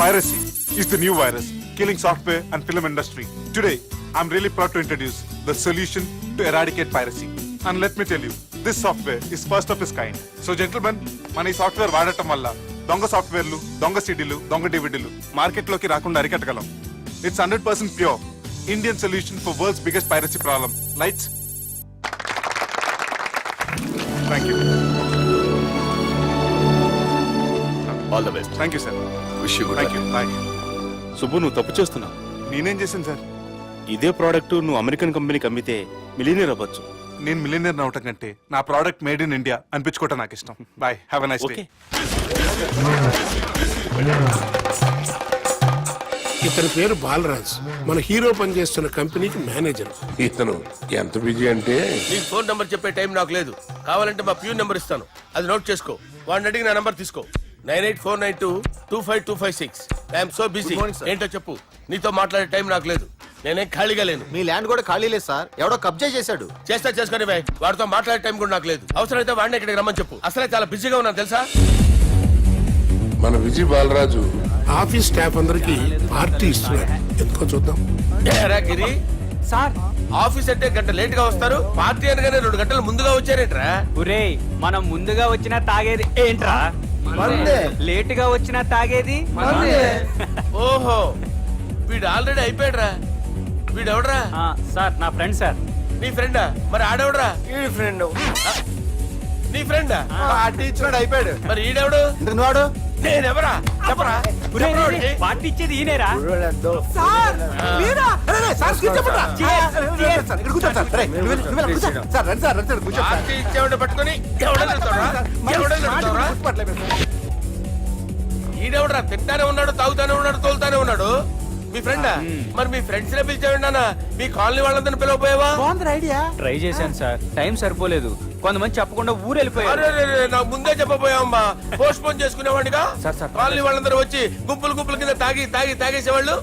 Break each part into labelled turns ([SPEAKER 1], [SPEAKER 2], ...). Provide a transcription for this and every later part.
[SPEAKER 1] Piracy is the new virus killing software and film industry. Today, I'm really proud to introduce the solution to eradicate piracy. And let me tell you, this software is first of its kind. So gentlemen, మన ఈ software వాడటం వల్ల దొంగ సాఫ్ట్వేర్లు, దొంగ సిడీలు, దొంగ డివిడీలు మార్కెట్లోకి రాకుండా అరికట్టగలం. It's 100% pure Indian solution for world's biggest piracy problem. Lights. Thank you.
[SPEAKER 2] All the best.
[SPEAKER 1] Thank you, sir.
[SPEAKER 2] Wish you good.
[SPEAKER 1] Thank you. Bye.
[SPEAKER 2] Subbu, నువ్వు తప్పు చేస్తున్నావు.
[SPEAKER 1] నేనేం చేశాను సార్?
[SPEAKER 2] ఇదే ప్రోడక్ట్ నువ్వు అమెరికన్ కంపెనీకి అమ్మితే మిలియనీర్ అవ్వచ్చు.
[SPEAKER 1] నేను మిలియనర్ అవటం కంటే నా ప్రోడక్ట్ మేడ్ ఇన్ ఇండియా అనిపించుకోవటం నాకు ఇష్టం. Bye, have a nice day.
[SPEAKER 2] Okay.
[SPEAKER 3] ఇతని పేరు బాలరాజ్, మన హీరో పనిచేస్తున్న కంపెనీకి మేనేజర్.
[SPEAKER 4] ఇతను ఎంత బిజీ అంటే
[SPEAKER 5] నీ ఫోన్ నంబర్ చెప్పే టైం నాకు లేదు. కావాలంటే మా ప్యూన్ నెంబర్ ఇస్తాను, అది నోట్ చేసుకో. వాడిని అడిగి నా నంబర్ తీసుకో. 9849225256. I'm so busy. ఏంటో చెప్పు. నీతో మాట్లాడే టైం నాకు లేదు. నేనేం ఖాళీగా లేను.
[SPEAKER 6] మీ ల్యాండ్ కూడా ఖాళీ లేదు సార్, ఎవడో కబ్జా చేశాడు.
[SPEAKER 5] చేస్తా చేసుకుని బాయ్. వాడితో మాట్లాడే టైం కూడా నాకు లేదు. అవసరమైతే వాడిని ఇక్కడికి రమ్మని చెప్పు. అసలే చాలా బిజీగా ఉన్నాను తెలుసా.
[SPEAKER 4] మన విజయ్ బాలరాజు
[SPEAKER 3] ఆఫీస్ స్టాఫ్ అందరికి పార్టీ ఇస్తున్నాడు, ఎందుకో చూద్దాం.
[SPEAKER 5] ఏరా గిరి
[SPEAKER 7] సార్,
[SPEAKER 5] ఆఫీస్ అంటే గంట లేట్ గా వస్తారు, పార్టీ అనగానే 2 గంటలు ముందుగా వచ్చారేంట్రా?
[SPEAKER 7] ఒరే మనం ముందుగా వచ్చినా తాగేది ఏంట్రా? లేట్ గా వచ్చినా తాగేది.
[SPEAKER 5] ఓహో, వీడు ఆల్రెడీ అయిపోయాడ్రా. వీడెవడ్రా?
[SPEAKER 7] సార్ నా ఫ్రెండ్ సార్.
[SPEAKER 5] నీ ఫ్రెండా? మరి ఆడెవడ్రా?
[SPEAKER 6] ఫ్రెండ్
[SPEAKER 5] నీ ఫ్రెండా?
[SPEAKER 6] పార్టీ ఇచ్చినాడు, అయిపోయాడు.
[SPEAKER 5] మరి ఈడెవడు?
[SPEAKER 6] ఇంతకు నువ్వాడు
[SPEAKER 5] నేనెవరా చెప్పరా? చెప్పరా వాడికి?
[SPEAKER 7] పార్టీ ఇచ్చేది ఈయనేరా?
[SPEAKER 5] పార్టీ ఇచ్చేవాడిని పట్టుకొని ఎవడని అడుగుతావురా? ఎవడని అడుగుతావురా? ఈడెవడరా? తింటానే ఉన్నాడు, తాగుతానే ఉన్నాడు, తోలుతానే ఉన్నాడు. మీ ఫ్రెండా? మరి మీ ఫ్రెండ్స్ నే పిలిచాడు. మీ కాలనీ వాళ్ళందరినీ పిలవపోయావా?
[SPEAKER 7] ట్రై చేశాను సార్, టైం సరిపోలేదు. కొంతమంది చెప్పకుండా ఊరు వెళ్ళిపోయారు.
[SPEAKER 5] అరే, నాకు ముందే చెప్పపోయావమ్మా. పోస్ట్ పోన్ చేసుకునేవాడిగా.
[SPEAKER 7] సార్.
[SPEAKER 5] కాలనీ వాళ్ళందరూ వచ్చి గుంపులు గుంపుల కింద తాగేసేవాళ్ళు.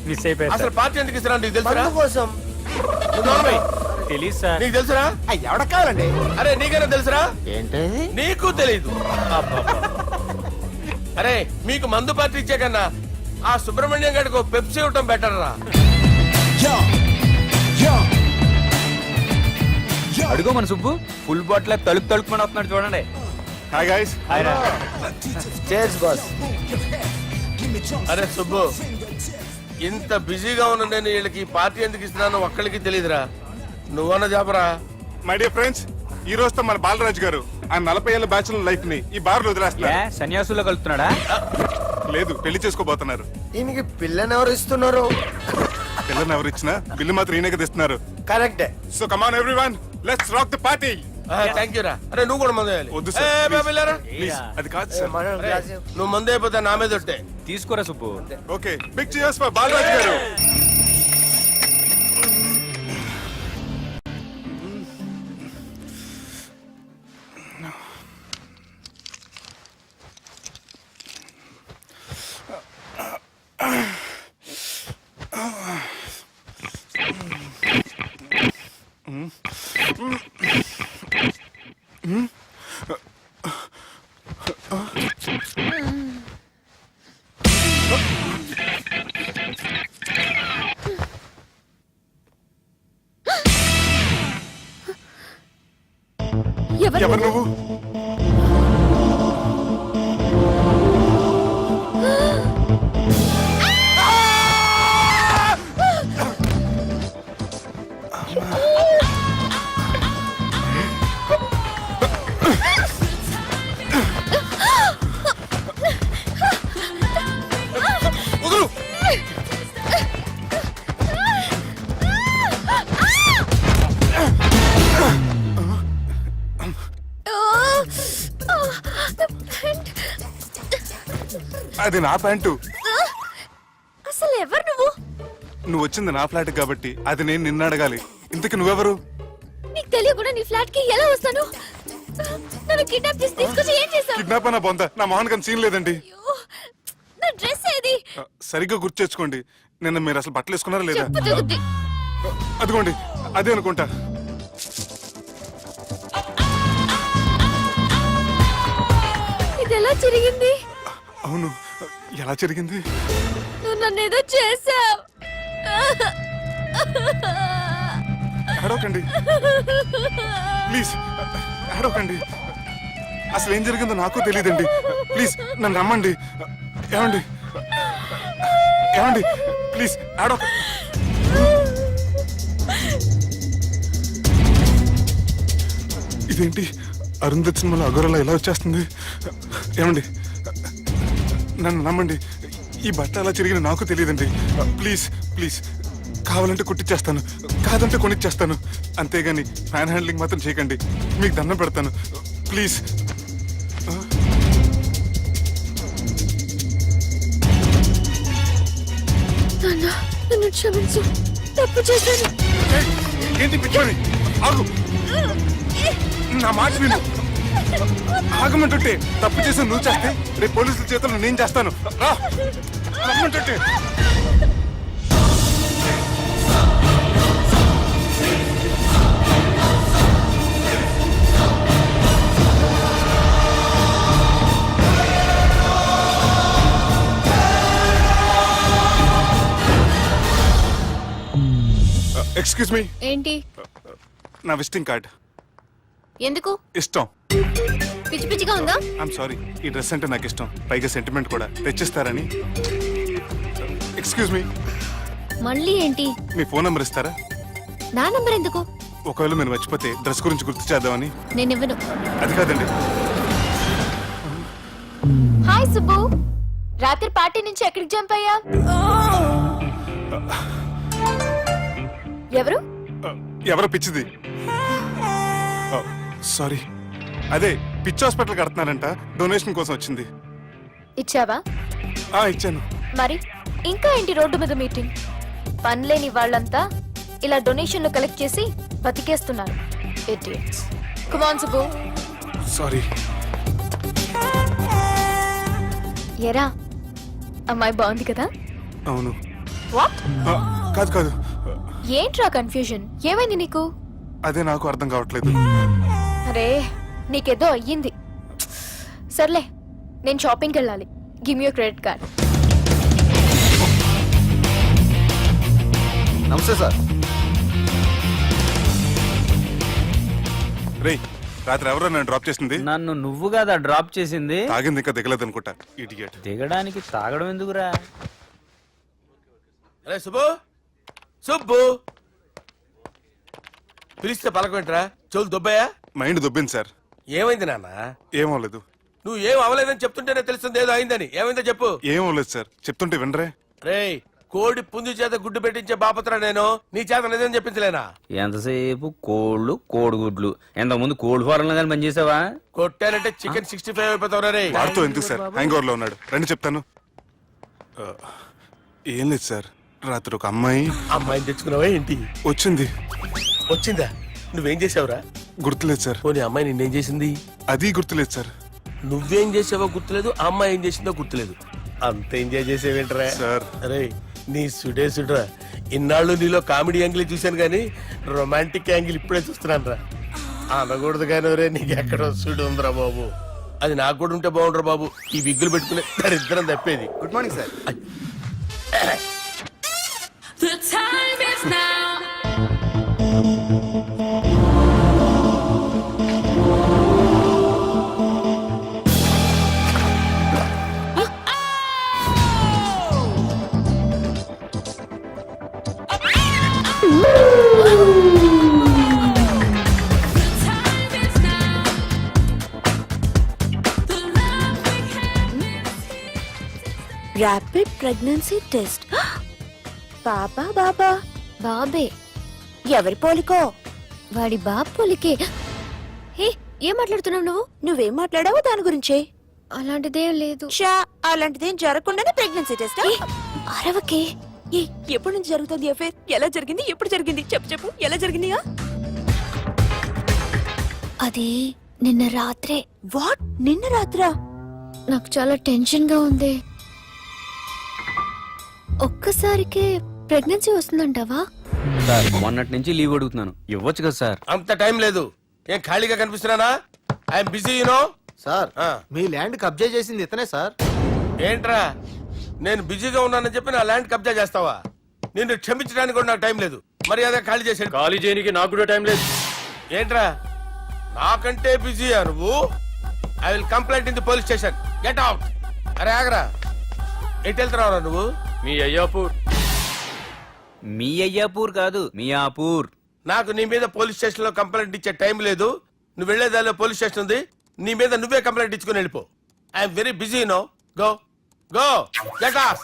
[SPEAKER 7] మిస్ అయిపోయారు.
[SPEAKER 5] అసలు పార్టీ ఎందుకు ఇస్తున్నా నీకు తెలుసురా?
[SPEAKER 6] కోసం
[SPEAKER 7] తెలీదు సార్.
[SPEAKER 5] నీకు తెలుసురా?
[SPEAKER 6] ఎవడ కావాలండి?
[SPEAKER 5] అరే నీకైనా తెలుసురా?
[SPEAKER 6] ఏంటి
[SPEAKER 5] నీకు తెలీదు. అరే మీకు మందు పార్టీ ఇచ్చే కన్నా ఆ సుబ్రహ్మణ్యం గారికి పెప్సీ ఇవ్వటం బెటర్ రా.
[SPEAKER 7] అడుగో మన సుబ్బు ఫుల్ బాటిల్ తలుపుమని వస్తున్నాడు చూడండి.
[SPEAKER 1] Hi guys.
[SPEAKER 6] Chairs boss.
[SPEAKER 5] అరే సుబ్బు, ఇంత బిజీగా ఉన్న నేను వీళ్ళకి పార్టీ ఎందుకు ఇస్తున్నాను ఒక్కడికి తెలియదురా. నువ్వన్న చెప్పరా.
[SPEAKER 1] మై డియర్ ఫ్రెండ్స్, ఈ రోజుతో మన బాలరాజు గారు ఆ 40 ఏళ్ల బ్యాచులర్ లైఫ్ ని ఈ బార్ లో వదిలేస్తున్నారు.
[SPEAKER 7] సన్యాసుల్లో కలుపుతున్నాడా?
[SPEAKER 1] లేదు, పెళ్లి చేసుకోబోతున్నారు.
[SPEAKER 6] ఈయనకి పిల్లని ఎవరు ఇస్తున్నారు?
[SPEAKER 1] పిల్లని ఎవరు ఇచ్చినా బిల్లు మాత్రం ఈయనకి తెస్తున్నారు.
[SPEAKER 6] కరెక్టే.
[SPEAKER 1] So come on everyone, let's rock the party.
[SPEAKER 5] Thank you రా. అరే నువ్వు కూడా మందు వేయాలి.
[SPEAKER 1] వద్దు
[SPEAKER 5] ఏ,
[SPEAKER 1] సార్,
[SPEAKER 5] బాబు, వెళ్ళారా?
[SPEAKER 1] ప్లీజ్. అది కాదు సార్.
[SPEAKER 5] అరే, నువ్వు మందు అయిపోతే నా మీద ఒట్టే.
[SPEAKER 7] తీసుకోరా Subbu.
[SPEAKER 1] Okay, big cheers for Balaraju గారు. ఎవరు నువ్వు? అది నా ప్యాంటు.
[SPEAKER 8] అసలు ఎవరు నువ్వు?
[SPEAKER 1] నువ్వు వచ్చింది నా ఫ్లాట్ కాబట్టి అది నేను నిన్ను అడగాలి. ఇంతకు నువ్వెవరు?
[SPEAKER 8] నీకు తెలియకుండా నీ ఫ్లాట్ కి ఎలా వస్తాను? నన్ను కిడ్నాప్ చేసి తీసుకొచ్చి ఏం చేశావు?
[SPEAKER 1] కిడ్నాప్ అన్న బొంద, నా మోహన్ కన్ సీన్ లేదండి.
[SPEAKER 8] నా డ్రెస్ ఏది?
[SPEAKER 1] సరిగ్గా గుర్తు తెచ్చుకోండి. నిన్న మీరు అసలు బట్టలు వేసుకున్నారా లేదా?
[SPEAKER 8] చెప్పు తెగుద్ది.
[SPEAKER 1] అదిగోండి, అదే అనుకుంటా.
[SPEAKER 8] ఇది ఎలా జరిగింది?
[SPEAKER 1] అవును, ఎలా జరిగింది?
[SPEAKER 8] నువ్వు నన్ను ఏదో చేసావు.
[SPEAKER 1] ఏడవకండి ప్లీజ్, ఏడవకండి. అసలు ఏం జరిగిందో నాకు తెలియదండి. ప్లీజ్ నన్ను నమ్మండి. ఏమండి ఏమండి ప్లీజ్ ఏడవ. ఇదేంటి అరుంధతి సినిమాలో అఘోరలా ఎలా వచ్చేస్తుంది? ఏమండి నన్ను నమ్మండి. ఈ బట్ట అలా చిరిగిన నాకు తెలియదండి. ప్లీజ్ ప్లీజ్, కావాలంటే కుట్టిచ్చేస్తాను, కాదంటే కొనిచ్చేస్తాను. అంతేగాని ఫ్యాన్ హ్యాండ్లింగ్ మాత్రం చేయకండి. మీకు దండం పెడతాను ప్లీజ్.
[SPEAKER 8] నాన్న, నన్ను క్షమించు, తప్పు చేశాను.
[SPEAKER 1] ఏయ్, ఏంటి పిచ్చోని? ఆగు, నా మాట విను. ఆగమంటుంటే తప్పు చేసి నువ్వు చేస్తే రేపు పోలీసుల చేతుల్లో నేను చేస్తాను. రా రమ్మంటుంటే. ఎక్స్క్యూజ్ మీ,
[SPEAKER 8] ఏంటి?
[SPEAKER 1] నా విజిటింగ్ కార్డ్.
[SPEAKER 8] ఎందుకు?
[SPEAKER 1] ఇష్టం.
[SPEAKER 8] పిచ్చి పిచ్చిగా ఉందా?
[SPEAKER 1] ఐఎమ్ సారీ, ఈ డ్రెస్ అంటే నాకు ఇష్టం, పైగా సెంటిమెంట్ కూడా. తెచ్చిస్తారని. ఎక్స్క్యూజ్ మీ,
[SPEAKER 8] మళ్ళీ ఏంటి?
[SPEAKER 1] మీ ఫోన్ నంబర్ ఇస్తారా?
[SPEAKER 8] నా నంబర్ ఎందుకు?
[SPEAKER 1] ఒకవేళ మీరు మర్చిపోతే డ్రెస్ గురించి గుర్తు చేద్దామని.
[SPEAKER 8] నేను ఇవ్వను.
[SPEAKER 1] అది కాదండి.
[SPEAKER 8] హాయ్ సుబ్బు, రాత్రి పార్టీ నుంచి ఎక్కడికి జంప్ అయ్యా? ఎవరు?
[SPEAKER 1] ఎవరో పిచ్చిది. సారీ, అదే పిచ్చి హాస్పిటల్ కడుతున్నారంట, డొనేషన్ కోసం వచ్చింది.
[SPEAKER 8] ఇచ్చావా?
[SPEAKER 1] ఇచ్చాను.
[SPEAKER 8] మరి ఇంకా ఏంటి రోడ్డు మీద మీటింగ్? పనిలేని వాళ్ళంతా ఇలా డొనేషన్లు కలెక్ట్ చేసి బతికేస్తున్నారు. Idiots. Come on, Subbu.
[SPEAKER 1] Sorry.
[SPEAKER 8] ఎరా, అమ్మాయి బాగుంది కదా?
[SPEAKER 1] అవును.
[SPEAKER 8] వాట్?
[SPEAKER 1] కాదు కాదు,
[SPEAKER 8] ఏంట్రా కన్ఫ్యూజన్? ఏమైంది నీకు?
[SPEAKER 1] అదే నాకు అర్థం కావట్లేదు.
[SPEAKER 8] అరే, నీకేదో అయ్యింది. సర్లే, నేను షాపింగ్కి వెళ్ళాలి. Give me your credit card.
[SPEAKER 6] నమస్తే సార్.
[SPEAKER 1] రేయ్, రాత్రి ఎవరో నన్ను డ్రాప్ చేసింది?
[SPEAKER 7] నన్ను నువ్వు కదా డ్రాప్ చేసింది.
[SPEAKER 1] తాగింది ఇంకా దిగలేదు అనుకుంటా. ఇడియట్.
[SPEAKER 7] దిగడానికి తాగడం ఎందుకురా?
[SPEAKER 5] అరే సుబ్బు, సుబ్బు పిలిస్తే పలకమేంట్రా? చెవులు దొబ్బాయా?
[SPEAKER 1] Mind దొబ్బింది sir.
[SPEAKER 5] ఏమైంది నాన్న?
[SPEAKER 1] ఏమవలేదు.
[SPEAKER 5] నువ్వు ఏం అవలేదని చెప్తుంటేనే తెలుస్తుంది ఏదో అయిందని. ఏమైందో చెప్పు.
[SPEAKER 1] ఏమవలేదు సార్, చెప్తుంటే వినరే.
[SPEAKER 5] రేయ్, కోడి పుంజు చేత గుడ్డు పెట్టించే బాపత్రా నేను. నీ చేత నిజం చెప్పించలేనా?
[SPEAKER 7] ఎంతసేపు కోళ్ళు కోడిగుడ్లు. ఎంతకుముందు కోడి ఫారంలో కానీ పనిచేసావా?
[SPEAKER 5] కొట్టానంటే చికెన్ 65 అయిపోతావు రే.
[SPEAKER 1] వాడుతూ ఎందుకు సార్, హ్యాంగ్ ఓవర్ లో ఉన్నాడు. రండి చెప్తాను. ఏం లేదు సార్, రాత్రి ఒక అమ్మాయి
[SPEAKER 5] అమ్మాయిని తెచ్చుకున్నావా ఏంటి?
[SPEAKER 1] వచ్చింది.
[SPEAKER 5] వచ్చిందా? నువ్వేం చేసావురా?
[SPEAKER 1] గుర్తులేదు సార్.
[SPEAKER 5] పోనీ అమ్మాయి నిన్నేం చేసింది?
[SPEAKER 1] అది గుర్తులేదు సార్.
[SPEAKER 5] నువ్వేం చేసావో గుర్తులేదు, ఆ అమ్మాయి ఏం చేసిందో గుర్తులేదు. అంత ఎంజాయ్ చేసేవేంట్రా?
[SPEAKER 1] సార్.
[SPEAKER 5] అరే నీ సుడే సుడ్రా, ఇన్నాళ్ళు నీలో కామెడీ యాంగిల్ చూశాను కానీ రొమాంటిక్ యాంగిల్ ఇప్పుడే చూస్తున్నాను రా. అనకూడదు కానీ రే, నీకు ఎక్కడో సుడు ఉందిరా బాబు. అది నాకు కూడా ఉంటే బాగుండ్రా బాబు. ఈ విగ్గులు పెట్టుకునే దరిద్రం తప్పేది.
[SPEAKER 6] Good morning sir.
[SPEAKER 9] The time is now.
[SPEAKER 8] Rapid pregnancy test. బాబా బాబా బాబే. ఎవరి పోలికో? వాడి బాబు పోలికే. హే, ఏం మాట్లాడుతున్నావు నువ్వు? నువ్వేం మాట్లాడావో దాని గురించే. అలాంటిదేం లేదు. అలాంటిదేం జరగకుండానే ప్రెగ్నెన్సీ టెస్ట్. అరవకే. ఎప్పటి నుంచి జరుగుతుంది అఫేర్? ఎలా జరిగింది? ఎప్పుడు జరిగింది? చెప్పు చెప్పు, ఎలా జరిగింది? అది నిన్న రాత్రే. వాట్? నిన్న రాత్రా? నాకు చాలా టెన్షన్ గా ఉంది. ఒక్కసారికే ప్రెగ్నెన్సీ వస్తుందంటావా?
[SPEAKER 7] సార్, మొన్నటి నుంచి లీవ్ అడుగుతున్నాను, ఇవ్వచ్చు కదా సార్?
[SPEAKER 5] అంత టైం లేదు. ఏం ఖాళీగా కనిపిస్తున్నానా? I'm busy you know.
[SPEAKER 6] సార్, మీ ల్యాండ్ కబ్జా చేసింది ఇతనే సార్.
[SPEAKER 5] ఏంట్రా నేను బిజీగా ఉన్నానని చెప్పి నా ల్యాండ్ కబ్జా చేస్తావా? నిన్ను క్షమించడానికి కూడా నాకు టైం లేదు. మర్యాద ఖాళీ చేసాడు.
[SPEAKER 2] ఖాళీ చేయడానికి నాకు కూడా టైం లేదు.
[SPEAKER 5] ఏంట్రా నాకంటే బిజీయా నువ్వు? I will complaint in the police station. Get out. అరే ఆగరా, ఎటు వెళ్తున్నావురా నువ్వు?
[SPEAKER 2] మీ అయ్యాపూర్.
[SPEAKER 7] మీ అయ్యాపూర్ కాదు మియాపూర్.
[SPEAKER 5] నాకు నీ మీద పోలీస్ స్టేషన్ లో కంప్లైంట్ ఇచ్చే టైం లేదు. నువ్వు వెళ్లేదాలో పోలీస్ స్టేషన్ ఉంది. నీ మీద నువ్వే కంప్లైంట్ ఇచ్చుకుని వెళ్ళిపో. I'm very busy no. Go go get off.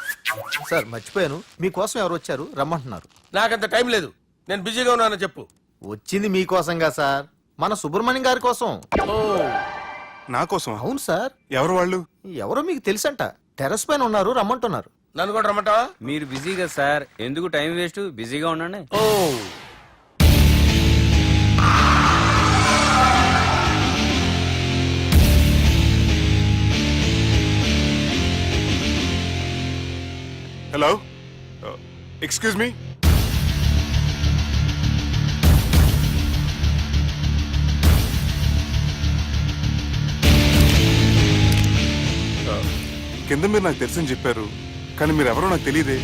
[SPEAKER 6] Sir మర్చిపోయాను, మీకోసం ఎవరు వచ్చారు రమ్మంటున్నారు.
[SPEAKER 5] నాకంత టైం లేదు, నేను బిజీగా ఉన్నానని చెప్పు.
[SPEAKER 6] వచ్చింది మీకోసంగా సార్, మన సుబ్రహ్మణ్యం గారి కోసం.
[SPEAKER 5] ఓ
[SPEAKER 1] నా కోసం
[SPEAKER 6] అవును సార్,
[SPEAKER 1] ఎవరు వాళ్ళు?
[SPEAKER 6] ఎవరో మీకు తెలుసంట. టెర్రస్ పైన ఉన్నారు, రమ్మంటున్నారు.
[SPEAKER 5] నన్ను కూడా రమ్మంటావా?
[SPEAKER 7] మీరు బిజీగా సార్, ఎందుకు టైం వేస్ట్, బిజీగా ఉండండి.
[SPEAKER 5] ఓ
[SPEAKER 1] హలో, ఎక్స్క్యూజ్ మీ. కింద మీరు నాకు తెలుసని చెప్పారు, కానీ మీరు ఎవరో నాకు తెలియదే.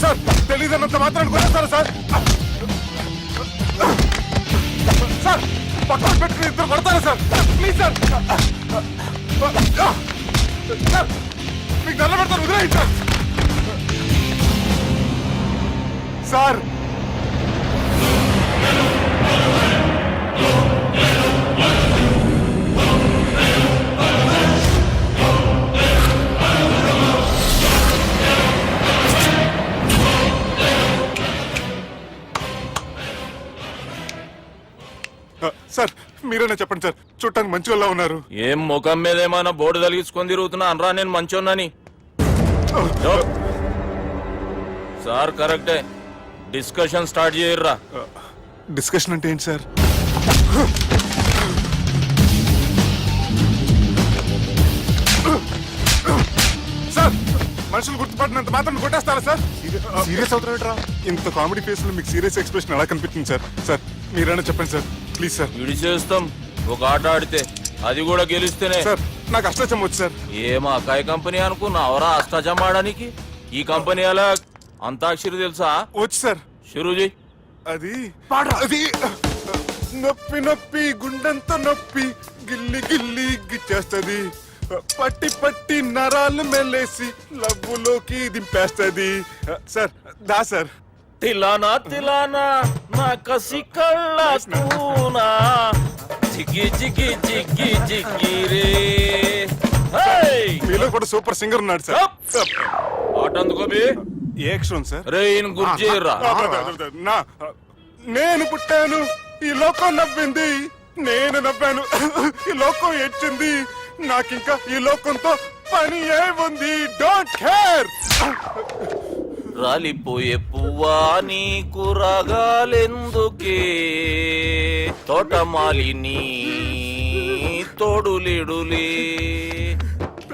[SPEAKER 1] సార్ తెలియదన్నంత మాత్రాన్ని కొనేస్తారా సార్? సార్ పక్కన పెట్టుకుని ఇద్దరు కొడతారా సార్? ప్లీజ్ సార్, సార్ మీకు నల్ల పెడతారు, వదిలేయండి సార్. సార్ సార్ మీరేనా చెప్పండి సార్, చూడటానికి మంచి వాళ్ళ ఉన్నారు.
[SPEAKER 10] ఏం ముఖం మీద ఏమైనా బోర్డు తలిగించుకొని తిరుగుతున్నా అనరా నేను మంచోన్నాని? సార్ కరెక్టే, డిస్కషన్ స్టార్ట్ చేయర్రా.
[SPEAKER 1] డిస్కషన్ అంటే ఏంటి సార్? సార్ మనుషులు గుర్తుపట్టినంత మాత్రం కొట్టేస్తారా సార్? సీరియస్ అవుతారా? ఇంత కామెడీ ఫేస్ లో మీకు సీరియస్ ఎక్స్ప్రెషన్ ఎలా కనిపించింది సార్? సార్ మీరైనా చెప్పండి సార్, ప్లీజ్ సార్.
[SPEAKER 10] విడిచేస్తాం ఒక ఆట ఆడితే, అది కూడా గెలిస్తేనే.
[SPEAKER 1] సార్ నాకు అష్టాచం వచ్చు సార్.
[SPEAKER 10] ఏం అకాయ కంపెనీ అనుకున్నావరా అష్టాచం ఆడడానికి? ఈ కంపెనీ అలా అంతాక్షరి తెలుసా?
[SPEAKER 1] వచ్చు సార్.
[SPEAKER 10] షురూజీ.
[SPEAKER 1] అది అది నొప్పి నొప్పి గుండెంత నొప్పి గిల్లి గిల్లి గిచ్చేస్తది, పట్టి పట్టి నరాలు మెల్లేసి లవ్వులోకి దింపేస్తది. సార్ దా సార్.
[SPEAKER 10] తిలానా తిలానా నా కసి కళ్ళ కూనా జిగి జిగి జిగి జిగి రే.
[SPEAKER 1] మీలో కూడా సూపర్ సింగర్ ఉన్నాడు సార్.
[SPEAKER 10] ఆట అందుకోబి
[SPEAKER 1] ఏ అక్షరం సార్?
[SPEAKER 10] రే ఈయన గుర్తు చేయర్రా.
[SPEAKER 1] నా నేను పుట్టాను, ఈ లోకం నవ్వింది, నేను నవ్వాను, ఈ లోకం ఏడ్చింది, నాకింకా ఈ లోకంతో పని ఏముంది? Don't care.
[SPEAKER 10] రాలిపోయే పువ్వా నీకు రాగాలెందుకే, తోటమాలిని తోడులిడులే,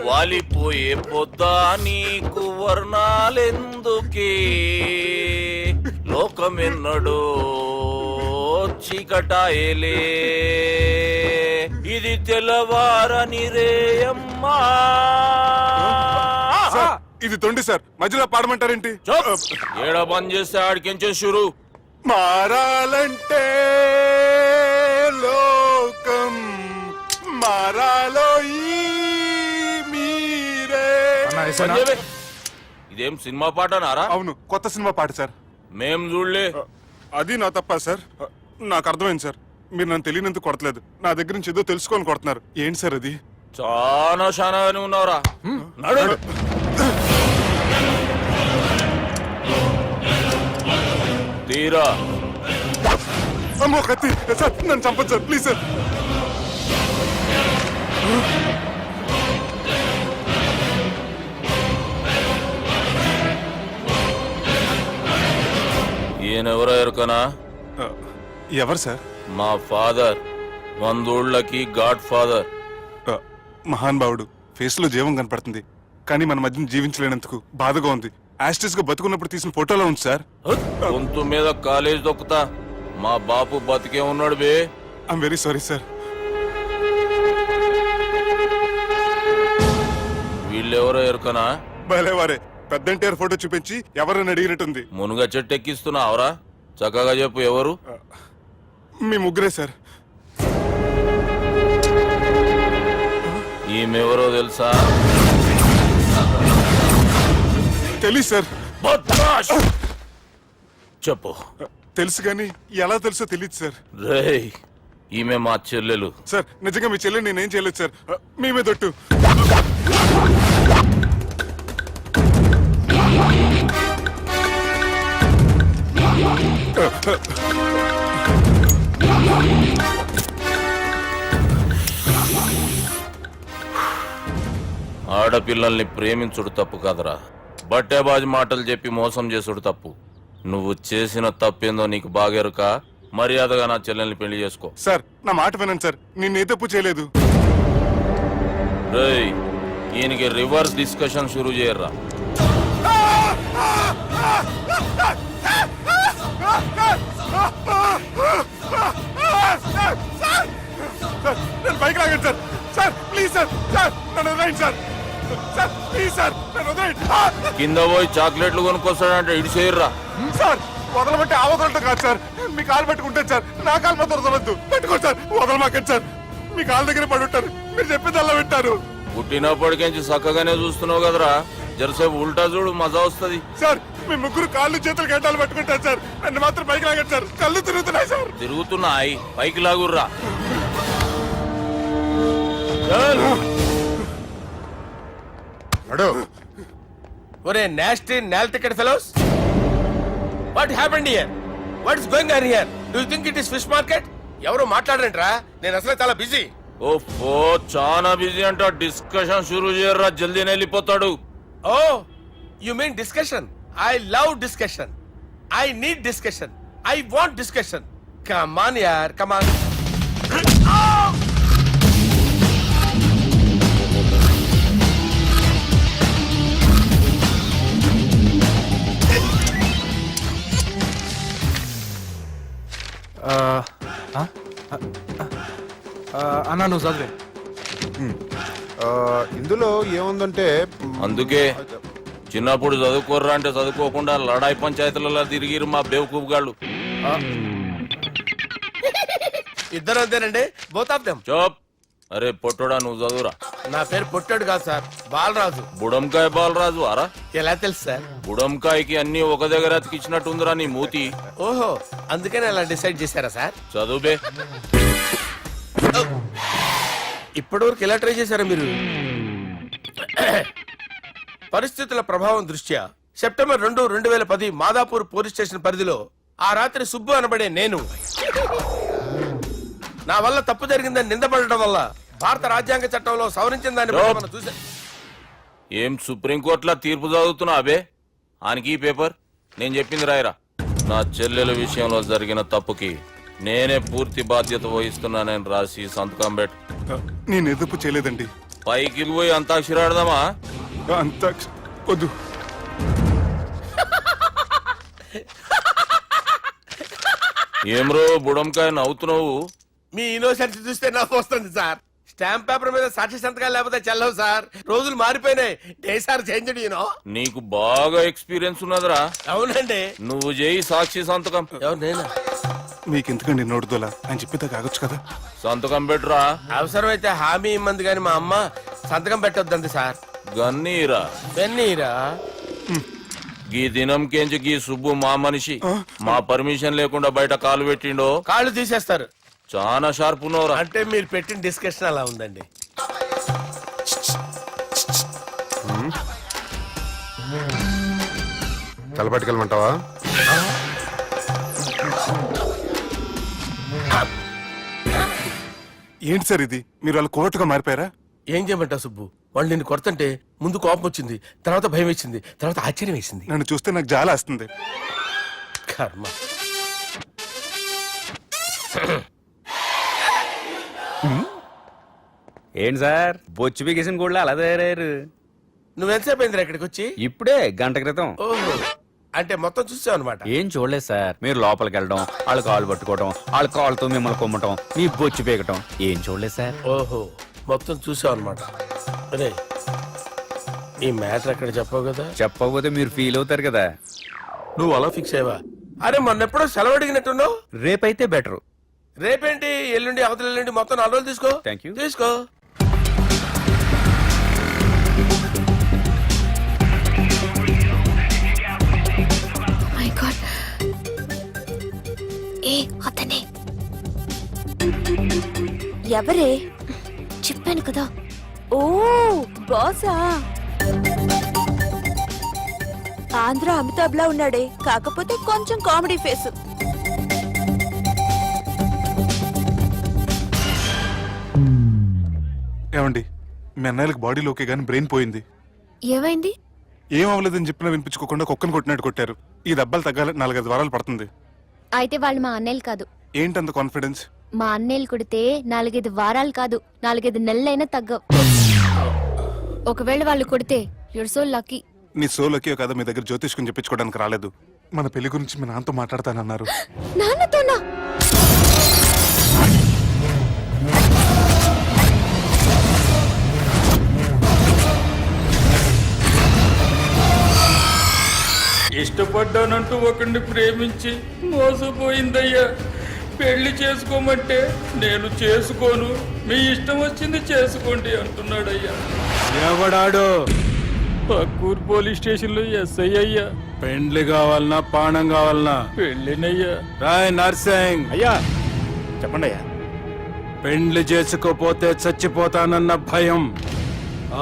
[SPEAKER 10] వాలిపోయే పొద్దా నీకు వర్ణాలెందుకే, లోకమెన్నడో చీకటాయలే, ఇది తెల్లవారని రేయమ్మా.
[SPEAKER 1] సార్, ఇది తొండి సార్, మధ్యలో పాడమంటారేంటి?
[SPEAKER 10] ఏడా బంద్ చేస్తే ఆడికించే షురు.
[SPEAKER 1] మారాలంటే లోకం మారాలో ఈ మీరే.
[SPEAKER 10] ఇదేం సినిమా పాట నారా?
[SPEAKER 1] అవును, కొత్త సినిమా పాట సార్.
[SPEAKER 10] మేం చూడలే.
[SPEAKER 1] అది నా తప్ప సార్. నాకు అర్థమైంది సార్, మీరు నన్ను తెలియనందుకు కొడతలేదు, నా దగ్గర నుంచి ఏదో తెలుసుకొని కొడుతున్నారు. ఏంటి సార్ అది?
[SPEAKER 10] చాలా శానాగానే ఉన్నావురా. నడు. తీరా.
[SPEAKER 1] అమ్మో కత్తి సార్, నన్ను చంపదు సార్, ప్లీజ్ సార్.
[SPEAKER 10] ఈయనెవరో ఎరుకనా?
[SPEAKER 1] ఎవరు సార్?
[SPEAKER 10] మా ఫాదర్, 100 గాడ్ ఫాదర్.
[SPEAKER 1] మహాన్ భావుడు, ఫేస్ లో జీవం కనపడుతుంది, కానీ మన మధ్యన జీవించలేనందుకు బాధగా ఉంది. యాస్టిస్ గా బతుకున్నప్పుడు తీసిన ఫోటోలో ఉంది సార్.
[SPEAKER 10] గొంతు మీద కాలేజ్ దొక్కుతా మా బాపు బతికే ఉన్నాడు బే.
[SPEAKER 1] I'm very sorry sir.
[SPEAKER 10] వీళ్ళెవరో ఎరుకనా?
[SPEAKER 1] భలేవారే, పెద్ద ఎన్టీఆర్ ఫోటో చూపించి ఎవరైనా అడిగినట్టుంది.
[SPEAKER 10] మునుగ చెట్టు ఎక్కిస్తున్నావురా? చక్కగా చెప్పు ఎవరు?
[SPEAKER 1] మీ ముగ్గురే సార్.
[SPEAKER 10] ఈమెవరో తెలుసా?
[SPEAKER 1] తెలుసు సార్.
[SPEAKER 10] బద్మాష్! చెప్పు.
[SPEAKER 1] తెలుసు కానీ ఎలా తెలుసో తెలియదు సార్.
[SPEAKER 10] రేయ్, ఈమె మా చెల్లెలు.
[SPEAKER 1] సార్ నిజంగా మీ చెల్లి నేనేం చేయలేదు సార్. మీ మీద ఒట్టు.
[SPEAKER 10] ఆడపిల్లల్ని ప్రేమించుడు తప్పు కాదురా, బట్టేబాజు మాటలు చెప్పి మోసం చేసుడు తప్పు. నువ్వు చేసిన తప్పేందో నీకు బాగెరుక. మర్యాదగా నా చెల్లెల్ని పెళ్లి చేసుకో.
[SPEAKER 1] సార్ నా మాట వినండి సార్, నేను ఏ తప్పు చేయలేదు.
[SPEAKER 10] రేయ్, ఈయనకి రివర్స్ డిస్కషన్ షురూ చేయర్రా.
[SPEAKER 1] సార్ నేను బైక్ లాగండి sir. Sir please sir. Sir నన్ను వదిలేయండి సార్. సార్ ప్లీజ్ సార్ నన్ను వదిలేయండి.
[SPEAKER 10] కింద పోయి చాక్లెట్లు కొనుక్కొస్తాడంటే ఇటు చేయర్రా.
[SPEAKER 1] సార్ వదలమంటే ఆ వదలటం కాదు సార్. మీ కాలు పెట్టుకుంటాను సార్. నా కాలు మాత్రం వదలవద్దు. పెట్టుకోండి సార్. వదలమాకండి సార్. మీ కాలు దగ్గర పడి ఉంటారు. మీరు చెప్పేది అలా వింటారు.
[SPEAKER 10] పుట్టినప్పటికేంచి చక్కగానే చూస్తున్నావు కదరా, జరసేపు ఉల్టా చూడు, మజా వస్తుంది.
[SPEAKER 1] సార్ మీ ముగ్గురు కాళ్ళు చేతులు గంటలు పెట్టుకుంటారు సార్. నన్ను మాత్రం బైక్ లాగండి సార్. కళ్ళు తిరుగుతున్నాయి సార్.
[SPEAKER 10] తిరుగుతున్నాయి, పైకి లాగుర్రా.
[SPEAKER 5] ఒరే nasty null ticket fellows, what happened here? What is going on here? Do you think it is fish market? ఎవరు మాట్లాడరంట్రా, నేను అసలే చాలా బిజీ.
[SPEAKER 10] ఓ చాలా బిజీ అంట. డిస్కషన్ షురూ చేయర్రా, జల్దీనే వెళ్ళిపోతాడు.
[SPEAKER 5] Oh you mean discussion? I love discussion. I need discussion. I want discussion. Come on యార్, కమ్ ఆన్.
[SPEAKER 6] అన్నా నువ్వు చదివే. ఇందులో ఏముందంటే
[SPEAKER 10] అందుకే చిన్నప్పుడు చదువుకోర్రా అంటే చదువుకోకుండా లడాయి పంచాయతీలలో తిరిగిరు మా బేవకూఫ్ గాళ్ళు.
[SPEAKER 5] ఇద్దరు అంతేనండి, బోత్ ఆఫ్ దెమ్.
[SPEAKER 10] చోప్. అరే పొట్టోడా, నువ్వు చదువురా.
[SPEAKER 5] నా పేరు పొట్టాడు కాదు సార్, బాలరాజు.
[SPEAKER 10] బుడంకాయ బాలరాజు అరా?
[SPEAKER 5] ఎలా తెలుసు సార్?
[SPEAKER 10] బుడంకాయకి అన్ని ఒక దగ్గర అతికిచ్చినట్టుందిరా నీ మూతి.
[SPEAKER 5] ఓహో, అందుకని అలా డిసైడ్ చేశారా సార్?
[SPEAKER 10] చదువుబే.
[SPEAKER 5] ఇప్పటి వరకు ఎలా ట్రై చేశారా మీరు? పరిస్థితుల ప్రభావం దృష్ట్యా సెప్టెంబర్ 2, 2010 మాదాపూర్ పోలీస్ స్టేషన్ పరిధిలో ఆ రాత్రి సుబ్బు అనబడే నేను నా వల్ల తప్పు జరిగిందని నిందపడటం వల్ల భారత రాజ్యాంగ చట్టంలో సవరించిన దాన్ని బట్టి మనం చూసా.
[SPEAKER 10] ఏం సుప్రీంకోర్టులో తీర్పు చదువుతున్నా అబే? ఆనికి ఈ పేపర్ నేను చెప్పింది రాయరా. నా చెల్లెల విషయంలో జరిగిన తప్పుకి నేనే పూర్తి బాధ్యత వహిస్తున్నానని రాసి సంతకం పెట్టు.
[SPEAKER 1] నేను ఏ తప్పు చేయలేదండి.
[SPEAKER 10] పైకి పోయి అంతాక్షరి ఆడదామా?
[SPEAKER 1] అంత వద్దు.
[SPEAKER 10] ఏమ్రో బుడంకాయ నవ్వుతున్నావు?
[SPEAKER 5] మీ ఇన్నోసెన్స్ చూస్తే నాకు వస్తుంది సార్. స్టాంప్ పేపర్ మీద సాక్షి సంతకాలు లేకపోతే చెల్లవు సార్. రోజులు మారిపోయినాయి. Days are changed you know.
[SPEAKER 10] నీకు బాగా ఎక్స్పీరియన్స్ ఉన్నదిరా.
[SPEAKER 5] అవునండి.
[SPEAKER 10] నువ్వు చేయి సాక్షి సంతకం.
[SPEAKER 5] ఎవరు నేనా?
[SPEAKER 1] మీకు ఎందుకండి నోడుదోలా అని చెప్పేదా కాగొచ్చు కదా.
[SPEAKER 10] సంతకం పెట్టురా.
[SPEAKER 5] అవసరమైతే హామీ ఇమ్మంది కానీ మా అమ్మ సంతకం పెట్టొద్దండి సార్.
[SPEAKER 10] గన్నీరా
[SPEAKER 5] వెన్నీరా.
[SPEAKER 10] గీ దినంకేంచి గీ సుబ్బు మా మనిషి. మా పర్మిషన్ లేకుండా బయట కాలు పెట్టిండో
[SPEAKER 5] కాళ్ళు తీసేస్తారు.
[SPEAKER 10] చాలా షార్ప్ ఉన్నవరా.
[SPEAKER 5] అంటే మీరు పెట్టిన డిస్కషన్ అలా ఉందండి.
[SPEAKER 6] తలపట్టుకెళ్ళమంటావా?
[SPEAKER 1] ఏంటి సార్ ఇది? మీరు వాళ్ళు కోర్టుగా మారిపోయారా?
[SPEAKER 5] ఏం చేయమంటావు సుబ్బు? వాళ్ళు నిన్ను కొడుతుంటే ముందు కోపం వచ్చింది, తర్వాత భయం వేసింది, తర్వాత ఆశ్చర్యం వేసింది.
[SPEAKER 1] నన్ను చూస్తే నాకు జాల వస్తుంది.
[SPEAKER 5] కర్మ.
[SPEAKER 7] ఏంటి సార్ బొచ్చు బిగేసిన కూడా అలా తయారయ్యారు?
[SPEAKER 5] నువ్వెంతసేపు అయిందిరా ఇక్కడికి వచ్చి?
[SPEAKER 7] ఇప్పుడే గంట క్రితం.
[SPEAKER 5] ఓహో, అంటే మొత్తం చూసావు అనమాట.
[SPEAKER 2] ఏం చూడలేదు సార్. మీరు లోపలికి వెళ్ళడం, వాళ్ళ కాళ్ళు పట్టుకోవడం, వాళ్ళ కాళ్ళతో మిమ్మల్ని కొమ్మటం, మీ బొచ్చు పీకటం ఏం చూడలేదు సార్.
[SPEAKER 5] ఓహో, మొత్తం చూసావు అనమాట. అరే, ఈ మ్యాటర్ అక్కడ చెప్పావు కదా.
[SPEAKER 2] చెప్పకపోతే మీరు ఫీల్ అవుతారు కదా.
[SPEAKER 5] నువ్వు అలా ఫిక్స్ అయ్యవా? అరే, మొన్నెప్పుడో సెలవు అడిగినట్టున్నావు.
[SPEAKER 2] రేపైతే బెటర్.
[SPEAKER 5] రేపేంటి, ఎల్లుండి, అవతల ఎల్లుండి, మొత్తం 4 రోజులు తీసుకో.
[SPEAKER 2] Thank you.
[SPEAKER 5] తీసుకో.
[SPEAKER 8] మై గాడ్, ఏ అతనే ఎవరే? చెప్పాను కదా. ఓ బాసా, ఆంధ్ర అమితాబ్ లా ఉన్నాడే, కాకపోతే కొంచెం కామెడీ ఫేస్.
[SPEAKER 1] ఏమండి, మీ అన్నయ్యలకు బాడీలోకే గానీ బ్రెయిన్ పోయింది.
[SPEAKER 8] ఏమైంది?
[SPEAKER 1] ఏం అవ్వలేదని చెప్పినా వినిపించుకోకుండా కుక్కను కొట్టినట్టు కొట్టారు. ఈ దెబ్బలు తగ్గాలి 4-5 వారాలు పడుతుంది.
[SPEAKER 8] అయితే వాళ్ళు మా అన్నయ్యలు కాదు.
[SPEAKER 1] ఏంటంత కాన్ఫిడెన్స్?
[SPEAKER 8] మా అన్నయ్యలు కొడితే 4-5 వారాలు కాదు, 4-5 నెలలైనా తగ్గవు. ఒకవేళ వాళ్ళు కొడితే యుర్ సో లక్కీ.
[SPEAKER 1] నీ సోలోకి కదా మీ దగ్గర జ్యోతిష్కం చెప్పించుకోవడానికి రాలేదు. మన పెళ్లి గురించి మీ నాన్నతో మాట్లాడతానన్నారు.
[SPEAKER 8] నాన్నతోనా?
[SPEAKER 11] ఇష్టపడ్డానంటూ ఒకరిని ప్రేమించి మోసపోయిందయ్యా. పెళ్లి చేసుకోమంటే నేను చేసుకోను, మీ ఇష్టం వచ్చింది చేసుకోండి అంటున్నాడయ్యా.
[SPEAKER 5] ఎవడాడు?
[SPEAKER 11] పక్కూరు పోలీస్ స్టేషన్ లో ఎస్ఐ అయ్యా.
[SPEAKER 5] పెండ్లి కావాలనా, పానం కావాలనా?
[SPEAKER 11] పెళ్ళినయ్యా.
[SPEAKER 5] రాయ్ నర్సింగ్,
[SPEAKER 2] అయ్యా చెప్పండి అయ్యా.
[SPEAKER 5] పెండ్లి చేసుకోపోతే చచ్చిపోతానన్న భయం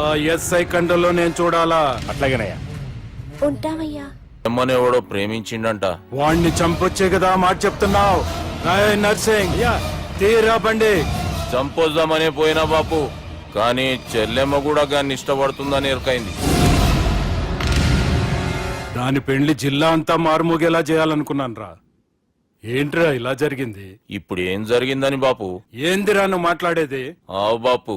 [SPEAKER 5] ఆ ఎస్ఐ కండలో నేను చూడాలా?
[SPEAKER 2] అట్లాగేనయ్యా.
[SPEAKER 8] ఉంటామయ్యా.
[SPEAKER 10] ఎమ్మనేవాడో ప్రేమించిండంట.
[SPEAKER 5] వాణ్ణి చంపొచ్చే కదా మాట చెప్తున్నావు. రాయ్ నర్సింగ్, తీరా బండి.
[SPEAKER 10] చంపొద్దామనే పోయినా బాపు, కానీ చెల్లెమ్మ కూడా గాన్ని ఇష్టపడుతుందని ఎరకైంది.
[SPEAKER 5] దాని పెండ్లి జిల్లా అంతా మారుమోగేలా చేయాలనుకున్నాను రా. ఏంట్రా ఇలా జరిగింది?
[SPEAKER 10] ఇప్పుడు ఏం జరిగిందని బాపు?
[SPEAKER 5] ఏందిరా నువ్వు మాట్లాడేది?
[SPEAKER 10] ఆవు బాపు,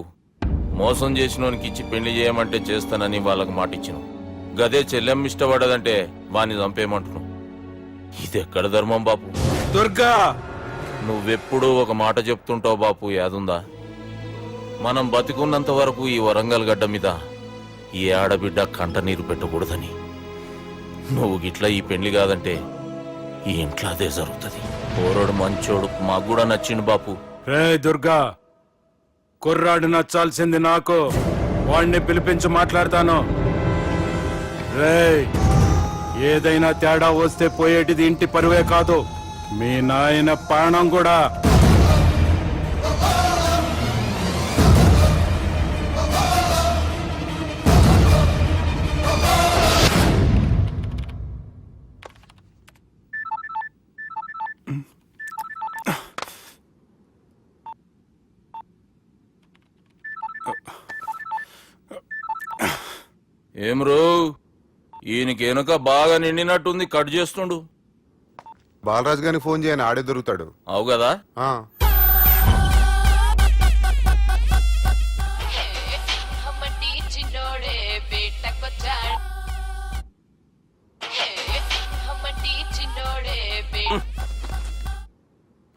[SPEAKER 10] మోసం చేసినోనికి ఇచ్చి పెళ్లి చేయమంటే చేస్తానని వాళ్ళకి మాటిచ్చిన. గదే చెల్లెమ్మ ఇష్టపడదంటే వాణ్ణి చంపేయమంటున్నావు. ఇది ఎక్కడ ధర్మం బాపు?
[SPEAKER 5] దుర్గా,
[SPEAKER 10] నువ్వెప్పుడూ ఒక మాట చెప్తుంటావు బాపు, యాదుందా? మనం బతికున్నంత వరకు ఈ వరంగల్ గడ్డ మీద ఈ ఆడబిడ్డ కంట నీరు పెట్టకూడదని. నువ్వు గిట్లా ఈ పెళ్లి కాదంటే ఈ ఇంట్లో అదే జరుగుతుంది. పోరోడు మంచోడు, మాకు కూడా నచ్చిండు బాపు.
[SPEAKER 5] రే దుర్గా, కుర్రాడు నచ్చాల్సింది నాకు. వాణ్ణి పిలిపించి మాట్లాడతాను. రే, ఏదైనా తేడా వస్తే పోయేటిది ఇంటి పరువే కాదు, మీ నాయన ప్రాణం కూడా.
[SPEAKER 10] ఏం రో, ఈయనకి వెనుక బాగా నిండినట్టుంది, కట్ చేస్తుండు.
[SPEAKER 12] బాలరాజు గారిని ఫోన్ చేయని, ఆడే దొరుకుతాడు.
[SPEAKER 10] అవు కదా.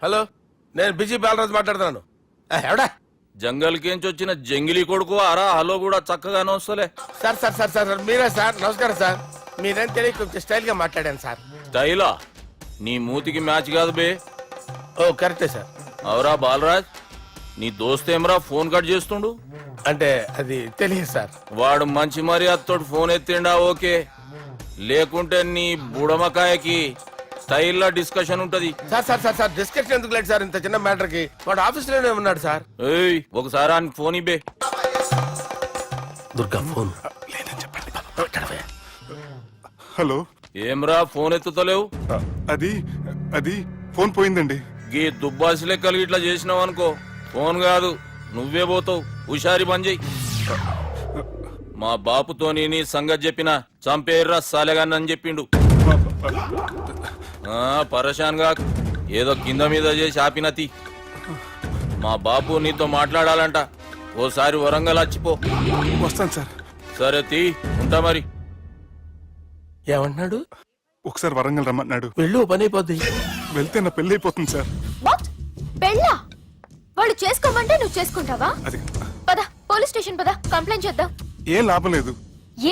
[SPEAKER 5] హలో, నేను బిజీ బాలరాజు మాట్లాడుతున్నాను. ఎవడా?
[SPEAKER 10] జంగల్కేంచి వచ్చిన జంగిలీ కొడుకు అరా. హలో కూడా చక్కగానే వస్తలే.
[SPEAKER 5] సార్ సార్ సార్ సార్ మీరా సార్? నమస్కారం సార్. మీరేం తెలియ కొంచెం స్టైల్ గా మాట్లాడాను సార్.
[SPEAKER 10] స్టైలా? నీ మూతికి మ్యాచ్ కాదు బే.
[SPEAKER 5] ఓ కరెక్టే సార్.
[SPEAKER 10] అవరా బాలరాజ్, నీ దోస్త్ ఏమరా ఫోన్ కట్ చేస్తుండు?
[SPEAKER 5] అంటే అది తెలియదు సార్.
[SPEAKER 10] వాడు మంచి మర్యాదతో ఫోన్ ఎత్తిండా ఓకే, లేకుంటే నీ బుడమకాయకి స్టైల్లో డిస్కషన్ ఉంటది.
[SPEAKER 5] Sir sir sir sir discussion ఎందుకు లేదు సార్? ఇంత చిన్న మ్యాటర్ కి వాడు ఆఫీస్ లోనే ఉన్నాడు సార్.
[SPEAKER 10] ఏయ్, ఒకసారి ఆయనకి ఫోన్ ఇబ్బే.
[SPEAKER 5] దుర్గా ఫోన్.
[SPEAKER 1] హలో.
[SPEAKER 10] ఏమ్రా ఫోన్ ఎత్తుతలేవు?
[SPEAKER 1] అది అది ఫోన్ పోయిందండి.
[SPEAKER 10] గీ దుబ్బాసి లెక్కలు ఇట్లా చేసినావు అనుకో, ఫోన్ కాదు నువ్వే పోతావు. హుషారి బంద్ చెయ్యి. మా బాపుతోని నీ సంగతి చెప్పిన చంపేర్రా సాలెగాన్ని చెప్పిండు. పరేషాన్ గా ఏదో కింద మీద చేసి ఆపినతి. మా బాపు నీతో మాట్లాడాలంట. ఓసారి వరంగల్ వచ్చిపో.
[SPEAKER 1] వస్తాను సార్.
[SPEAKER 10] సరే తీ, ఉంటా మరి.
[SPEAKER 5] ఏమంటున్నాడు?
[SPEAKER 1] ఒకసారి వరంగల్ రమ్మన్నాడు.
[SPEAKER 5] వెళ్ళు, పని అయిపోద్ది.
[SPEAKER 1] వెళ్తే నా పెళ్లి అయిపోతుంది సార్.
[SPEAKER 8] వాట్ పెళ్ళా? వాళ్ళు చేసుకోమంటే నువ్వు చేసుకుంటావా?
[SPEAKER 1] అది
[SPEAKER 8] పద పోలీస్ స్టేషన్ పద, కంప్లైంట్ చేద్దాం.
[SPEAKER 1] ఏం లాభం లేదు.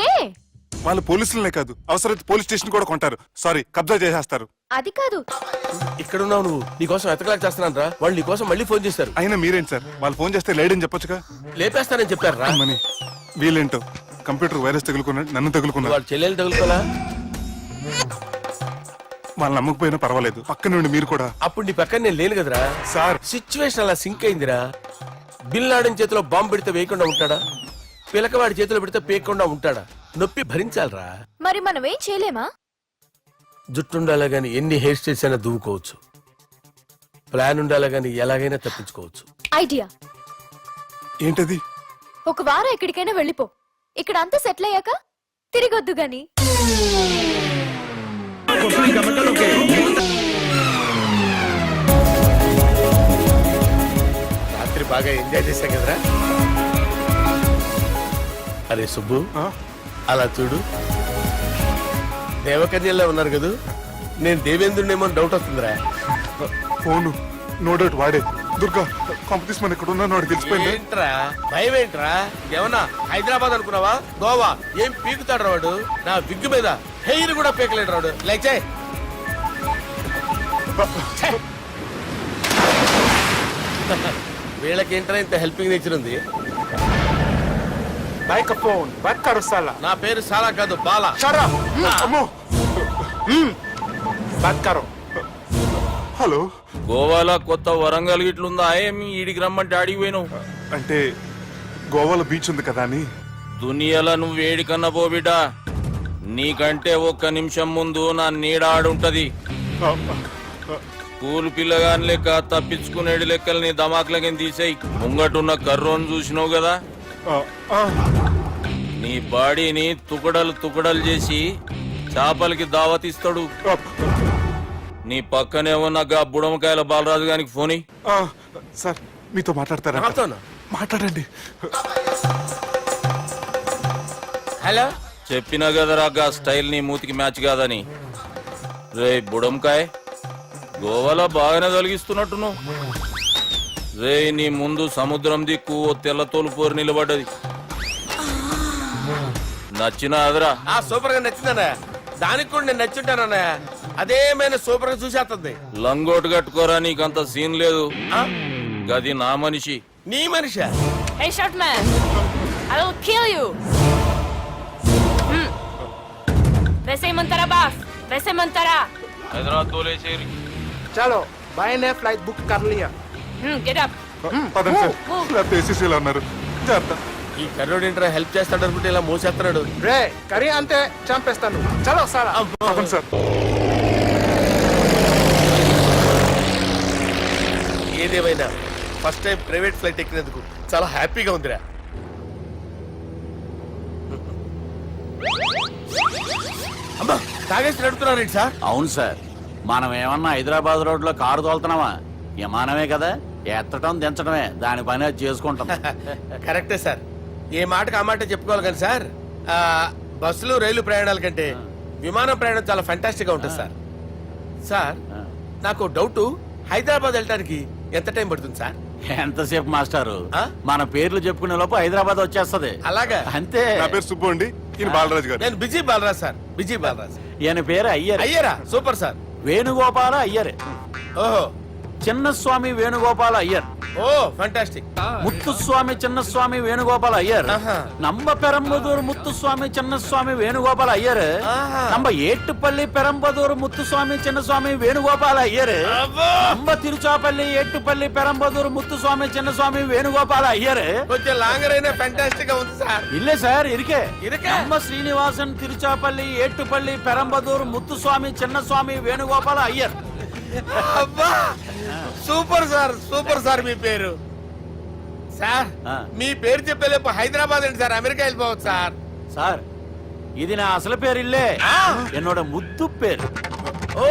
[SPEAKER 8] ఏ?
[SPEAKER 1] వాళ్ళు పోలీసులనే కాదు, అవసరమైతే పోలీస్ స్టేషన్ కూడా కొంటారు. సారీ, కబ్జా చేసేస్తారు.
[SPEAKER 8] అది కాదు.
[SPEAKER 5] ఇక్కడున్నావు నువ్వు, నీకోసం ఎతకలేక చేస్తున్నాను రా. వాళ్ళు నీకోసం మళ్ళీ ఫోన్ చేశారు.
[SPEAKER 1] అయినా మీరేంటి సార్, వాళ్ళు ఫోన్ చేస్తే లేడని చెప్పొచ్చుగా.
[SPEAKER 5] లేపేస్తానని చెప్పారు రా.
[SPEAKER 1] మని వీళ్ళేంటో కంప్యూటర్ వైరస్ తగులుకున్నాడు, నన్ను తగులుకున్నాడు.
[SPEAKER 5] వాళ్ళ చెల్లెలు తగులుకోలా?
[SPEAKER 1] వాళ్ళు నమ్మకపోయినా పర్వాలేదు, పక్క నుండి మీరు కూడా.
[SPEAKER 5] అప్పుడు నీ పక్కన నేను లేను కదరా
[SPEAKER 1] సార్.
[SPEAKER 5] సిచ్యువేషన్ అలా సింక్ అయిందిరా. బిల్ లాడన్ చేతిలో బాంబు పెడితే వేయకుండా ఉంటాడా? పిలకవాడి చేతిలో పెడితే పేయకుండా ఉంటాడా? నొప్పి భరించాలరా.
[SPEAKER 8] మరి మనం ఏం చేయలేమా?
[SPEAKER 5] జుట్టు ఉండాలా గాని ఎన్ని హెయిర్ స్టైల్స్ అయినా దువ్వుకోవచ్చు. ప్లాన్ ఉండాలా గాని ఎలాగైనా తప్పించుకోవచ్చు.
[SPEAKER 8] ఐడియా
[SPEAKER 1] ఏంటది?
[SPEAKER 8] ఒక వారం ఎక్కడికైనా వెళ్ళిపో. ఇక్కడ అంతా సెటిల్ అయ్యాక తిరిగొద్దు గాని.
[SPEAKER 5] రాత్రి బాగా ఎంజాయ్ చేశాం కదరా. అరే సుబ్బు, అలా చూడు, దేవకన్యల్లో ఉన్నారు కదూ. నేను దేవేంద్రుడేమో డౌట్ వస్తుందిరా.
[SPEAKER 1] ఫోను నో డౌట్ వాడే. దుర్గా కాంపిటీస్ మన ఇక్కడ ఉన్నా వాడు తెలిసిపోయింది.
[SPEAKER 5] ఏంట్రా భయం ఏంట్రా? ఏమన్నా హైదరాబాద్ అనుకున్నావా? గోవా ఏం పీకుతాడు వాడు. నా విగ్గు మీద హెయిర్ కూడా పీకలేడు రాడు. లైక్ వీళ్ళకేంట్రా ఇంత హెల్పింగ్ నేచర్ ఉంది. నా పేరు సాలా కాదు, బాలా.
[SPEAKER 1] హలో,
[SPEAKER 10] గోవాలో కొత్త వరంగల్ గిట్లుందా? ఏమి ఈడికి రమ్మంటే అడిగి పోయినావు?
[SPEAKER 1] అంటే గోవాలో బీచ్ ఉంది కదా అని.
[SPEAKER 10] దునియాలో నువ్వు వేడికన్నా పో బిడ్డ. నీకంటే ఒక్క నిమిషం ముందు నా నీడ ఆడుంటది. స్కూల్ పిల్లగాని లెక్క తప్పించుకునేడు లెక్కలు నీ దమాకులకి తీసేయి. ముంగటున్న కర్రోని చూసినావు కదా, నీ బాడీని తుకడలు తుకడలు చేసి చేపలకి దావతిస్తాడు. నీ పక్కనే ఉన్న గా బుడమకాయల బాలరాజు గారికి ఫోని.
[SPEAKER 1] సార్ మీతో మాట్లాడతారా? మాట్లాడండి.
[SPEAKER 5] హలో,
[SPEAKER 10] చెప్పినా కదరా గా స్టైల్ నీ మూతికి మ్యాచ్ కాదని. రే బుడంకాయ్, గోవాలో బాగానే తొలగిస్తున్నట్టు నువ్వు. రే నీ ముందు సముద్రం దిక్కు ఓ తెల్ల తోలుపోరు నిలబడ్డది. నచ్చినా అదరా?
[SPEAKER 5] సూపర్ గా నచ్చిందన్నా. దానికి కూడా నేను నచ్చుంటానన్నా. అదేమైనా సూపర్ గా చూసేస్తుంది.
[SPEAKER 10] లంగోటు కట్టుకోరా, నీకంత సీన్ లేదు. గది నా మనిషి.
[SPEAKER 5] నీ Manisha?
[SPEAKER 9] Hey, short man! I will kill you! वैसे मंतरा बास, वैसे मंतरा.
[SPEAKER 10] హైదరాబాద్ తోలేసేరి.
[SPEAKER 6] చలో బాయ్ ఫ్లైట్ బుక్ కర్ లియా.
[SPEAKER 9] Get up.
[SPEAKER 1] పదండి సార్, లేకపోతే ఏసీసీలో ఉన్నారు. జాగ్రత్త.
[SPEAKER 5] ఈ కర్రోడు ఏంట్రా హెల్ప్ చేస్తాడు అనుకుంటే ఇలా మోసేస్తున్నాడు.
[SPEAKER 6] రే కరీ అంతే చంపేస్తాను. చలో సార్.
[SPEAKER 1] పదండి సార్.
[SPEAKER 5] ఏదేమైనా ఫస్ట్ టైం ప్రైవేట్ ఫ్లైట్ ఎక్కినందుకు చాలా హ్యాపీగా ఉందిరా. అమ్మా, తాగేసి నడుపుతున్నారేంటి సార్?
[SPEAKER 2] అవును సార్, మనం ఏమన్నా హైదరాబాద్ రోడ్ లో కారు తోలుతున్నామా? విమానమే కదా, ఎత్తడం దించడమే, దాని పని అది చేసుకుంటాం.
[SPEAKER 5] కరెక్టే సార్. ఏ మాటకు ఆ మాట చెప్పుకోవాలి కానీ సార్, బస్సులు రైలు ప్రయాణాల కంటే విమానం ప్రయాణం చాలా ఫంటాస్టిక్ గా ఉంటుంది సార్. సార్ నాకు డౌట్, హైదరాబాద్ వెళ్ళడానికి ఎంత టైం పడుతుంది సార్?
[SPEAKER 2] ఎంతసేపు మాస్టారు, మన పేర్లు చెప్పుకునే లోపు హైదరాబాద్ వచ్చేస్తది.
[SPEAKER 5] అలాగా?
[SPEAKER 2] అంతే.
[SPEAKER 1] నా పేరు సుబ్బు అండి, ఈయన బాలరాజు గారు.
[SPEAKER 5] నేను busy Balaraj sir. Busy Balaraj.
[SPEAKER 2] ఈయన పేరు అయ్యర్.
[SPEAKER 5] అయ్యరా? Super sir.
[SPEAKER 2] వేణుగోపాల అయ్యర్.
[SPEAKER 5] ఓహో,
[SPEAKER 2] చిన్నస్వామి వేణుగోపాల అయ్యర్.
[SPEAKER 5] Oh fantastic.
[SPEAKER 2] ముత్తుస్వామి చిన్నస్వామి వేణుగోపాల అయ్యర్. நம்ம பெரம்பதூர் முத்துசுவாமி சின்னசுவாமி வேணுகோபால ஐயர். நம்ம ஏட்டுப்பள்ளி பெரம்பதூர் முத்துசுவாமி சின்னசுவாமி வேணுகோபால ஐயர். நம்ம తిరుచాపల్లి ఏట్టుపల్లి పెరంబదూర్ ముత్తుస్వామి చిన్నస్వామి వేణుగోపాల అయ్యర్.
[SPEAKER 5] కొంచెం లాంగర్ అయినా ఫంటాస్టిక్ గా ఉంది సార్.
[SPEAKER 2] ఇల్లే సార్ ఇరికే.
[SPEAKER 5] ఇరికే.
[SPEAKER 2] நம்ம శ్రీనివాసన్ తిరుచాపల్లి ఏట్టుపల్లి పెరంబదూర్ ముత్తుస్వామి చిన్నస్వామి వేణుగోపాల అయ్యర్.
[SPEAKER 5] అబ్బా, సూపర్ సార్, సూపర్ సార్. మీ పేరు సార్, మీ పేరు చెప్పేలేపు హైదరాబాద్ ఏంటి సార్, అమెరికా వెళ్ళిపోవచ్చు సార్.
[SPEAKER 2] సార్ ఇది నా అసలు పేరు ఇల్లే, என்னோட ముద్దు పేరు.
[SPEAKER 5] ఓ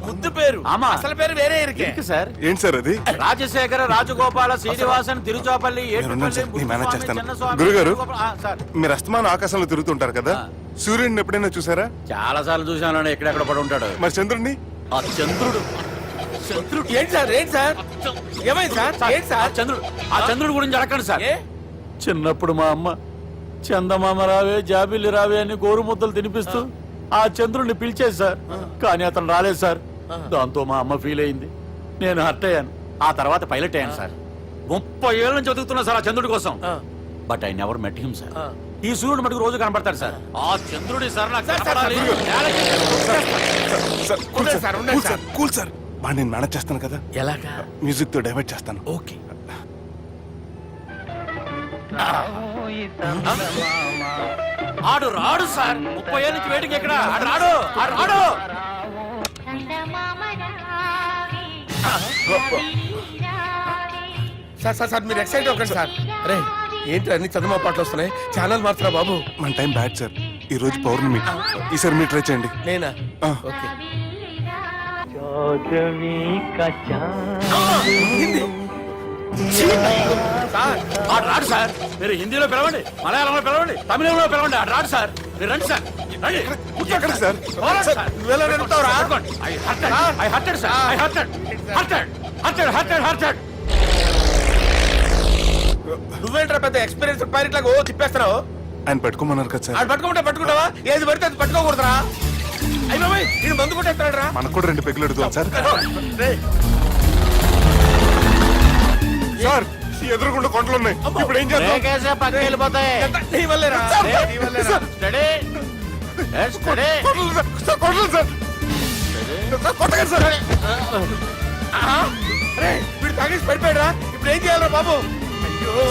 [SPEAKER 5] ముద్దు పేరు.
[SPEAKER 2] ఆమా,
[SPEAKER 5] అసలు పేరు వేరే ఇరికే
[SPEAKER 2] సార్.
[SPEAKER 1] ఏంటి సార్ అది?
[SPEAKER 2] రాజశేఖర రాజగోపాల శ్రీనివాసన్ తిరుచాపల్లి
[SPEAKER 1] గురుగారు, మీరు అస్తమానం ఆకాశంలో తిరుగుతుంటారు కదా, సూర్యుడిని ఎప్పుడైనా చూసారా?
[SPEAKER 2] చాలా సార్లు చూసాను, ఎక్కడెక్కడ పడి ఉంటాడు.
[SPEAKER 1] మరి చంద్రుడిని?
[SPEAKER 2] ఆ చంద్రుడు
[SPEAKER 5] ఏంటి సార్ ఏమైంది సార్ ఏంటి సార్
[SPEAKER 2] ఆ చంద్రుడు గురించి అడగండి సార్.
[SPEAKER 5] ఏ?
[SPEAKER 2] చిన్నప్పుడు మా అమ్మ చందమామ రావే జాబిల్లి రావే అని గోరు ముద్దలు తినిపిస్తూ ఆ చంద్రుడిని పిలిచేది సార్. కానీ అతను రాలేదు సార్. దాంతో మా అమ్మ ఫీల్ అయింది, నేను హర్ట్ అయ్యాను. ఆ తర్వాత పైలట్ అయ్యాను సార్. 30 ఏళ్ళ నుంచి చదువుతున్నా సార్ ఆ చంద్రుడి కోసం. But I never met him sir. ఈ సూర్యుడు మటుకు రోజు కనపడతాడు సార్. ఆ చంద్రుడి సార్ నాకు కనపడాలి.
[SPEAKER 1] కూల్ సార్, బాగా నేను మేనేజ్ చేస్తాను కదా.
[SPEAKER 5] ఎలాగా?
[SPEAKER 1] మ్యూజిక్ తో డైవర్ట్ చేస్తాను.
[SPEAKER 5] ఓకే.
[SPEAKER 2] ఆడు రాడు సార్. 30 ఏళ్ళ నుంచి వేటికి ఎక్కడ ఆడు రాడు.
[SPEAKER 5] సార్ మీరు ఎక్సైట్ అవ్వకండి సార్. అరే ఏంటి అన్ని చదువు పాటలు వస్తున్నాయి, ఛానల్ మార్చరా బాబు.
[SPEAKER 1] మన టైం బ్యాడ్ సార్, ఈ రోజు పౌర్ణమి. ఈసారి మీరు ట్రై చేయండి.
[SPEAKER 5] నేనా?
[SPEAKER 1] ఆ.
[SPEAKER 5] ఓకే.
[SPEAKER 2] సార్ ఆడు రాడు సార్. మీరు హిందీలో పిలవండి, మలయాళంలో పిలవండి, తమిళంలో పిలవండి. ఆడు రాడు సార్. మీరు రండి సార్, రండి.
[SPEAKER 1] ఎక్కడ సార్?
[SPEAKER 5] నువ్వెలా నడుపుతావురా? నువ్వేంట్రా పెద్ద ఎక్స్పీరియన్స్ పైరెట్ లాగా ఓ తిప్పేస్తున్నావు?
[SPEAKER 1] ఆయన పెట్టుకోమన్నారు కదా సార్.
[SPEAKER 5] ఆడు పట్టుకుంటావా? ఏది పడితే అది పట్టుకోకూడదురా. అయ్యి బాబాయ్ ఇది మందు కొట్టేస్తాడు రా.
[SPEAKER 1] మనకు కూడా 2 పెగ్గులు అడుగుతాం సార్. సార్ ఎదురుగుండా కొండలు ఉన్నాయి, ఇప్పుడు ఏం చేద్దాం?
[SPEAKER 2] లేకేసే పక్కకి వెళ్ళిపోతాయి.
[SPEAKER 5] నీ వల్లేరా? నీ వల్లేరా?
[SPEAKER 2] స్టడీ. స్టడీ.
[SPEAKER 1] కొండలు సార్, కొట్టగా సార్.
[SPEAKER 5] అరే వీడు తాగేసి పడిపోయాడురా. ఇప్పుడు ఏం చేయాలరా బాబు?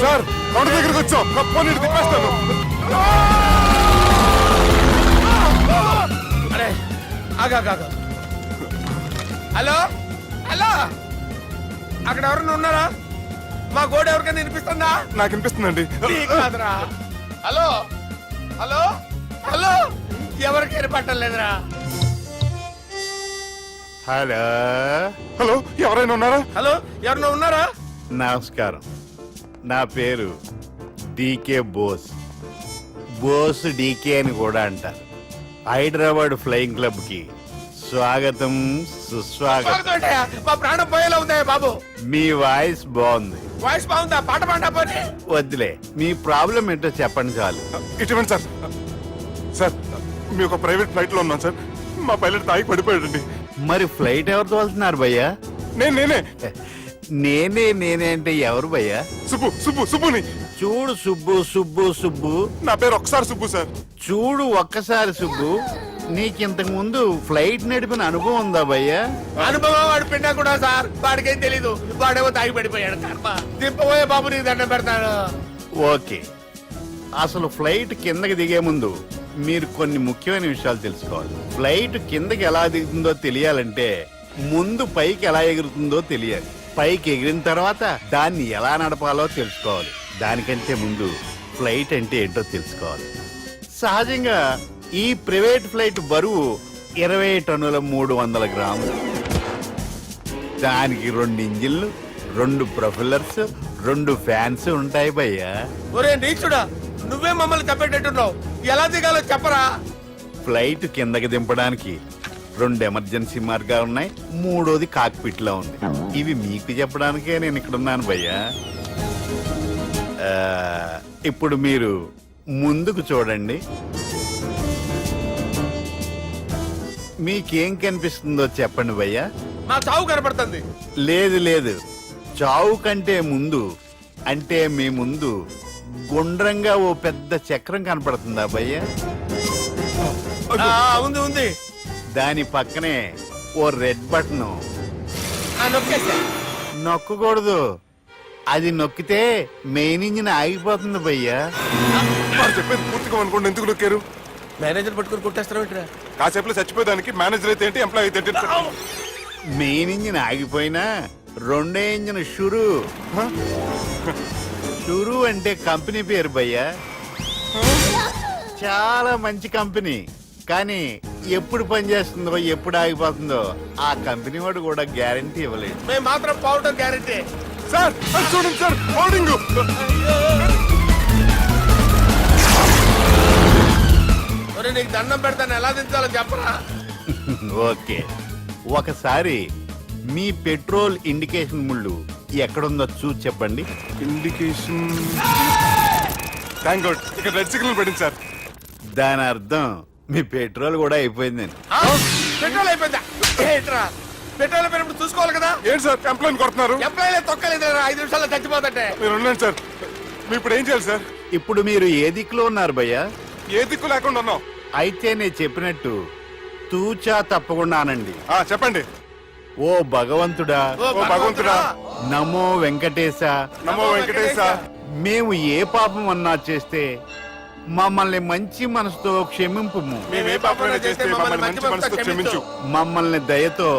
[SPEAKER 1] సార్ కొండ దగ్గరికి వచ్చాం, కప్పని తిప్పేస్తాను.
[SPEAKER 5] అరే ఆగా. హలో హలో, అక్కడ ఎవరన్నా ఉన్నారా? మా గోడ ఎవరికైనా వినిపిస్తుందా?
[SPEAKER 1] నాకు అనిపిస్తుందండి.
[SPEAKER 5] నీకు కాదురా. హలో హలో హలో, ఎవరికైనా పట్టలేదురా.
[SPEAKER 12] హలో
[SPEAKER 1] హలో, ఎవరైనా ఉన్నారా?
[SPEAKER 5] హలో ఎవరన్నా ఉన్నారా?
[SPEAKER 12] నమస్కారం, నా పేరు డీకే బోస్. బోస్ డీకే అని కూడా అంటారు. హైదరాబాద్ ఫ్లయింగ్ క్లబ్ కి స్వాగతం సుస్వాగతం.
[SPEAKER 5] మా ప్రాణం పోయేలా ఉందా బాబు?
[SPEAKER 12] మీ వాయిస్ బాగుంది.
[SPEAKER 5] వాయిస్ బాగుందా? పాట పాడా పోనీ.
[SPEAKER 12] వద్దులే, మీ ప్రాబ్లం ఏంటో చెప్పండి చాలు.
[SPEAKER 1] ఇటువంటి సార్, సార్ మీ ఒక ప్రైవేట్ ఫ్లైట్ లో ఉన్నాను సార్. మా పైలట్ తాగి పడిపోయాడండి.
[SPEAKER 12] మరి ఫ్లైట్ ఎవరు తోలుతున్నారు భయ్యా?
[SPEAKER 1] నేనే
[SPEAKER 12] నేనే అంటే ఎవరు భయ్యా?
[SPEAKER 1] సుబ్బుని.
[SPEAKER 12] చూడు సుబ్బు,
[SPEAKER 1] నా పేరు ఒకసారి సుబ్బు సార్.
[SPEAKER 12] చూడు ఒక్కసారి సుబ్బు, నీకింతకు ముందు ఫ్లైట్ నడిపిన అనుభవం ఉందా భయ్యా?
[SPEAKER 5] అనుభవం వాడు పిండా కూడా సార్, వాడికేం తెలీదు. వాడేమో తాగి పడిపోయాడు. కర్మ దింపబోయే బాబు నీకు దండం పెడతాడు.
[SPEAKER 12] ఓకే, అసలు ఫ్లైట్ కిందకి దిగే ముందు మీరు కొన్ని ముఖ్యమైన విషయాలు తెలుసుకోవాలి. ఫ్లైట్ కిందకి ఎలా దిగుతుందో తెలియాలంటే ముందు పైకి ఎలా ఎగురుతుందో తెలియాలి. పైకి ఎగిరిన తర్వాత దాన్ని ఎలా నడపాలో తెలుసుకోవాలి. దానికంటే ముందు ఫ్లైట్ అంటే ఏంటో తెలుసుకోవాలి. సహజంగా ఈ ప్రైవేట్ ఫ్లైట్ బరువు 20 టన్నుల 300 గ్రాములు. దానికి 2 ఇంజిన్లు, 2 ప్రొఫెల్లర్స్, 2 ఫ్యాన్స్ ఉంటాయి భయ్యా.
[SPEAKER 5] ఒరే నీచుడా, నువ్వే మమ్మల్ని తప్పేటట్టున్నావు. ఎలా దిగాలో చెప్పరా?
[SPEAKER 12] ఫ్లైట్ కిందకి దింపడానికి 2 ఎమర్జెన్సీ మార్గాలు ఉన్నాయి, 3వది కాక్పిట్ లో ఉంది. ఇవి మీకు చెప్పడానికే నేను ఇక్కడ ఉన్నాను భయ్యా. ఇప్పుడు మీరు ముందుకు చూడండి. మీకేం కనిపిస్తుందో చెప్పండి భయ్యా.
[SPEAKER 5] మా చావు కనపడుతుంది.
[SPEAKER 12] లేదు, చావు కంటే ముందు అంటే మీ ముందు గుండ్రంగా ఓ పెద్ద చక్రం కనపడుతుందా భయ్యా?
[SPEAKER 5] ఉంది.
[SPEAKER 12] దాని పక్కనే ఓ రెడ్ బటన్. నొక్కకూడదు, అది నొక్కితే మెయిన్ ఇంజిన్ ఆగిపోతుంది భయ్యా.
[SPEAKER 1] వాడు చెప్పేది పూర్తిగా అనుకోండి. ఎందుకు నొక్కారు?
[SPEAKER 5] మేనేజర్ పట్టుకుని కొట్టేస్తారా?
[SPEAKER 1] కాసేపులో చచ్చిపోయేదానికి మేనేజర్ అయితే ఏంటి, ఎంప్లాయ్ అయితే ఏంటి?
[SPEAKER 12] మెయిన్ ఇంజిన్ ఆగిపోయినా 2వ ఇంజిన్ షురు అంటే కంపెనీ పేరు భయ్యా. చాలా మంచి కంపెనీ, కానీ ఎప్పుడు పనిచేస్తుందో ఎప్పుడు ఆగిపోతుందో ఆ కంపెనీ వాడు కూడా గ్యారంటీ ఇవ్వలేదు.
[SPEAKER 5] మేము మాత్రం పౌడర్ గ్యారంటీ.
[SPEAKER 1] సార్ చూడండి సార్, బోర్డింగ్.
[SPEAKER 5] ఒరే నీకు దండం పెడతాను ఎలా దించాలో చెప్పరా.
[SPEAKER 12] ఓకే, ఒకసారి మీ పెట్రోల్ ఇండికేషన్ ముళ్ళు ఎక్కడుందో చూసి చెప్పండి.
[SPEAKER 1] ఇండికేషన్. థ్యాంక్ గాడ్, ఇక్కడ రెడ్ సిగ్నల్ పడింది సార్.
[SPEAKER 12] దాని అర్థం మీ పెట్రోల్ కూడా అయిపోయిందని.
[SPEAKER 5] ఆ? పెట్రోల్ అయిపోయిందా? ఏంట్రా పెట్రోల్ అయిపోయినప్పుడు చూసుకోవాలి కదా.
[SPEAKER 1] ఏంటి సార్ కంప్లైంట్ కొడుతున్నారు?
[SPEAKER 5] ఎప్పుడైనా తొక్కలేదు 5 నిమిషాల్లో చచ్చిపోతుంటే.
[SPEAKER 1] మీరు ఉండండి సార్. మీరు ఇప్పుడు ఏం చేయాలి సార్?
[SPEAKER 12] ఇప్పుడు మీరు ఏ దిక్కులో ఉన్నారు భయ్యా?
[SPEAKER 1] ఏ దిక్కు లేకుండా ఉన్నాం.
[SPEAKER 12] అయితే నేను చెప్పినట్టు తూచా తప్పకుండా అనండి.
[SPEAKER 1] చెప్పండి.
[SPEAKER 12] ఓ భగవంతుడా,
[SPEAKER 5] ఓ భగవంతుడా,
[SPEAKER 12] నమో వెంకటేశ,
[SPEAKER 1] నమో వెంకటేశ.
[SPEAKER 12] మేము ఏ పాపం అన్నా చేస్తే మమ్మల్ని మంచి మనసుతో క్షమింపుము.
[SPEAKER 1] మేము ఏ పాపమైనా చేస్తే మమ్మల్ని మంచి మనసుతో క్షమించు.
[SPEAKER 12] మమ్మల్ని దయతో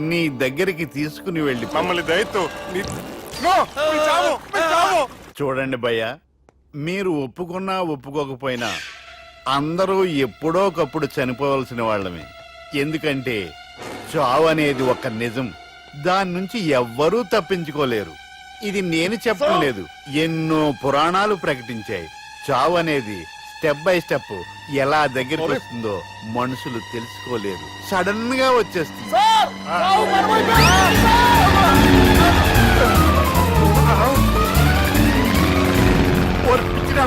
[SPEAKER 12] నీ దగ్గరికి తీసుకుని వెళ్ళి
[SPEAKER 1] మమ్మల్ని దయతో నో, మీ చావు, మీ చావు.
[SPEAKER 12] చూడండి భయ్య, మీరు ఒప్పుకున్నా ఒప్పుకోకపోయినా అందరూ ఎప్పుడో ఒకప్పుడు చనిపోవలసిన వాళ్ళమే. ఎందుకంటే చావు అనేది ఒక నిజం, దాని నుంచి ఎవ్వరూ తప్పించుకోలేరు. ఇది నేను చెప్పడం లేదు, ఎన్నో పురాణాలు ప్రకటించాయి. చావు అనేది స్టెప్ బై స్టెప్ ఎలా దగ్గరికి వస్తుందో మనుషులు తెలుసుకోలేరు, సడన్ గా వచ్చేస్తుంది.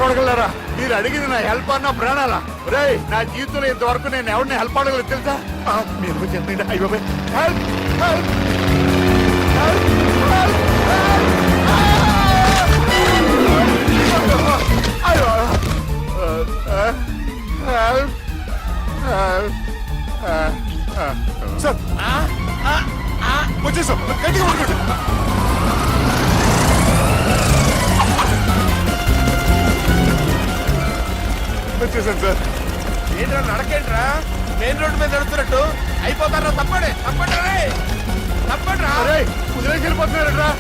[SPEAKER 12] అడగలరా, మీరు అడిగింది నా హెల్ప్ అన్న ప్రాణాలా? రే, నా జీవితంలో ఇంతవరకు నేను ఎవరిని హెల్ప్ అడగలేదు తెలుసా? మీరు చెప్పండి. అయ్యో హెల్ప్, హెల్ప్,
[SPEAKER 1] సార్ వచ్చేసాం. గట్టిగా పట్టుకోండి. వచ్చేసాను సార్.
[SPEAKER 5] ఏంట్రా నడకేంట్రా మెయిన్ రోడ్డు మీద నడుస్తున్నట్టు అయిపోతారా? తప్పండి తప్పండి రే, తప్పండి రా.
[SPEAKER 12] కుదిరేసి వెళ్ళిపోతున్నారట్రా.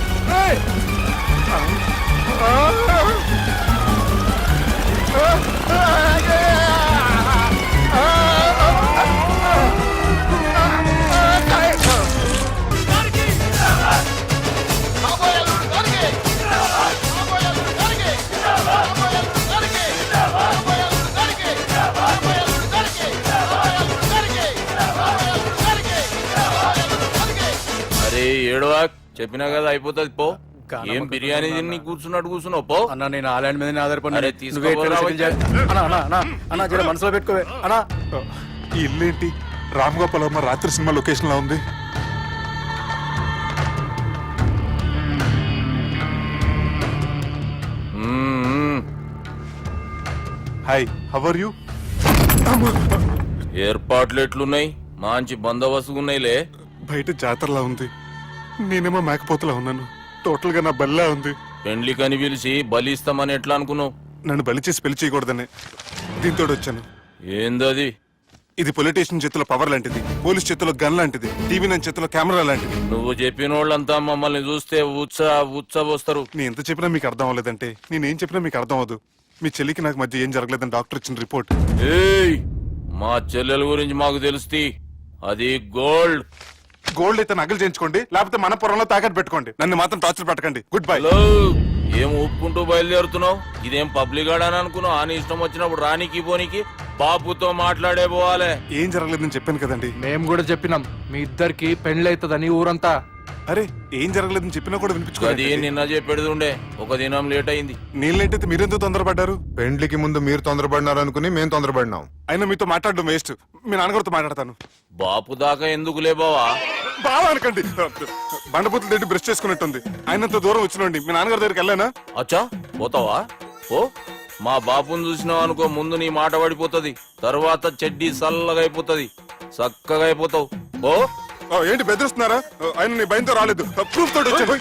[SPEAKER 10] అరే ఏడవా, చెప్పినా కదా అయిపోతుంది పో. ఏం బిర్యానీ తిని కూర్చున్నట్టు కూర్చున్నావు పో.
[SPEAKER 7] అన్న నేను ఆ ల్యాండ్ మీద ఆధారపడి
[SPEAKER 10] అరే తీసుకోపోరా.
[SPEAKER 7] మనసులో పెట్టుకోవే అన్నా.
[SPEAKER 1] ఈ ఇల్లేంటి రామ్ గోపాల్ వర్మ రాత్రి సినిమా లొకేషన్ లా ఉంది. Hi, how are you?
[SPEAKER 10] ఏర్పాట్లు ఎట్లున్నాయి? మంచి బందోబస్తు ఉన్నాయిలే.
[SPEAKER 1] బయట జాతరలా ఉంది, నేనేమో మేకపోతలా ఉన్నాను. టోటల్ గా నా బల్లా ఉంది.
[SPEAKER 10] పెండ్లి కని పిలిచి బలి ఇస్తామని ఎట్లా అనుకున్నావు?
[SPEAKER 1] నన్ను బలి చేసి పెళ్లి చేయకూడదని దీంతో వచ్చాను.
[SPEAKER 10] ఏందది?
[SPEAKER 1] ఇది పొలిటీషియన్ చేతిలో పవర్ లాంటిది, పోలీస్ చేతిలో గన్ లాంటిది, టీవీ నైన్ చేతిలో కెమెరా లాంటిది.
[SPEAKER 10] నువ్వు చెప్పిన వాళ్ళంతా మమ్మల్ని చూస్తే ఉత్సవస్తారు.
[SPEAKER 1] నేను ఎంత చెప్పినా మీకు అర్థం అవ్వలేదంటే నేనేం చెప్పినా మీకు అర్థం అవ్వదు. మీ చెల్లికి నాకు మధ్య ఏం జరగలేదని డాక్టర్ ఇచ్చిన రిపోర్ట్.
[SPEAKER 10] ఏయ్, మా చెల్లెల గురించి మాకు తెలుస్తుంది. అది గోల్డ్.
[SPEAKER 1] గోల్డ్ అయితే నగలు చేయించుకోండి, లేకపోతే మన పొరంలో తాకట్టు పెట్టుకోండి. నన్ను మాత్రం టార్చర్ పెట్టకండి. Good bye.
[SPEAKER 10] హలో, ఏం ఒప్పుకుంటూ బయలుదేరుతున్నావు? ఇదేం పబ్లిక్ గార్డెన్ అనుకున్నావు? అని ఇష్టం వచ్చినప్పుడు రానికి పోనీకి బాబుతో మాట్లాడే పోవాలి.
[SPEAKER 1] ఏం జరగలేదని చెప్పాను కదండి.
[SPEAKER 7] మేము కూడా చెప్పినాం మీ ఇద్దరికి పెండ్లైతుందని ఊరంతా.
[SPEAKER 1] అరే, ఏం జరగలేదని చెప్పినా కూడా
[SPEAKER 10] అది
[SPEAKER 1] వినిపించుకోండి.
[SPEAKER 10] నిన్న చెప్పేది ఉండే, ఒక దినం లేట్ అయింది.
[SPEAKER 1] నేను లేట్ అయితే మీరెందుకు తొందరపడ్డారు?
[SPEAKER 13] పెండ్లికి ముందు మీరు తొందరపడినారు అనుకుని మేము తొందరపడినాం.
[SPEAKER 1] అయినా మీతో మాట్లాడడం వేస్ట్. మీ నాన్నగారితో మాట్లాడతాను.
[SPEAKER 10] బాపు దాకా ఎందుకు లేబావా?
[SPEAKER 1] బాగా అనకండి, బండపూతులు తిండి బ్రష్ చేసుకున్నట్టుంది. ఆయనంత దూరం వచ్చినండి. మీ నాన్నగారి దగ్గరికి వెళ్ళానా?
[SPEAKER 10] అచ్చా, పోతావా? ఓ, మా బాపుని చూసినావు అనుకో, ముందు నీ మాట పడిపోతుంది, తర్వాత చెడ్డీ చల్లగా అయిపోతుంది, చక్కగా అయిపోతావు. ఓ
[SPEAKER 1] ఏంటి బెదిరిస్తున్నారా? ఆయన నీ భయంతో రాలేదు, ప్రూఫ్ తోటి వచ్చాను.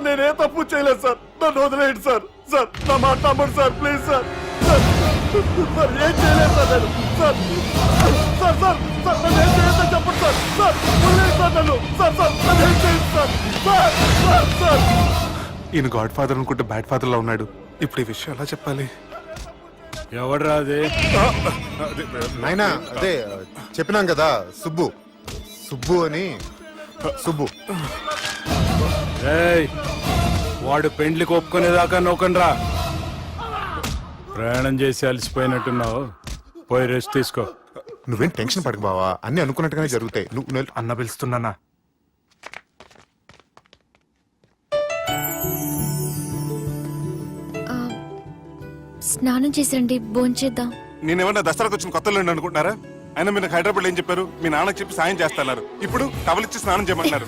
[SPEAKER 12] నేనే తప్పు చేయలేదు సార్, నన్ను వదిలేయండి సార్. సార్ నా మాట నమ్మండి సార్, ప్లీజ్ సార్. సార్ ఏం చేయలేదు సార్ నేను. సార్ సార్ సార్ సార్ నన్ను ఏం చేయొద్దని చెప్పండి సార్. సార్ వదిలేయండి సార్ నన్ను. సార్ సార్ నన్ను ఏం చేయండి సార్. సార్ సార్ సార్
[SPEAKER 1] ఈయన గాడ్ ఫాదర్ అనుకుంటే బ్యాడ్ ఫాదర్ లా ఉన్నాడు. ఇప్పుడు ఈ విషయం ఎలా చెప్పాలి?
[SPEAKER 7] ఎవడరా అది?
[SPEAKER 13] నాయనా అదే చెప్పినాం కదా, సుబ్బు. సుబ్బు అని. సుబ్బు
[SPEAKER 7] వాడు పెండ్లికి ఒప్పుకునేదాకా నౌకండ్రా.
[SPEAKER 11] ప్రయాణం చేసి అలసిపోయినట్టున్నావు, పోయి రెస్ట్ తీసుకో.
[SPEAKER 13] నువ్వేం టెన్షన్ పడకు బావా, అన్ని అనుకున్నట్టుగానే జరుగుతాయి. నువ్వు
[SPEAKER 1] అన్న పిలుస్తున్నానా?
[SPEAKER 8] స్నానం చేసండి, భోంచేద్దాం.
[SPEAKER 1] నేనేమన్నా దసరాకు వచ్చిన కొత్తలో అనుకుంటున్నారా? అయినా మీరు నాకు హైదరాబాద్ ఏం చెప్పారు? మీ నాన్నకి చెప్పి సాయం చేస్తున్నారు. ఇప్పుడు టవల్ ఇచ్చి స్నానం చేయమంటున్నారు.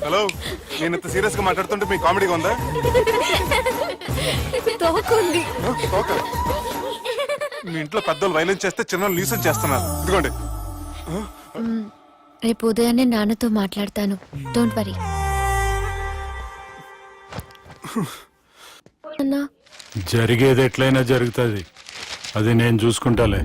[SPEAKER 1] హలో, నేను ఇంత సీరియస్ గా మాట్లాడుతుంటే మీ కామెడీగా ఉందా?
[SPEAKER 8] తోకుంది.
[SPEAKER 1] తోక? మీ ఇంట్లో పెద్దోళ్ళు వైలెన్స్ చేస్తే చిన్న న్యూసెన్స్ చేస్తున్నారు. ఇదిగోండి.
[SPEAKER 8] రేపు ఉదయాన్నే నాన్నతో మాట్లాడతాను, డోంట్ వరీ. అన్నా,
[SPEAKER 11] జరిగేది ఎట్లయినా జరుగుతుంది, అది నేను చూసుకుంటాలే.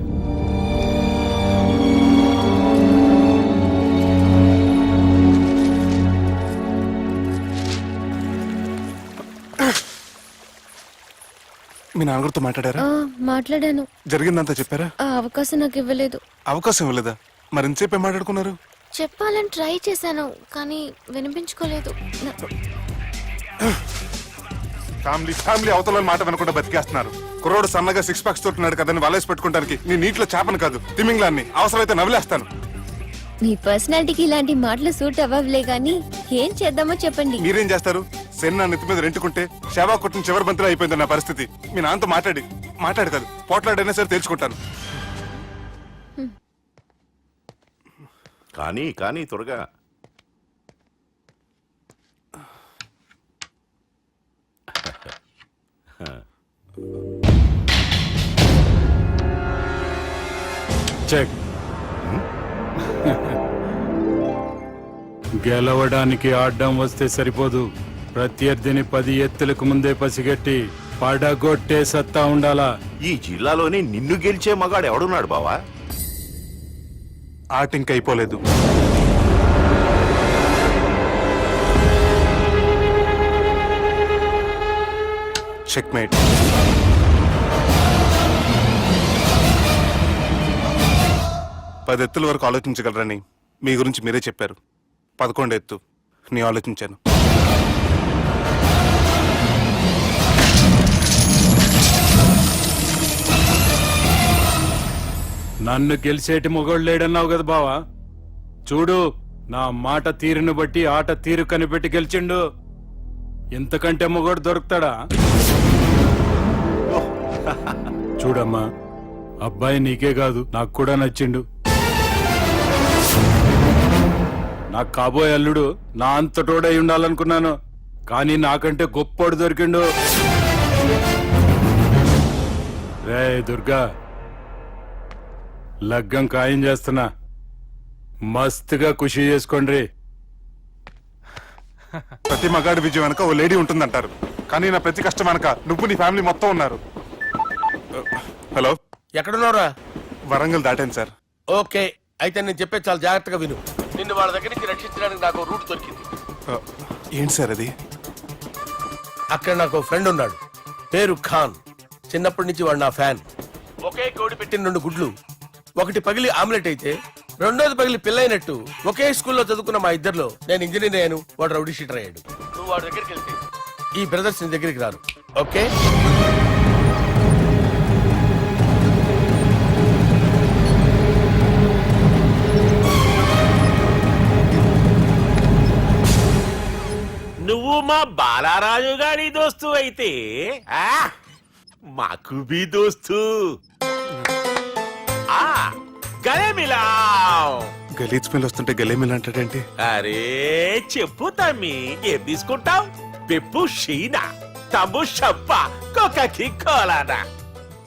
[SPEAKER 1] మీ నాన్నగారితో మాట్లాడారా?
[SPEAKER 8] మాట్లాడాను.
[SPEAKER 1] జరిగిందంతా చెప్పారా?
[SPEAKER 8] ఆ అవకాశం నాకు ఇవ్వలేదు.
[SPEAKER 1] అవకాశం ఇవ్వలేదా? మరి ఎంతసేపు ఏం మాట్లాడుకున్నారు?
[SPEAKER 8] చెప్పాలని ట్రై చేశాను, కానీ వినిపించుకోలేదు.
[SPEAKER 1] ఫ్యామిలీ అవతల మాట వినకుండా బతికేస్తున్నారు. కుర్రోడు సన్నగా 6 ప్యాక్స్ తోటున్నాడు కదని వలేసి పెట్టుకోవడానికి నీ నీటిలో చేపను కాదు, తిమింగ్లాన్ని అవసరమైతే నవ్వులేస్తాను.
[SPEAKER 8] నీ పర్సనాలిటీకి ఇలాంటి మాటలు సూట్ అవ్వలే గానీ ఏం చేద్దామో చెప్పండి.
[SPEAKER 1] మీరేం చేస్తారు? సెన్న నెత్తి మీద రెంటుకుంటే సేవా కొట్టిన చివరి బంతిలో అయిపోయింది నా పరిస్థితి. మీ నాన్నతో మాట్లాడి కాదు, పోట్లాడైనా సరే తెలుసుకుంటాను.
[SPEAKER 12] కానీ త్వరగా.
[SPEAKER 11] చెక్. గెలవడానికి ఆడ్డం వస్తే సరిపోదు, ప్రత్యర్థిని 10 ఎత్తులకు ముందే పసిగట్టి పడగొట్టే సత్తా ఉండాలా.
[SPEAKER 12] ఈ జిల్లాలోనే నిన్ను గెలిచే మగాడు ఎవడున్నాడు బావా?
[SPEAKER 1] ఆట ఇంక అయిపోలేదు. చెక్మేట్. పది ఎత్తుల వరకు ఆలోచించగలరని మీ గురించి మీరే చెప్పారు. 11 ఎత్తు నీ ఆలోచించాను.
[SPEAKER 11] నన్ను గెలిచేటి మొగోడు లేడన్నావు కదా బావా, చూడు నా మాట తీరును బట్టి ఆట తీరు కనిపెట్టి గెలిచిండు. ఇంతకంటే మొగోడు దొరుకుతాడా? చూడమ్మా, అబ్బాయి నీకే కాదు నాకు కూడా నచ్చిండు. నాకు కాబోయే అల్లుడు నా అంతటోడై ఉండాలనుకున్నాను, కానీ నాకంటే గొప్పోడు దొరికిండు. రే దుర్గా, లగ్గం ఖాయం చేస్తున్నా, మస్తుగా ఖుషి చేసుకోండి.
[SPEAKER 1] ప్రతి మగాడి విజయం వెనక ఓ లేడీ ఉంటుందంటారు, కానీ నా ప్రతి కష్టం వెనక నువ్వు నీ ఫ్యామిలీ మొత్తం ఉన్నారు. హలో,
[SPEAKER 5] ఎక్కడున్నారా?
[SPEAKER 1] వరంగల్ దాటాను సార్.
[SPEAKER 5] ఓకే, అయితే నేను చెప్పే చాలా జాగ్రత్తగా విను. నిన్ను వాళ్ళ దగ్గర నుంచి రక్షించడానికి నాకు రూట్ దొరికింది.
[SPEAKER 1] ఏంటి సార్ అది?
[SPEAKER 5] అక్కడ నాకు ఫ్రెండ్ ఉన్నాడు, పేరు ఖాన్. చిన్నప్పటి నుంచి వాడు నా ఫ్యాన్. ఒకే కోడి పెట్టిన 2 గుడ్లు, ఒకటి పగిలి ఆమ్లెట్ అయితే రెండోది పగిలి పిల్లైనట్టు ఒకే స్కూల్లో చదువుకున్న మా ఇద్దరిలో నేను ఇంజనీర్ అయ్యాను, వాడు రౌడీ షీటర్ అయ్యాడు. నువ్వు వాడి దగ్గరికి వెళ్తే ఈ బ్రదర్స్ నీ దగ్గరికి రారు. ఓకే,
[SPEAKER 2] నువ్వు మా బాలారాజు గారి దోస్తు అయితే మాకు బి దోస్తు. గలే మిలావ్.
[SPEAKER 1] గలీజ్ స్మెల్ వస్తుంటే గలేమిల్ అంటాడేంటి?
[SPEAKER 2] అరే చెప్పు తమ్మి, ఏం తీసుకుంటావు? పెప్పు షీనా, తమ్ము షప్ప, కొకకి కోలానా?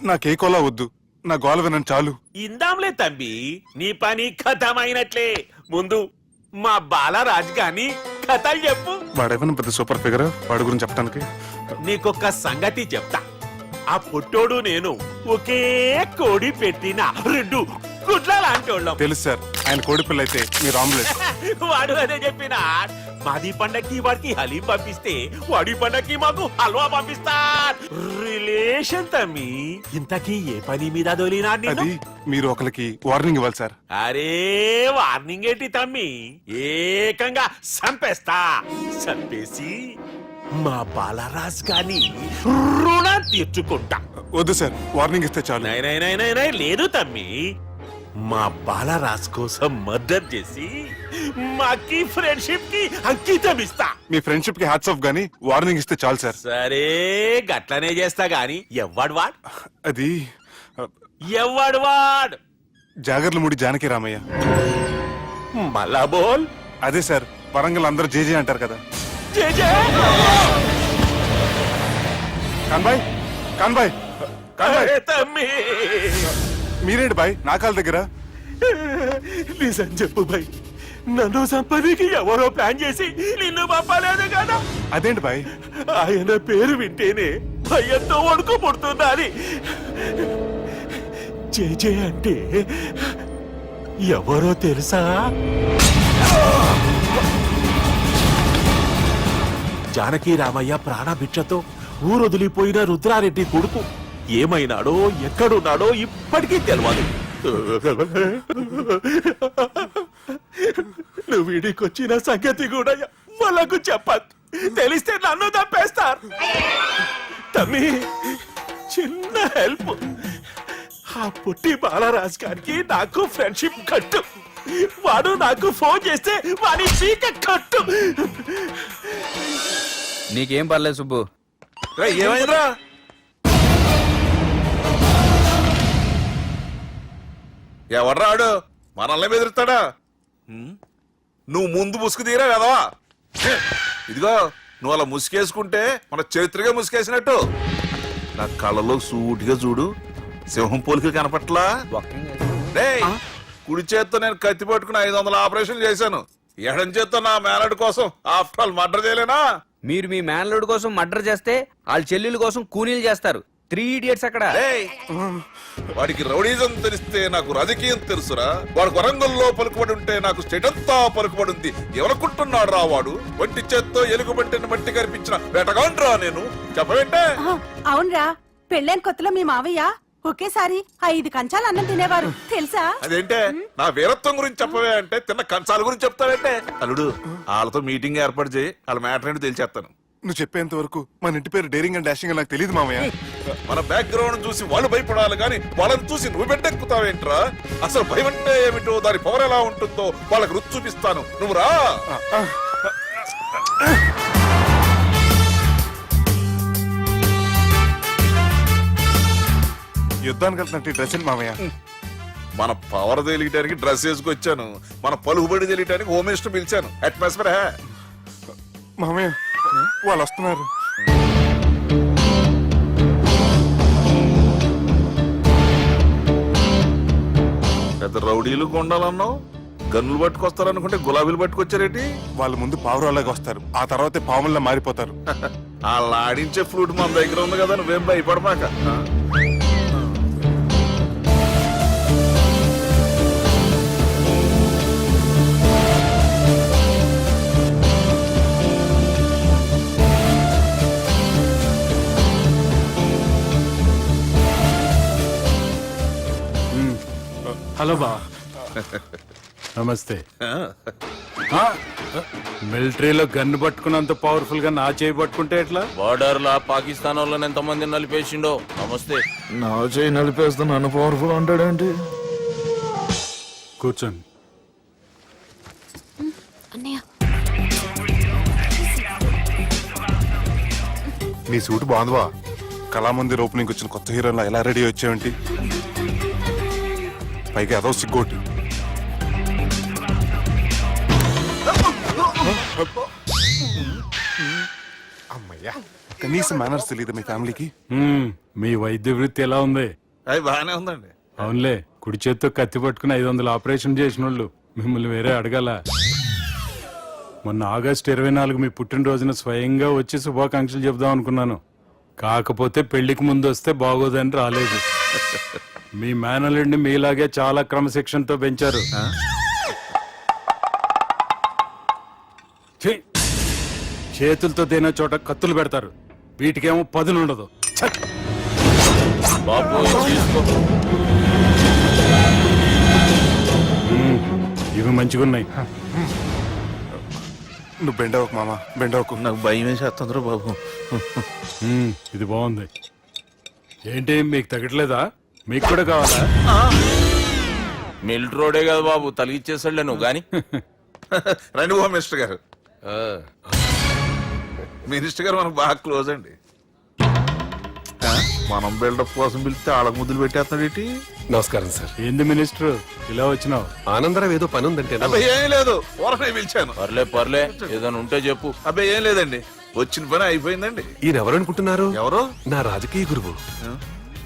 [SPEAKER 1] నాకే కోలా వద్దు, నా గోల వినని చాలు.
[SPEAKER 2] ఇందాంలే తమ్మి, నీ పని ఖతమైనట్లే. ముందు మా బాలరాజ్ గాని కథలు చెప్పు.
[SPEAKER 1] వాడేమైనా పెద్ద సూపర్ ఫిగర్, వాడి గురించి చెప్పడానికి.
[SPEAKER 2] నీకొక సంగతి చెప్తా. ఆ పుట్టోడు నేను ఒకే కోడి పెట్టిన 2 గుడ్ల లాంటోళ్ళం.
[SPEAKER 1] తెలుసు సార్, ఆయన కోడి పిల్ల అయితే మీరు ఆమ్లెట్.
[SPEAKER 2] వాడు అదే చెప్పిన. మాది పండక్కి వాడికి హలీం పంపిస్తే వాడి పండక్కి మాకు హల్వా పంపిస్తా. రిలేషన్ తమ్మి. ఇంతకీ ఏ పని మీద దొలినా?
[SPEAKER 1] అది మీరు ఒకరికి వార్నింగ్ ఇవ్వాలి సార్.
[SPEAKER 2] అరే వార్నింగ్ ఏంటి తమ్మి, ఏకంగా చంపేస్తా. చంపేసి
[SPEAKER 5] మా బాలరాజ్ గాని రుణం తీర్చుకుంటా.
[SPEAKER 1] వద్దు సార్, వార్నింగ్ ఇస్తే చాలు.
[SPEAKER 5] నై, లేదు తమ్మి. మా బాలరాజ్ కోసం మర్డర్ చేసి మాకి ఫ్రెండ్షిప్ కి అంకితం ఇస్తా.
[SPEAKER 1] మీ ఫ్రెండ్షిప్ కి హ్యాట్స్ ఆఫ్ గానీ వార్నింగ్ ఇస్తే చాలు సార్.
[SPEAKER 5] సరే గట్లనే చేస్తా గాని ఎవ్వడు వాడ్
[SPEAKER 1] అది
[SPEAKER 5] ఎవ్వడు వాడ్
[SPEAKER 1] జాగర్లమూడి జానకి రామయ్య.
[SPEAKER 5] మళ్ళా బోల్.
[SPEAKER 1] అదే సార్, వరంగల్ అందరూ జేజే అంటారు కదా.
[SPEAKER 5] జే జే.
[SPEAKER 1] కాన్బాయ్, కాన్బాయ్, కాన్బాయ్.
[SPEAKER 5] అరే తమ్మి,
[SPEAKER 1] మీరేంటి బాయ్ నా కాళ్ళ దగ్గర?
[SPEAKER 5] నిజం చెప్పు భయ్, నన్ను సంపదికి ఎవరో ప్లాన్ చేసి నిన్ను పంపలేదు కదా.
[SPEAKER 1] అదేంటి బాయ్?
[SPEAKER 5] ఆయన పేరు వింటేనే భయంతో వణుకు పుడుతున్నది. జేజే అంటే ఎవరో తెలుసా? జానకి రామయ్య ప్రాణభిక్షతో ఊరొదిలిపోయిన రుద్రారెడ్డి కొడుకు. ఏమైనాడో ఎక్కడున్నాడో ఇప్పటికీ తెలియదు. నువ్వు వీడికొచ్చిన సంగతి కూడా వాళ్ళకు చెప్పద్దు. తెలిస్తే నన్ను తప్పేస్తారు. తమ్మి, చిన్న హెల్ప్. ఆ పుట్టి బాలరాజ్ గారికి నాకు ఫ్రెండ్షిప్ కట్టు. వాడు నాకు ఫోన్ చేస్తే వాడి చీక కట్టు.
[SPEAKER 7] నీకేం పర్లేదు సుబ్బు.
[SPEAKER 5] ఏమైందా?
[SPEAKER 10] ఎవడ్రాడు మనల్ని బెదిరిస్తాడా? నువ్వు ముందు ముసుగు తీరా కదవా? ఇదిగో నువ్వు అలా ముసుకేసుకుంటే మన చరిత్రగా ముసుకేసినట్టు. నా కళ్ళలో సూటిగా చూడు, సింహం పోలిక కనపట్లా? డేయ్, కుడి చేత్తో నేను కత్తి పట్టుకుని 500 ఆపరేషన్ చేశాను. ఎడం చేత్తో నా మేనడు కోసం ఆఫ్టర్ ఆల్ మర్డర్ చేయలేనా?
[SPEAKER 7] మీరు మీ మేనల్లుడి కోసం మర్డర్ చేస్తే వాళ్ళ చెల్లెల కోసం కూనీలు చేస్తారు. 3 ఇడియట్స్ అక్కడ.
[SPEAKER 10] డేయ్, వాడికి రౌడీజం తెలిస్తే నాకు రాజకీయం తెలుసురా. వాడు వరంగల్లో పలుకుబడి ఉంటే నాకు స్టేట్ అంతా పలుకుబడి ఉంది. ఎవరుకుంటున్నాడు రా వాడు? వంటి చేత్తో ఎలుగుబంటిని మట్టి కనిపించిన వేటగాండ్రా నేను. చెప్పవేంటే?
[SPEAKER 9] అవునరా, పెళ్ళైన కొత్తలో మీ మావయ్య ఒకేసారి 5 కంచాలు అన్నం తినేవారు తెలుసా?
[SPEAKER 10] అదేంటే నా వీరత్వం గురించి చెప్పవే అంటే తిన్న కంచాల గురించి చెప్తావేంటే? అల్లుడు, వాళ్ళతో మీటింగ్ ఏర్పాటు చేయి, వాళ్ళ మ్యాటర్ ఏంటో తెలిసేస్తాను.
[SPEAKER 1] నువ్వు చెప్పేంత వరకు మన ఇంటి పేరు డేరింగ్ అండ్ డాషింగ్ నాకు తెలియదు మామయ్య.
[SPEAKER 10] మన బ్యాక్గ్రౌండ్ చూసి వాళ్ళు భయపడాలి కానీ వాళ్ళని చూసి నువ్వు బిడ్డెక్కుతావేంట్రా? అసలు భయం అంటే ఏమిటో, దాని పవర్ ఎలా ఉంటుందో వాళ్ళకి రుచి చూపిస్తాను. నువ్వు రా.
[SPEAKER 1] యుద్ధానికి వెళ్తున్నట్టు డ్రెస్ ఏంటి మామయ్య?
[SPEAKER 10] మన పవర్ తెలియటానికి డ్రెస్ వేసుకొచ్చాను. మన పలుకుబడి తెలియటానికి హోమ్ మినిస్టర్ పిలిచాను. అట్మాస్ఫియర్ హే.
[SPEAKER 1] మామయ్య వాళ్ళు వస్తున్నారు.
[SPEAKER 10] పెద్ద రౌడీలు కొండాలన్నావు, గన్నులు పట్టుకొస్తారనుకుంటే గులాబీలు పట్టుకొచ్చారేంటి?
[SPEAKER 1] వాళ్ళ ముందు పావురాలాగా వస్తారు, ఆ తర్వాతే పాముల్లా మారిపోతారు.
[SPEAKER 10] వాళ్ళు ఆడించే ఫ్లూట్ మన దగ్గర ఉంది కదా, నువ్వేం భయపడమాక.
[SPEAKER 11] హలో బా, నమస్తే. మిలిటరీలో గన్ను పట్టుకున్నంత పవర్ఫుల్ గా నా చేయి పట్టుకుంటే ఎట్లా?
[SPEAKER 10] బార్డర్ లా పాకిస్తాన్ వాళ్ళని ఎంతమంది నలిపేసిండో. నమస్తే.
[SPEAKER 13] నా చేయి నలిపేస్తా నన్ను పవర్ఫుల్ అంటాడేంటి?
[SPEAKER 11] కూర్చోండి.
[SPEAKER 8] అన్నయ్య,
[SPEAKER 1] నీ సూట్ బాగుందివా? కళామందిర్ ఓపెనింగ్ వచ్చిన కొత్త హీరోలా ఎలా రెడీ వచ్చావేంటి? పైగా అదో సిగ్గోటి. అమ్మయ్యా, కనీసం మేనర్స్ తెలియదు మీ ఫ్యామిలీకి.
[SPEAKER 11] మీ వైద్య వృత్తి ఎలా ఉంది?
[SPEAKER 10] అది బాగానే ఉందండి.
[SPEAKER 11] అవునులే, కుడి చేత్తో కత్తి పట్టుకుని 500 ఆపరేషన్ చేసిన వాళ్ళు మిమ్మల్ని వేరే అడగాల. మొన్న ఆగస్టు 24 మీ పుట్టినరోజున స్వయంగా వచ్చి శుభాకాంక్షలు చెబుదాం అనుకున్నాను. కాకపోతే పెళ్లికి ముందు వస్తే బాగోదని రాలేదు. మీ మేనల్లుడిని మీలాగే చాలా క్రమశిక్షణతో పెంచారు. ఛీ! చేతులతో తినే చోట కత్తులు పెడతారు, వీటికేమో పదునుండదు.
[SPEAKER 10] బాబు తీసుకో.
[SPEAKER 11] ఇవి మంచిగున్నాయి.
[SPEAKER 1] నువ్వు బెండవకు మామ, బెండవకు.
[SPEAKER 10] నాకు భయం వేసేస్తుందిరా బాబు.
[SPEAKER 11] ఇది బాగుంది. ఏంటి మీకు తగ్గట్లేదా? మీకు కూడా కావాలా?
[SPEAKER 10] మిల్ట్ రోడే కదా బాబు, తలిగిచ్చేసాడులే నువ్వు గాని.
[SPEAKER 14] రండి బాబు మినిస్టర్ గారు. మినిస్టర్ గారు మనకు బాగా క్లోజ్ అండి. మనం బిల్డప్ కోసం పిలిస్తే ఆళ్ళకు ముద్దులు పెట్టేస్తున్నాడు ఏంటి?
[SPEAKER 3] నమస్కారం సార్.
[SPEAKER 11] ఏంది మినిస్టర్ ఇలా వచ్చినావు?
[SPEAKER 3] ఆనందరావు ఏదో పని ఉందంటే
[SPEAKER 14] అబ్బాయి ఏం లేదు, ఊరనే పిలిచాను.
[SPEAKER 10] పర్లే ఏదైనా ఉంటే చెప్పు.
[SPEAKER 14] అబ్బాయి ఏం లేదండి, వచ్చిన పని అయిపోయిందండి.
[SPEAKER 3] ఈయన ఎవరు అనుకుంటున్నారు?
[SPEAKER 14] ఎవరు?
[SPEAKER 3] నా రాజకీయ గురువు.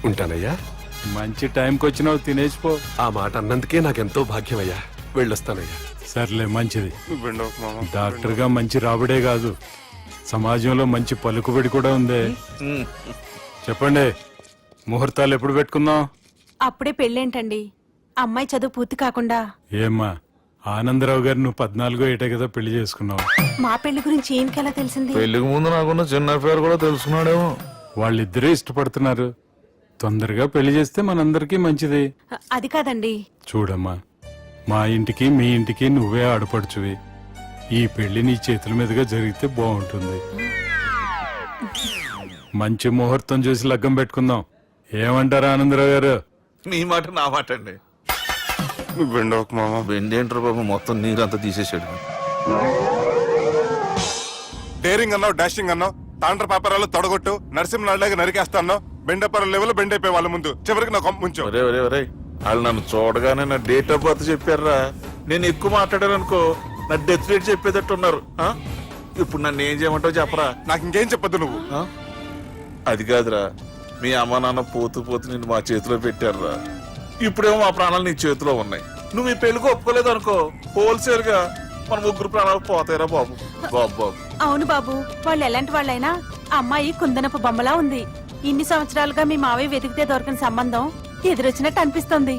[SPEAKER 3] ఉంటానయ్యా.
[SPEAKER 11] మంచి టైంకి వచ్చినావు, తినేసిపో.
[SPEAKER 3] ఆ మాట అన్నందుకే నాకెంతో భాగ్యమయ్యా. వెళ్ళొస్తానయ్యా.
[SPEAKER 11] సర్లే, మంచిది.
[SPEAKER 1] నువ్వు బెండవకు మామ.
[SPEAKER 11] డాక్టర్ గా మంచి రాబడే కాదు, సమాజంలో మంచి పలుకుబడి కూడా ఉంది. చెప్పండి, ముహూర్తాలు ఎప్పుడు పెట్టుకుందాం?
[SPEAKER 9] అప్పుడే పెళ్ళేంటండి, అమ్మాయి చదువు పూర్తి కాకుండా.
[SPEAKER 11] ఏమ్మా, ఆనందరావు గారు నువ్వు 14 ఏటే కదా పెళ్లి చేసుకున్నావు.
[SPEAKER 9] మా పెళ్లి గురించి ఈయనకెలా తెలిసింది?
[SPEAKER 14] పెళ్లికి ముందు నాకున్న చిన్న పేరు కూడా తెలుసుకున్నాడేమో.
[SPEAKER 11] వాళ్ళిద్దరే ఇష్టపడుతున్నారు. తొందరగా పెళ్లి చేస్తే మనందరికీ మంచిది.
[SPEAKER 9] అది కాదండి.
[SPEAKER 11] చూడమ్మా, మా ఇంటికి మీ ఇంటికి నువ్వే ఆడపడుచువి. ఈ పెళ్లి నీ చేతుల మీదుగా జరిగితే బాగుంటుంది. మంచి ముహూర్తం చూసి లగ్గం పెట్టుకుందాం. ఏమంటారా ఆనందరావు గారు?
[SPEAKER 14] మీ మాట నా మాట అండి.
[SPEAKER 1] నువ్వు బెండవకు మామ.
[SPEAKER 14] బెండేంట్రా బాబు, మొత్తం నీరంతా తీసేసాడు.
[SPEAKER 1] డేరింగ్ అన్నావు, డాషింగ్ అన్నావు, తాండ్ర పాపరాలు తొడగొట్టు, నరసింహనాయుడులాగా నరికేస్తా అన్నావు. బెండపర లెవెల్ బెండ్ అయిపోయి వాళ్ళ ముందు చివరికి నా కొంప ముంచావు.
[SPEAKER 14] ఒరే వాళ్ళు నన్ను చూడగానే నా డేట్ ఆఫ్ బర్త్ చెప్పారా? నేను ఎక్కువ మాట్లాడాను అనుకో, నా డెత్ రేట్ చెప్పేటట్టున్నారు. ఇప్పుడు నన్ను ఏం చేయమంటావు చెప్పరా?
[SPEAKER 1] నాకు ఇంకేం చెప్పొద్దు నువ్వు.
[SPEAKER 14] అది కాదురా, మీ అమ్మ నాన్న పోతూ నిన్ను మా చేతిలో పెట్టారురా. ఇప్పుడేమో మా ప్రాణాలు నీ చేతిలో ఉన్నాయి. నువ్వు ఈ పెళ్లికి ఒప్పుకోలేదు అనుకో, హోల్సేల్ గా మన ముగ్గురు ప్రాణాలు పోతాయిరా బాబు. బాబు
[SPEAKER 9] అవును బాబు, వాళ్ళు ఎలాంటి వాళ్ళైనా అమ్మాయి కుందనపు బొమ్మలా ఉంది. ఇన్ని సంవత్సరాలుగా మీ మావయ్య వెతికితే దొరకని సంబంధం ఎదురొచ్చినట్టు అనిపిస్తుంది.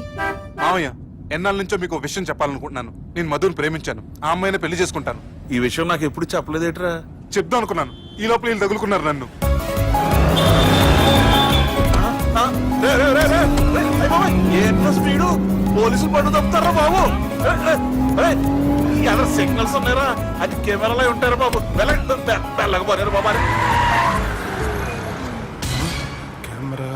[SPEAKER 1] మామయ్య, ఎన్నాళ్ళ నుంచో మీకు ఒక విషయం చెప్పాలనుకుంటున్నాను. నేను మధుని ప్రేమించాను, ఆ అమ్మాయిని పెళ్లి చేసుకుంటాను.
[SPEAKER 14] ఈ విషయం నాకు ఎప్పుడు చెప్పలేదేట్రా?
[SPEAKER 1] చెప్దాం అనుకున్నాను, ఈ లోపల వీళ్ళు తగులుకున్నారు నన్ను.
[SPEAKER 14] ఏంట్రా స్పీడు? పోలీసులు పట్టు తప్పుతారా బాబు? ఎలా సిగ్నల్స్ ఉన్నారా? అది కెమెరాలో ఉంటారా బాబు? వెళ్ళకపోయారు బాబా.
[SPEAKER 1] కెమెరా.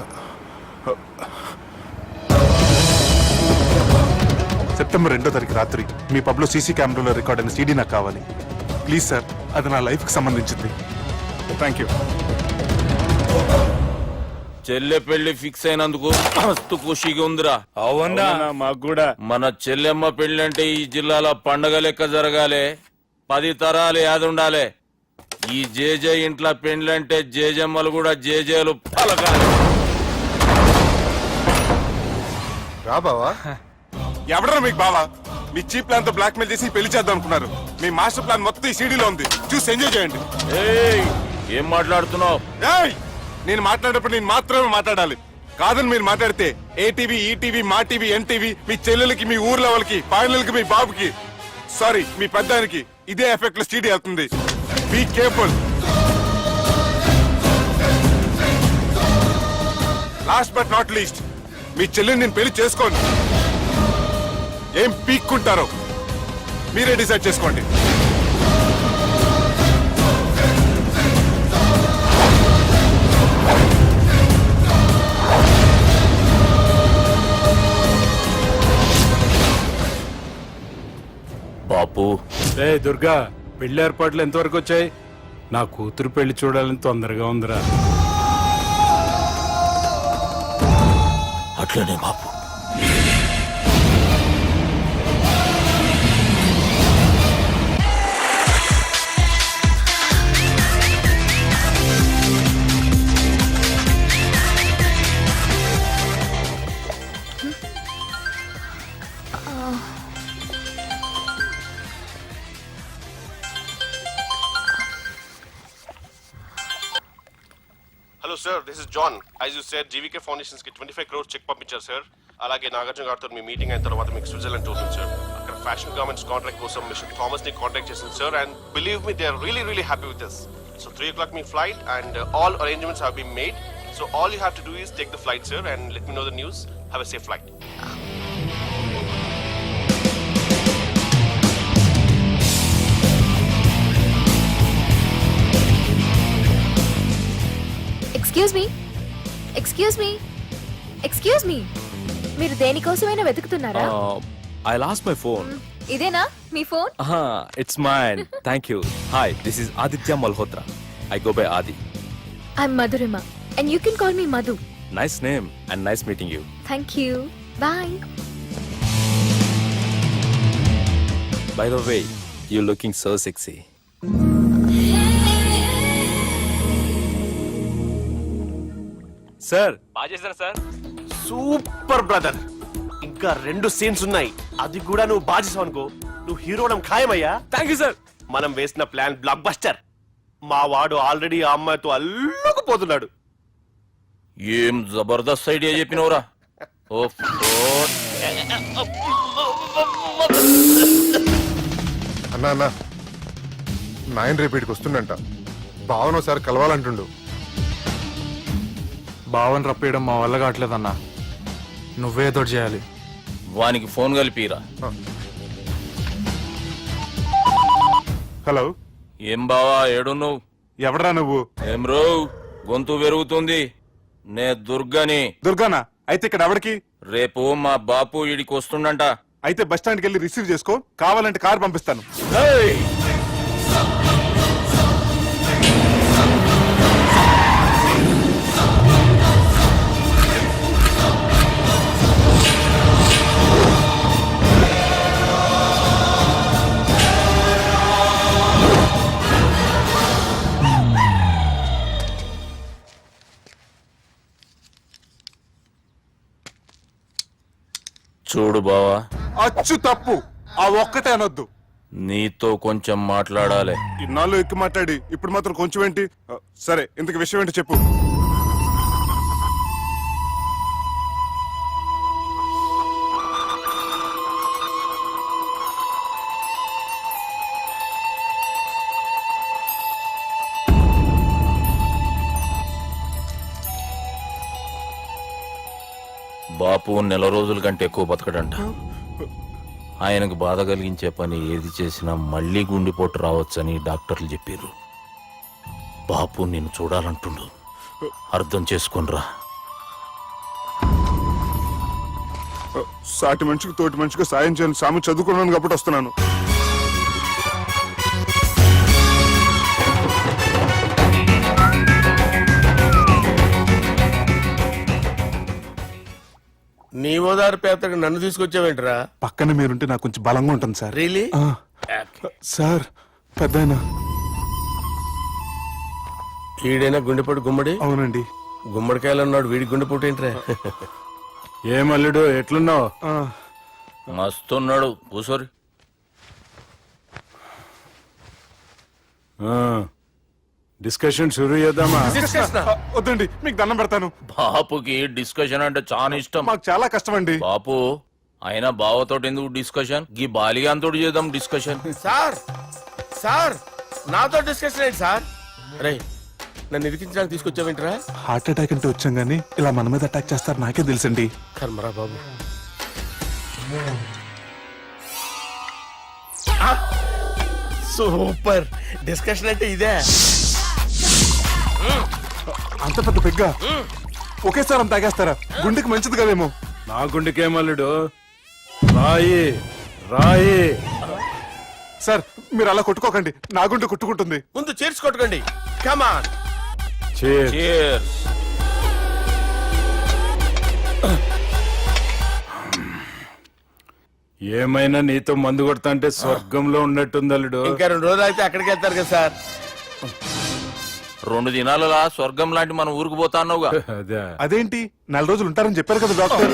[SPEAKER 1] సెప్టెంబర్ 2వ తారీఖు రాత్రి మీ పబ్లో సీసీ కెమెరాలో రికార్డ్ అయిన సీడీ నాకు కావాలి. ప్లీజ్ సార్, అది నా లైఫ్ కి సంబంధించింది. Thank you.
[SPEAKER 10] చెల్లె పెళ్లి ఫిక్స్ అయినందుకు మస్తు ఖుషిగా ఉందిరా.
[SPEAKER 11] అవునా? మాకు కూడా.
[SPEAKER 10] మన చెల్లెమ్మ పెళ్లి అంటే ఈ జిల్లాలో పండగ లెక్క జరగాలి, 10 తరాలు యాదుండాలి. ఈ జేజే ఇంట్లో పెండ్లంటే జేజమ్మలు కూడా జేజేలు పలకాలి.
[SPEAKER 13] రా బావా.
[SPEAKER 1] ఎవడరా మీకు బావా? మీ చీప్ ప్లాన్ తో బ్లాక్ మెయిల్ చేసి పెళ్లి చేద్దాం అనుకున్నారు. మీ మాస్టర్ ప్లాన్ మొత్తం ఈ సీడీలో ఉంది, చూసి ఎంజాయ్ చేయండి.
[SPEAKER 10] ఏయ్, ఏం మాట్లాడుతున్నావు?
[SPEAKER 1] నేను మాట్లాడేటప్పుడు నేను మాత్రమే మాట్లాడాలి. కాదని మీరు మాట్లాడితే ఏటీవీ, ఈటీవీ, మా టీవీ, ఎన్టీవీ, మీ చెల్లెలకి, మీ ఊర్లో వాళ్ళకి, ఫైనల్కి మీ బాబుకి, సారీ మీ పెద్దానికి ఇదే ఎఫెక్ట్ లో సీడీ అవుతుంది. Be careful. Last but not least, మీ చెల్లెని నేను పెళ్లి చేసుకోండి. ఏం పీక్కుంటారో మీరే డిసైడ్ చేసుకోండి.
[SPEAKER 10] బాపు,
[SPEAKER 11] రే దుర్గా, పెళ్లి ఏర్పాట్లు ఎంతవరకు వచ్చాయి? నా కూతురు పెళ్లి చూడాలని తొందరగా ఉందిరా.
[SPEAKER 10] అట్లనే బాపు.
[SPEAKER 5] Hello sir, this is John. As you said, GVK foundations కి 25 crores చెక్ పంపించారు సార్. అలాగే నాగార్జున గారితో మీ మీటింగ్ అయిన తర్వాత మీకు స్విట్జర్లాండ్ టూర్ ఉంది సార్. అక్కడ ఫ్యాషన్ గార్మెంట్స్ కాంట్రాక్ట్ కోసం మిస్టర్ థామస్ ని కాంటాక్ట్ చేసింది sir. And believe me, they are really happy with this. So 3 o'clock మీ flight and all arrangements have been made. So all you have to do is take the flight sir and let me know the news. Have a safe flight.
[SPEAKER 8] Excuse me excuse me excuse me మీరు దేనికోసమైనా వెతుకుతున్నారా?
[SPEAKER 10] I last my phone.
[SPEAKER 8] ఇదేనా మీ phone?
[SPEAKER 10] It's mine. Thank you. Hi, this is Aditya Malhotra. I go by Adi.
[SPEAKER 8] I'm Madhurima and you can call me Madhu.
[SPEAKER 10] Nice name and nice meeting you.
[SPEAKER 8] Thank you. Bye.
[SPEAKER 10] By the way, you looking so sexy. Sir బాగా చేశారు sir.
[SPEAKER 5] Super brother. ఇంకా 2 scenes ఉన్నాయి, అది కూడా నువ్వు బాజేసావు అనుకో, నువ్వు హీరోడం ఖాయమయ్యా.
[SPEAKER 10] Thank you sir.
[SPEAKER 5] మనం వేసిన ప్లాన్ బ్లాక్ బస్టర్. మా వాడు ఆల్రెడీ ఆ అమ్మాయితో అల్లుకుపోతున్నాడు.
[SPEAKER 10] ఏం జబర్దస్త్ ఐడియా చెప్పినవరా.
[SPEAKER 13] అన్నా అన్నా, నాయన రేపు ఇక్కడికి వస్తుండంట. భావన ఒకసారి కలవాలంటుండు.
[SPEAKER 1] భావన రప్పేయడం మా వల్ల కావట్లేదన్నా, నువ్వే తోడు చేయాలి.
[SPEAKER 10] వానికి ఫోన్ కలిపిరా.
[SPEAKER 1] హలో,
[SPEAKER 10] ఏం బావా ఏడున్నావు?
[SPEAKER 1] ఎవడరా నువ్వు?
[SPEAKER 10] ఏం రో గొంతు పెరుగుతుంది. నే దుర్గాని.
[SPEAKER 1] దుర్గానా? అయితే ఇక్కడ ఎవడికి?
[SPEAKER 10] రేపు మా బాపు ఈడికి వస్తుండంట.
[SPEAKER 1] అయితే బస్ స్టాండ్కి వెళ్ళి రిసీవ్ చేసుకో, కావాలంటే కార్ పంపిస్తాను.
[SPEAKER 10] చూడు బావా,
[SPEAKER 1] అచ్చు తప్పు, ఆ ఒక్కటే అనొద్దు.
[SPEAKER 10] నీతో కొంచెం మాట్లాడాలి.
[SPEAKER 1] ఇన్నాళ్ళు ఎక్కువ మాట్లాడి ఇప్పుడు మాత్రం కొంచెం ఏంటి? సరే, ఇంతకు విషయం ఏంటి చెప్పు.
[SPEAKER 10] బాపు నెల రోజుల కంటే ఎక్కువ బతకడంట. ఆయనకు బాధ కలిగించే పని ఏది చేసినా మళ్ళీ గుండెపోటు రావచ్చని డాక్టర్లు చెప్పారు. బాపు నిన్ను చూడాలంటుండు, అర్థం చేసుకునిరా.
[SPEAKER 1] సాటి మనిషికి తోటి మనిషికి సాయం చేయని సామి చదువుకున్నాను కాబట్టి వస్తున్నాను.
[SPEAKER 5] నీ ఓదారు పేదకు నన్ను తీసుకొచ్చావేంట్రా?
[SPEAKER 1] పక్కన మీరుంటే నాకు కొంచెం బలంగా ఉంటుంది సార్.
[SPEAKER 5] రియలీ?
[SPEAKER 1] సార్, పెద్దయినా.
[SPEAKER 5] ఈడైనా గుండెపోటు గుమ్మడి?
[SPEAKER 1] అవునండి.
[SPEAKER 5] గుమ్మడికాయలు అన్నాడు, వీడి గుండెపోటు ఏంట్రా?
[SPEAKER 11] ఏమల్లుడు ఎట్లున్నావు?
[SPEAKER 10] మస్తున్నాడు. కూసోరి.
[SPEAKER 11] డిస్కషన్ షురూ చేద్దామా?
[SPEAKER 1] వద్దండి, మీకు దండం పెడతాను.
[SPEAKER 10] బాపుకి డిస్కషన్ అంటే చాలా ఇష్టం.
[SPEAKER 1] మాకు చాలా కష్టం అండి.
[SPEAKER 10] బాపు అయినా బావతోటి ఎందుకు డిస్కషన్? గీ బాలిగాంతోటి చేద్దాం డిస్కషన్.
[SPEAKER 5] సార్ సార్ నాతో డిస్కషన్ ఏంటి సార్? రే, నన్ను ఇరికించడానికి తీసుకొచ్చావేంట్రా?
[SPEAKER 1] హార్ట్ అటాక్ అంటే వచ్చాం గానీ ఇలా మన మీద అటాక్ చేస్తారు నాకే తెలుసండి.
[SPEAKER 5] కర్మరా బాబు. సూపర్ డిస్కషన్ అంటే ఇదే.
[SPEAKER 1] అంత పెద్ద పెగ్గా ఒకేసారి అంత తాగేస్తారా? గుండెకి మంచిది కదేమో.
[SPEAKER 11] నా గుండెకేమల్లుడు, రాయి రాయి.
[SPEAKER 1] సార్, మీరు అలా కొట్టుకోకండి, నా గుండె కొట్టుకుంటుంది.
[SPEAKER 5] ముందు చేర్చి కొట్టుకోండి. కమాన్.
[SPEAKER 10] Cheers.
[SPEAKER 11] ఏమైనా నీతో మందు కొడతా అంటే స్వర్గంలో ఉన్నట్టుంది అల్లుడు.
[SPEAKER 5] ఇంకా 2 రోజులు అయితే అక్కడికి వెళ్తారు కదా సార్.
[SPEAKER 10] 2 దినాలలా స్వర్గం లాంటి మన ఊరికి పోతాన్నావుగా.
[SPEAKER 11] అదే.
[SPEAKER 1] అదేంటి, 4 రోజులు ఉంటారని చెప్పారు కదా డాక్టర్.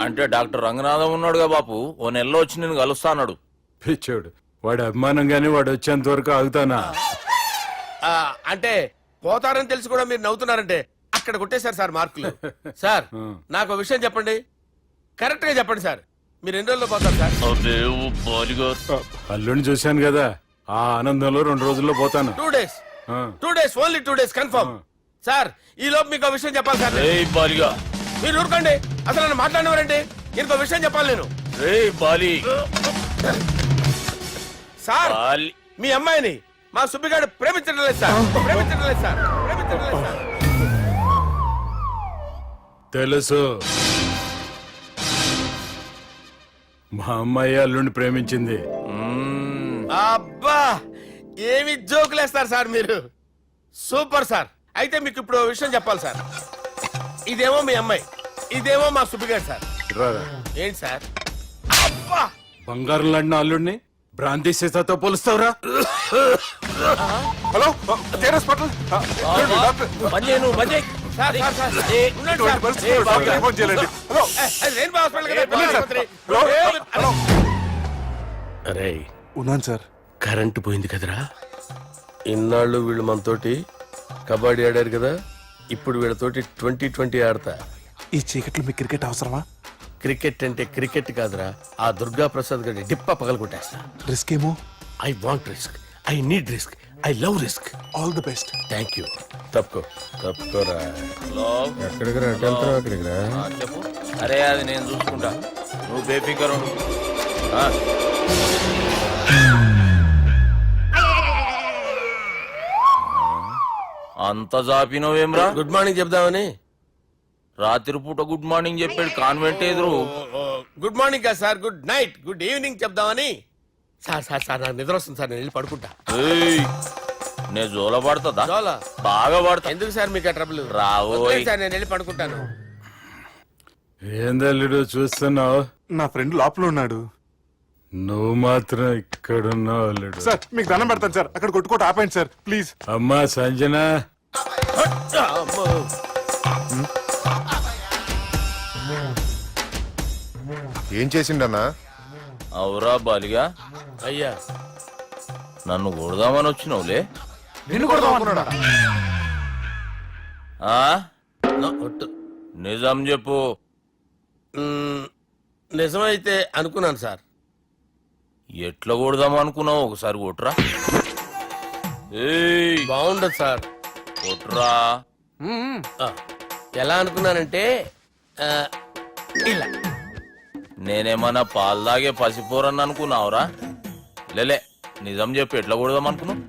[SPEAKER 10] అంటే డాక్టర్ రంగనాథం ఉన్నాడుగా బాపు, ఓ నెలలో వచ్చి నేను కలుస్తా అన్నాడు.
[SPEAKER 11] పిచ్చోడు, వాడు అభిమానంగానే వాడు వచ్చేంత వరకు ఆగుతానా?
[SPEAKER 5] అంటే పోతారని తెలిసి కూడా మీరు నవ్వుతున్నారంటే అక్కడ కొట్టేశారు సార్ మార్కులు. సార్, నాకు విషయం చెప్పండి, కరెక్ట్ గా చెప్పండి సార్. మీరు ఎన్ని రోజుల్లో పోతారు సార్?
[SPEAKER 11] అల్లుడిని చూశాను కదా, ఆ ఆనందంలో 2 రోజుల్లో పోతాను.
[SPEAKER 5] 2 days. 2 days, only 2 days confirm. Sir, ఈ లోపు మీకు విషయం చెప్పాలి సార్.
[SPEAKER 10] బాలిగా
[SPEAKER 5] మీరు ఊరుకోండి, అసలు నన్ను మాట్లాడినవారండి. ఇంకో విషయం చెప్పాలి నేను.
[SPEAKER 10] బాలి
[SPEAKER 5] సార్, మీ అమ్మాయిని మా సుబ్బిగాడు ప్రేమించడం లేదు సార్. ప్రేమించడం లేదు సార్. ప్రేమించడం లేదు సార్.
[SPEAKER 11] తెలుసు. మా అమ్మాయి అల్లుడిని ప్రేమించింది.
[SPEAKER 5] అబ్బా ఏమి జోకులేస్తారు సార్ మీరు. Super sir. అయితే మీకు ఇప్పుడు ఓ విషయం చెప్పాలి సార్. ఇదేమో మీ అమ్మాయి, ఇదేమో మా సుబ్బిగారు సార్.
[SPEAKER 11] రారా.
[SPEAKER 5] ఏంటి సార్? అబ్బా
[SPEAKER 11] బంగారం లాంటి అల్లుడిని భ్రాంతి సీతతో పోలుస్తావురా?
[SPEAKER 1] Hello care hospital
[SPEAKER 5] sir, sir, sir. ఉండండి సార్.
[SPEAKER 1] ఫోన్ చేయాలండి. హలో
[SPEAKER 5] రెయిన్బో హాస్పిటల్ కదా,
[SPEAKER 1] వెళ్ళండి సార్.
[SPEAKER 5] ఆసుపత్రి.
[SPEAKER 1] హలో
[SPEAKER 5] అరే
[SPEAKER 1] ఉన్నాను సార్.
[SPEAKER 5] కరెంటు పోయింది కదరా. ఇన్నాళ్ళు వీళ్ళు మనతోటి కబడ్డీ ఆడారు కదా, ఇప్పుడు వీళ్ళతోటి 2020 ఆడతా.
[SPEAKER 1] ఈ చీకట్లో మీకు క్రికెట్ అవసరమా?
[SPEAKER 5] క్రికెట్ అంటే క్రికెట్ కాదురా, ఆ దుర్గా ప్రసాద్ గారి డిప్ప పగలగొట్టేస్తా.
[SPEAKER 1] రిస్క్ ఏమో.
[SPEAKER 5] I want risk, I need risk, I love risk.
[SPEAKER 1] All the best.
[SPEAKER 5] Thank you. తప్పుకోరా.
[SPEAKER 10] ఎక్కడికి రా? చెప్పు. అరే అది నేను చూసుకుంటా, నువ్వు బేఫికర్ ఉండు. అంత జాపినవేమ్రా?
[SPEAKER 5] గుడ్ మార్నింగ్ చెప్దామని.
[SPEAKER 10] రాత్రి పూట గుడ్ మార్నింగ్ చెప్పాడు కాన్వెంట్ ఎదురు.
[SPEAKER 5] గుడ్ మార్నింగ్ కదా sir, good night, good evening చెప్దామని. సార్ సార్ సార్ నాకు నిద్ర వస్తుంది సార్, నేను వెళ్ళి పడుకుంటా.
[SPEAKER 10] ఏయ్, నే జోల పడుతుందా?
[SPEAKER 5] జోలా?
[SPEAKER 10] బాగా పడతా.
[SPEAKER 5] ఎందుకు సార్ మీకు ఆ ట్రబుల్?
[SPEAKER 10] రావోయ్.
[SPEAKER 5] సార్ నేను వెళ్ళి పడుకుంటాను.
[SPEAKER 11] ఏందల్లుడు చూస్తున్నావు?
[SPEAKER 1] నా ఫ్రెండ్ లోపల ఉన్నాడు.
[SPEAKER 11] నువ్వు మాత్రం ఇక్కడున్నావు అల్లుడు.
[SPEAKER 1] సార్ మీకు దండం పెడతాను సార్, అక్కడ కొట్టుకోట ఆపండి సార్ ప్లీజ్.
[SPEAKER 11] అమ్మా సంజన,
[SPEAKER 5] అమ్మో.
[SPEAKER 13] ఏం చేసిండన్నా?
[SPEAKER 10] అవురా బాలిగా,
[SPEAKER 5] అయ్యా
[SPEAKER 10] నన్ను కొడదామని వచ్చినావులే.
[SPEAKER 1] నిన్ను కొడదామనుకున్నాడా?
[SPEAKER 10] ఆ?
[SPEAKER 5] ఒట్టు.
[SPEAKER 10] నిజం చెప్పు.
[SPEAKER 5] నిజమైతే అనుకున్నాను సార్.
[SPEAKER 10] ఎట్లా కొడదాం అనుకున్నావు? ఒకసారి కొట్రా. ఏయ్,
[SPEAKER 5] బాగుండదు సార్.
[SPEAKER 10] కొట్రా.
[SPEAKER 5] ఆ, ఎలా అనుకున్నానంటే ఇలా.
[SPEAKER 10] నేనేమన్నా పాలు తాగే పసిపోరని అనుకున్నావురా? లేలే, నిజం చెప్పు, ఎట్లా కొడదాం అనుకున్నావు?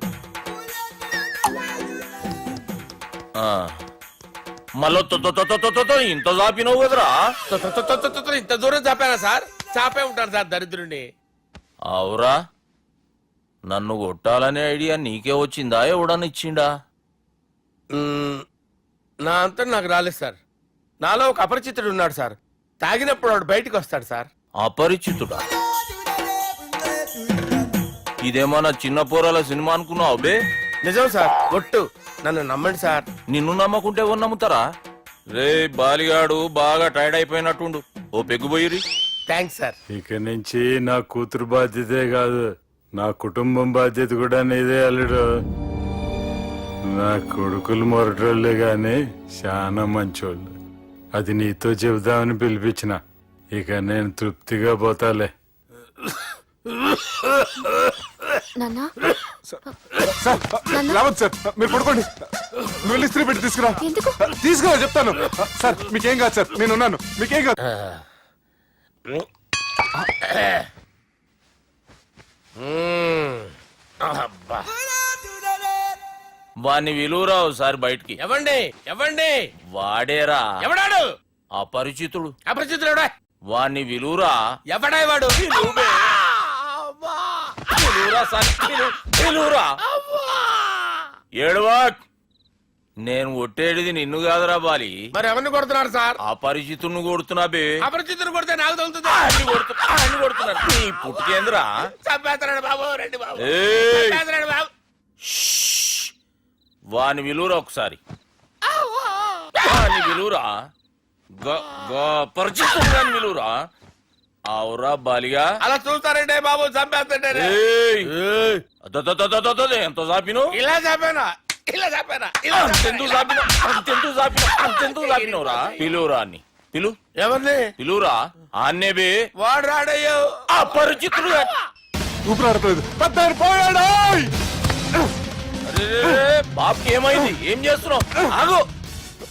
[SPEAKER 10] మళ్ళీ ఇంత చాపినావు కదరా?
[SPEAKER 5] ఇంత దూరం చాపానా సార్? చాపే ఉంటాను సార్ దరిద్రుడిని.
[SPEAKER 10] అవురా, నన్ను కొట్టాలనే ఐడియా నీకే వచ్చిందా? ఎవడన్నా ఇచ్చిండా?
[SPEAKER 5] నా అంతా నాకు రాలేదు సార్. నాలో ఒక అపరిచితుడు ఉన్నాడు సార్. తాగినప్పుడు వాడు బయటికి వస్తాడు సార్.
[SPEAKER 10] అపరిచితుడా? ఇదేమన్నా చిన్న పోరాల సినిమా అనుకున్నావు బే?
[SPEAKER 5] నిజం సార్, ఒట్టు. నన్ను నమ్మండి సార్.
[SPEAKER 10] నిన్ను నమ్మకుంటే ఎవరు నమ్ముతారా? రే బాలిగాడు బాగా టైర్డ్ అయిపోయినట్టుండు, ఓ పెగ్గుబోయిరి.
[SPEAKER 5] Thanks sir.
[SPEAKER 11] ఇక నుంచి నా కూతురు బాధ్యతే కాదు, నా కుటుంబం బాధ్యత కూడా నీదే అల్లుడు. నా కొడుకులు మొరటోళ్ళే గాని చాలా మంచోళ్ళు. అది నీతో చెబుదామని పిలిపించిన. ఇక నేను తృప్తిగా పోతాలే.
[SPEAKER 8] నాన్నా
[SPEAKER 1] సార్ రావద్దు సార్, మీరు పడుకోండి. నువ్వు వెళ్ళి ఇస్త్రీ పెట్టి తీసుకురా.
[SPEAKER 8] ఎందుకు?
[SPEAKER 1] తీసుకురా చెప్తాను. సార్ మీకేం కాదు సార్, నేను ఉన్నాను, మీకేం కాదు.
[SPEAKER 5] అబ్బా.
[SPEAKER 10] వాణ్ణి విలువరావు సార్ బయటికి.
[SPEAKER 5] ఎవండి ఎవండి?
[SPEAKER 10] వాడేరా
[SPEAKER 5] ఎవడాడు?
[SPEAKER 10] అపరిచితుడు.
[SPEAKER 5] అపరిచితుడు
[SPEAKER 10] వాణ్ణి విలువరా.
[SPEAKER 5] ఎవడా వాడు?
[SPEAKER 10] విలువరా సార్, విలువరా. ఏడవా, నేను కొట్టేడిది నిన్ను కాదురా బాలి.
[SPEAKER 5] మరి ఎవరిని కొడుతున్నారు సార్?
[SPEAKER 10] అపరిచితుడిని కొడుతున్నా బే.
[SPEAKER 5] అపరిచితుడు కొడితే నాకు తగులుతుంది.
[SPEAKER 10] అన్ని కొడుతున్నారు. నీ పుట్టుకేంద్రా?
[SPEAKER 5] చంపేస్తున్నాడు బాబు, రండి బాబు.
[SPEAKER 10] ఏయ్,
[SPEAKER 5] చంపేస్తున్నాడు బాబు.
[SPEAKER 10] వాని విలువరా ఒకసారి. వాని విలువరా. పరిచితుడు గాని విలువరా. అవురా బాలిగా.
[SPEAKER 5] అలా చూస్తారంటే బాబు, చంపేస్తాడే.
[SPEAKER 10] ఎంత చాపిను?
[SPEAKER 5] ఇలా చంపానా? ఇలా చంపానా?
[SPEAKER 10] అంతెందుకు చాపిన? అంతెందుకు చాపిన? అంతెందుకు చాపినవురా? పిలువురా అన్ని. పిలు.
[SPEAKER 5] ఎవరిని?
[SPEAKER 10] పిలువురా. ఆన్నే బే.
[SPEAKER 5] వాడు రాడయ్యో.
[SPEAKER 10] అపరిచితుడు.
[SPEAKER 1] ఊపిరాడట్లేదు. పెద్ద పోయాడు.
[SPEAKER 10] బాబుకి ఏమైంది? ఏం చేస్తున్నావు? ఆగు.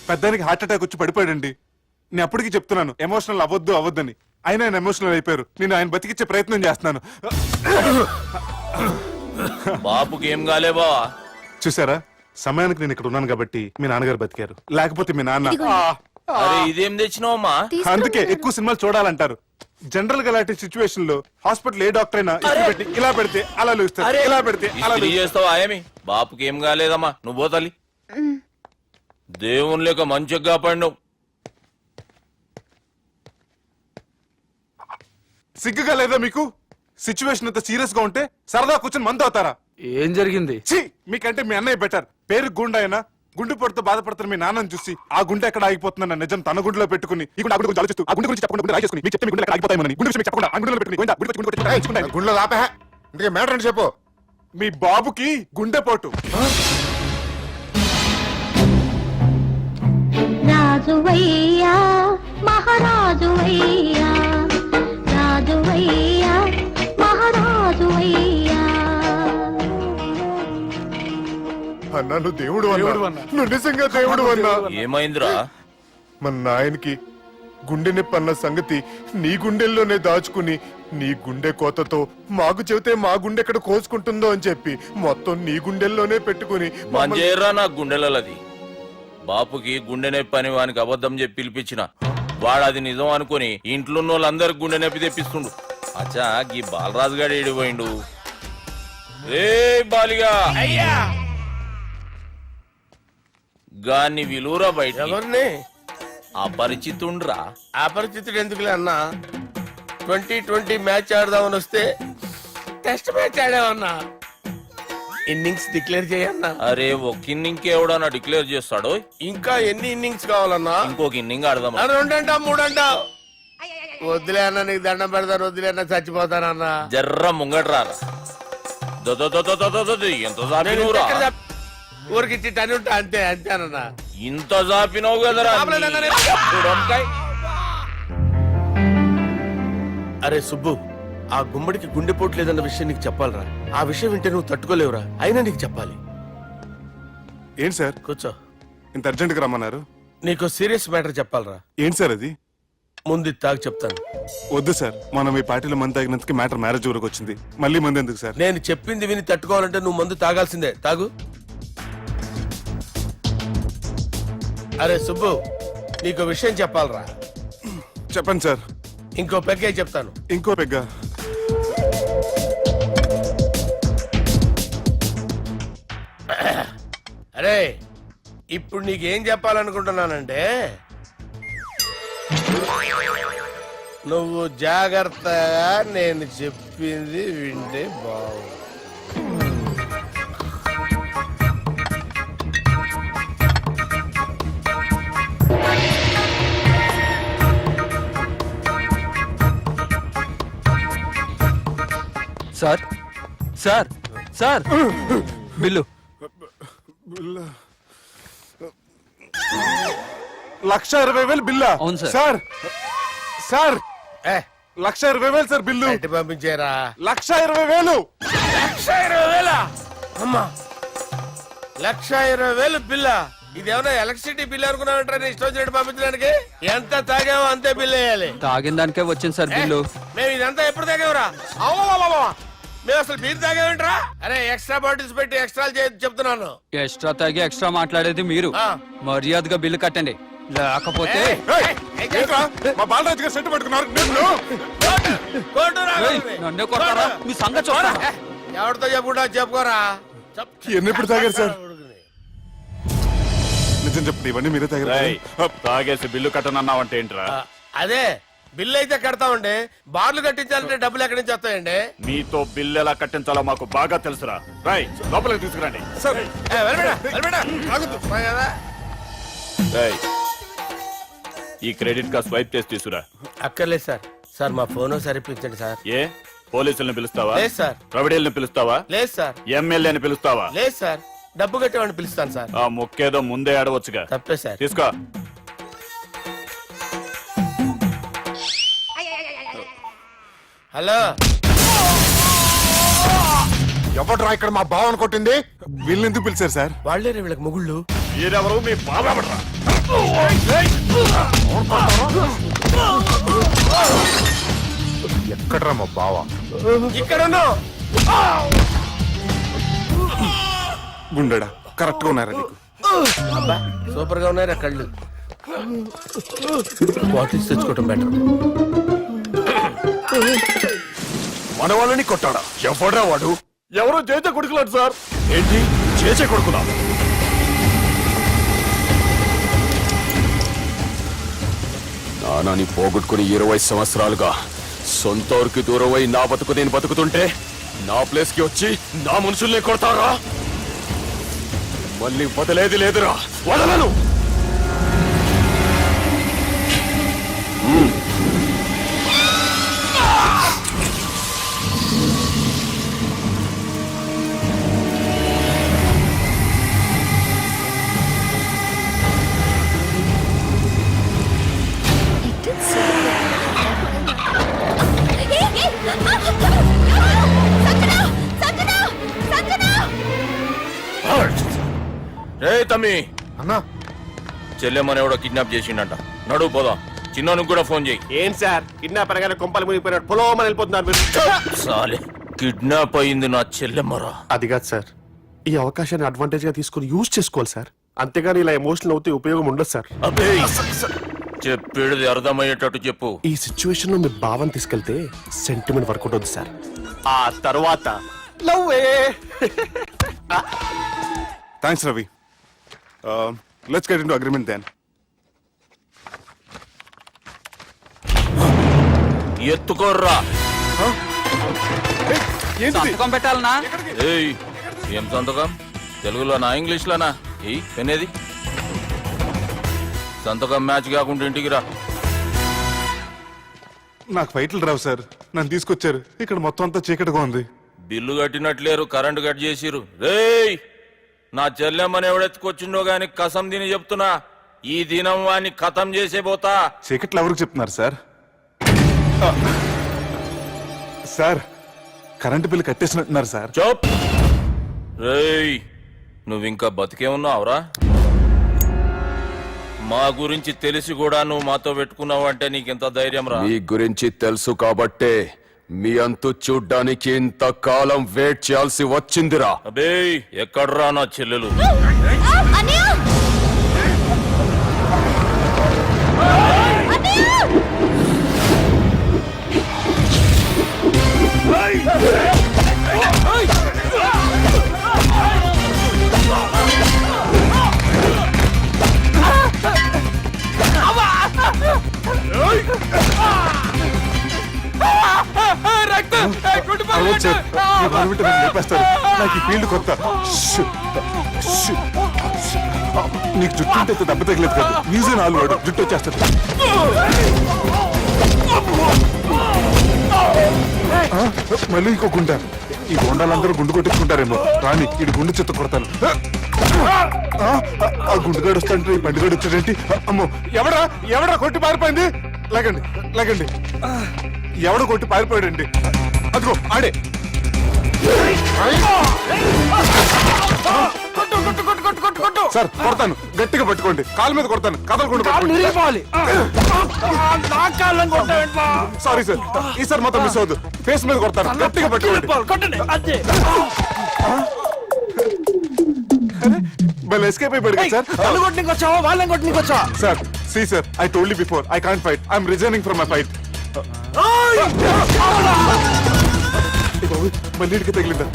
[SPEAKER 1] పెద్దానికి హార్ట్ అటాక్ వచ్చి పడిపోయాడండి. నేను అప్పటికి చెప్తున్నాను ఎమోషనల్ అవ్వద్దని. ఆయన ఎమోషనల్ అయిపోయారు. నేను ఆయన బతికిచ్చే ప్రయత్నం చేస్తున్నాను.
[SPEAKER 10] బాబుకి ఏం కాలే బావా?
[SPEAKER 1] చూసారా, సమయానికి నేను ఇక్కడ ఉన్నాను కాబట్టి మీ నాన్నగారు బతికారు. లేకపోతే మీ నాన్న
[SPEAKER 10] అరే ఇదేం తెచ్చినావమ్మా?
[SPEAKER 1] అందుకే ఎక్కువ సినిమాలు చూడాలంటారు. జనరల్ గా ఇలాంటి సిచ్యువేషన్ లో హాస్పిటల్ ఏ డాక్టర్ అయినా ఇస్త్రీ పెట్టి ఇలా పెడితే అలా లూస్తారు, ఇలా పెడితే అలా
[SPEAKER 10] ఇస్త్రీ చేస్తావా ఏమి? బాపుకి ఏం కాలేదమ్మా, నువ్వు పోతాలి. దేవుని లేక మంచిగా పడినావు.
[SPEAKER 1] సిగ్గుగా లేదా మీకు? సిచ్యువేషన్ అంత సీరియస్ గా ఉంటే సరదా కూర్చొని మందు అవుతారా?
[SPEAKER 7] ఏం జరిగింది?
[SPEAKER 1] ఛీ, మీకంటే మీ అన్నయ్య బెటర్. పేరు గుండె అయినా గుండె పడుతూ బాధపడుతున్న మీ నాన్నని చూసి ఆ గుండె ఎక్కడ ఆగిపోతుందన్న నిజం తన గుండెలో పెట్టుకుని ఈ గుండె గురించి ఆలోచిస్తూ ఆ గుండె గురించి చెప్పకుండా గుండె రాజేసుకుని మీకు చెప్తే మీ గుండె ఎక్కడ ఆగిపోతాయని గుండె విషయం చెప్పకుండా ఆ గుండెలో పెట్టుకుని గుండె గుండె గుండె రాయించుకుంటాను.
[SPEAKER 13] గుండెలో ఆపే ఇందుకే మ్యాటర్ అని చెప్పు.
[SPEAKER 1] మీ బాబుకి గుండెపోటు.
[SPEAKER 8] రాజువయ్యా మహారాజువయ్యా, రాజువయ్యా మహారాజువయ్యా.
[SPEAKER 13] అన్నా నువ్వు దేవుడు అన్నా, నువ్వు నిజంగా దేవుడు అన్నా.
[SPEAKER 10] ఏమైందిరా?
[SPEAKER 13] మన నాయనకి గుండె నొప్పి అన్న సంగతి నీ గుండెల్లోనే దాచుకుని నీ గుండె కోతతో మాకు చెబితే మా గుండె ఎక్కడ కోసుకుంటుందో అని చెప్పి మొత్తం నీ గుండెల్లోనే పెట్టుకుని
[SPEAKER 10] మంజేరా నా గుండెలది. బాపుకి గుండె నొప్పి అని వానికి అబద్ధం చెప్పి పిలిపించిన వాడు అది నిజం అనుకుని ఇంట్లో ఉన్న వాళ్ళందరికి గుండె నొప్పి తెప్పిస్తుండు. అచ్చా గీ బాలరాజు గారు ఏడిపోయిండు. రే బాలిగా
[SPEAKER 5] అయ్యా
[SPEAKER 10] గాన్ని విలువరా బయట.
[SPEAKER 5] ఎవరిని?
[SPEAKER 10] అపరిచితుండ్రా.
[SPEAKER 5] అపరిచితుడు ఎందుకులే అన్నా? 2020 మ్యాచ్ ఆడదామని వస్తే టెస్ట్ మ్యాచ్ ఆడామన్నా. ఇన్నింగ్స్ డిక్లేర్ చేయన్నా.
[SPEAKER 10] అరే ఒక ఇన్నింగ్ ఎవడన్నా డిక్లేర్ చేస్తాడో?
[SPEAKER 5] ఇంకా ఎన్ని ఇన్నింగ్స్ కావాలన్నా?
[SPEAKER 10] ఇంకొక ఇన్నింగ్ ఆడదాం.
[SPEAKER 5] 2 అంటావు 3 అంటావు. వద్దులే అన్న, నీకు దండం పెడతాను. వద్దులే అన్న, చచ్చిపోతానన్నా.
[SPEAKER 10] జర్ర ముంగట్రారా. ఎంత జాపినవురా?
[SPEAKER 5] ఊరికి టని ఉంటా అంతే అంతేనన్నా.
[SPEAKER 10] ఇంత జాపినవు కదరా.
[SPEAKER 5] అరే సుబ్బు, ఆ గుమ్మడికి గుండెపోటు లేదన్న విషయం నీకు చెప్పాలరా. ఆ విషయం వింటే నువ్వు తట్టుకోలేవురా. అయినా నీకు చెప్పాలి.
[SPEAKER 1] ఏంటి సార్?
[SPEAKER 5] కూర్చో.
[SPEAKER 1] ఇంత అర్జెంట్ గా రమ్మన్నారు?
[SPEAKER 5] నీకు సీరియస్ మ్యాటర్ చెప్పాలరా.
[SPEAKER 1] ఏంటి సార్ అది?
[SPEAKER 5] ముందు తాగు చెప్తాను.
[SPEAKER 1] వద్దు సార్, మనం ఈ పార్టీలో మంది తాగినందుకు మ్యాటర్ మ్యారేజ్ వరకు వచ్చింది. మళ్ళీ మంది ఎందుకు సార్?
[SPEAKER 5] నేను చెప్పింది విని తట్టుకోవాలంటే నువ్వు మందు తాగాల్సిందే. తాగు. అరే సుబ్బు, నీకు విషయం చెప్పాలరా.
[SPEAKER 1] చెప్పండి సార్.
[SPEAKER 5] ఇంకో పెగ్గే చెప్తాను.
[SPEAKER 1] ఇంకో పెగ్గా?
[SPEAKER 5] అరే ఇప్పుడు నీకేం చెప్పాలనుకుంటున్నానంటే, నువ్వు జాగ్రత్తగా నేను చెప్పింది వింటే బాగుంది.
[SPEAKER 7] Sir sir sir bill.
[SPEAKER 1] 1,20,000 బిల్లా?
[SPEAKER 7] అవును సార్.
[SPEAKER 1] సార్ సార్
[SPEAKER 5] ఏ
[SPEAKER 1] 1,20,000 సార్ బిల్లు.
[SPEAKER 5] బయట పంపించేరా.
[SPEAKER 1] 1,20,000.
[SPEAKER 5] 1,20,000 అమ్మా, 1,20,000 బిల్లా? ఇదేమన్నా ఎలక్ట్రిసిటీ బిల్ అనుకున్నావంటారా? నీ ఇష్టం వచ్చినట్టు పంపించడానికి. ఎంత తాగామో అంతే బిల్ వేయాలి.
[SPEAKER 7] తాగిన దానికే వచ్చింది సార్ బిల్లు.
[SPEAKER 5] మేము ఇదంతా ఎప్పుడు తాగావురా? మేము అసలు బీర్ తాగామేంట్రా? అరే ఎక్స్ట్రా బాటిల్స్ పెట్టి ఎక్స్ట్రా చెప్తున్నాను.
[SPEAKER 7] ఎక్స్ట్రా తాగి ఎక్స్ట్రా మాట్లాడేది మీరు. మర్యాదగా బిల్లు కట్టండి, లేకపోతే
[SPEAKER 1] ఏంట్రా? మా బాలరాజు గారు సెట్ పట్టుకున్నారు.
[SPEAKER 7] నన్నే కొడతారా? మీ సంగతి చూడరా.
[SPEAKER 5] ఎవరితో చెప్పుకుంటా చెప్పుకోరా.
[SPEAKER 1] ఎన్నెప్పుడు తాగారు సార్? నిజం చెప్పండి, ఇవన్నీ మీరే తాగారు?
[SPEAKER 2] తాగేసి బిల్లు కట్టనన్నావంటే ఏంట్రా?
[SPEAKER 5] అదే బిల్లు అయితే కడతామండి. బార్లు కట్టించాలంటే డబ్బులు ఎక్కడి నుంచి వస్తాయండి?
[SPEAKER 2] మీతో బిల్లు ఎలా కట్టించాలో మాకు బాగా తెలుసురా. రై లోపలికి తీసుకురండి. రేయ్, ఈ క్రెడిట్ కార్డ్ స్వైప్ చేసి తీసుకురా.
[SPEAKER 5] అక్కర్లేదు సార్. సార్ మా ఫోన్ సరిపించండి సార్.
[SPEAKER 2] ఏ పోలీసుల్ని పిలుస్తావా?
[SPEAKER 5] లేదు సార్.
[SPEAKER 2] ప్రొవిడీల్ని పిలుస్తావా?
[SPEAKER 5] లేదు సార్.
[SPEAKER 2] ఎమ్మెల్యేని పిలుస్తావా?
[SPEAKER 5] లేదు సార్. డబ్బు కట్టేవాడిని పిలుస్తాను సార్.
[SPEAKER 2] ఆ ముక్కేదో ముందే ఆడవచ్చుగా.
[SPEAKER 5] తప్పే సార్.
[SPEAKER 2] తీసుకో.
[SPEAKER 5] హలో,
[SPEAKER 13] ఎవడ్రా ఇక్కడ మా బావని కొట్టింది?
[SPEAKER 1] వీళ్ళని ఎందుకు పిలిచారు సార్?
[SPEAKER 5] వాళ్ళే వీళ్ళకి మొగుళ్ళు.
[SPEAKER 2] మీరెవరు? మీ బాబా
[SPEAKER 13] ఎక్కడ్రా మా బావ?
[SPEAKER 5] ఇక్కడ
[SPEAKER 1] గుండెడా కరెక్ట్ గా ఉన్నారా నీకు?
[SPEAKER 5] సూపర్ గా ఉన్నాయి కళ్ళు. బాటిల్స్ తెచ్చుకోవటం బెటర్.
[SPEAKER 13] మన వాళ్ళని కొట్టాడా? ఎవడ్రా వాడు? ఎవరో చేసే కొడుకులాడు సార్. ఏంటి చేసే కొడుకులా?
[SPEAKER 5] నానాని పోగొట్టుకుని 20 సంవత్సరాలుగా సొంత ఊరికి దూరమై నా బతుకు నేను బతుకుతుంటే నా ప్లేస్ కి వచ్చి నా మనుషుల్ని కొడతారా? మళ్ళీ వదిలేది లేదురా, వదలను. రే తమ్మి,
[SPEAKER 1] అన్నా
[SPEAKER 10] చెల్లెమ్మని ఎవడో కిడ్నాప్ చేసిండంట. నడువు పోదాం. చిన్నోనికి కూడా ఫోన్ చేయి.
[SPEAKER 5] ఏం సార్ కిడ్నాప్ అనగానే కొంపలు మునిగిపోయినాడు పొలం వెళ్ళిపోతున్నారు మీరు.
[SPEAKER 10] సాలే, కిడ్నాప్ అయింది నా చెల్లెమ్మరా.
[SPEAKER 13] అది కాదు సార్, ఈ అవకాశాన్ని అడ్వాంటేజ్ గా తీసుకుని యూజ్ చేసుకోవాలి సార్. అంతేగాని ఇలా ఎమోషనల్ అవుతే ఉపయోగం ఉండదు సార్.
[SPEAKER 10] అబ్బే, చెప్పేది అర్థమయ్యేటట్టు చెప్పు.
[SPEAKER 13] ఈ సిచ్యువేషన్ లో మీ భావం తీసుకెళ్తే సెంటిమెంట్ వర్కౌట్ అవుతుంది సార్. ఆ తర్వాత లవ్వే.
[SPEAKER 1] Thanks Ravi. Let's get into agreement then.
[SPEAKER 10] ఎత్తుకోర్రా.
[SPEAKER 7] సంతకం పెట్టాలనా?
[SPEAKER 10] ఏయ్, ఏం సంతకం? తెలుగులోనా ఇంగ్లీష్లోనా? ఈ పెనేది సంతకం మ్యాచ్ కాకుండా ఇంటికి రా.
[SPEAKER 1] నాకు ఫైట్లు రావు సార్, నన్ను తీసుకొచ్చారు. ఇక్కడ మొత్తం అంతా చీకటిగా ఉంది.
[SPEAKER 10] బిల్లు కట్టినట్లేరు, కరెంటు కట్ చేసిరు. రేయ్, నా చెల్లెమ్మని ఎవడెత్తుకొచ్చిండో గాని కసం తిని చెప్తున్నా, ఈ దినం వాణ్ణి ఖతం చేసే పోతా.
[SPEAKER 1] చీకట్లో ఎవరికి చెప్తున్నారు సార్? సార్, కరెంటు బిల్లు కట్టేసినట్టున్నారు సార్.
[SPEAKER 10] చోప్. రేయ్, నువ్వింకా బతికే ఉన్నావురా? మా గురించి తెలిసి కూడా నువ్వు మాతో పెట్టుకున్నావు అంటే నీకెంత ధైర్యం రా?
[SPEAKER 5] మీ గురించి తెలుసు కాబట్టే మీ అంతు చూడ్డానికి ఇంతకాలం వెయిట్ చేయాల్సి వచ్చిందిరా.
[SPEAKER 10] అబే, ఎక్కడ్రా నా చెల్లెలు?
[SPEAKER 1] అరవద్దు సార్, ఈ బాధపెట్టి నన్ను లేపేస్తారు. నాకు ఈ ఫీల్డ్ కొత్త. Shoe, shoe, shoe. నీకు జుట్టు ఉంటే దెబ్బ తగిలేదు కదా. మ్యూజియం ఆలు వాడు జుట్టు వచ్చేస్తుంది. మళ్ళీ ఇంకో గుండా. ఈ గుండాలందరూ గుండు కొట్టించుకుంటారేమో. రాని ఇటు గుండు చెత్త కొడతాను. ఆ గుండుగాడు వస్తాంటే ఈ బండిగాడు వచ్చాడేంటి? అమ్మో, ఎవడా ఎవడా కొట్టి పారిపోయింది? లాగండి లాగండి. ఎవడో కొట్టి పారిపోయాడండి. అదిగో ఆడే. సార్ కొడతాను, గట్టిగా పట్టుకోండి. కాలు మీద కొడతాను, కదలకుండా పట్టుకోండి. సారీ సార్, ఈసారి మొత్తం మిస్ అవద్దు. ఫేస్ మీద కొడతాను, గట్టిగా పట్టుకోండి. Well, escape అయిపోయాడు కదా sir. Sir, see sir, I told you before, I can't fight. I'm resigning from my fight. మళ్ళీ ఇడికి తగిలిందా?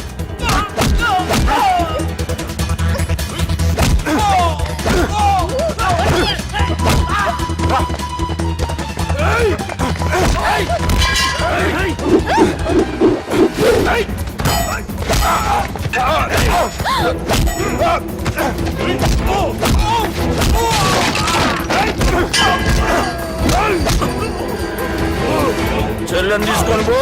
[SPEAKER 10] చెల్లెని తీసుకొని పో.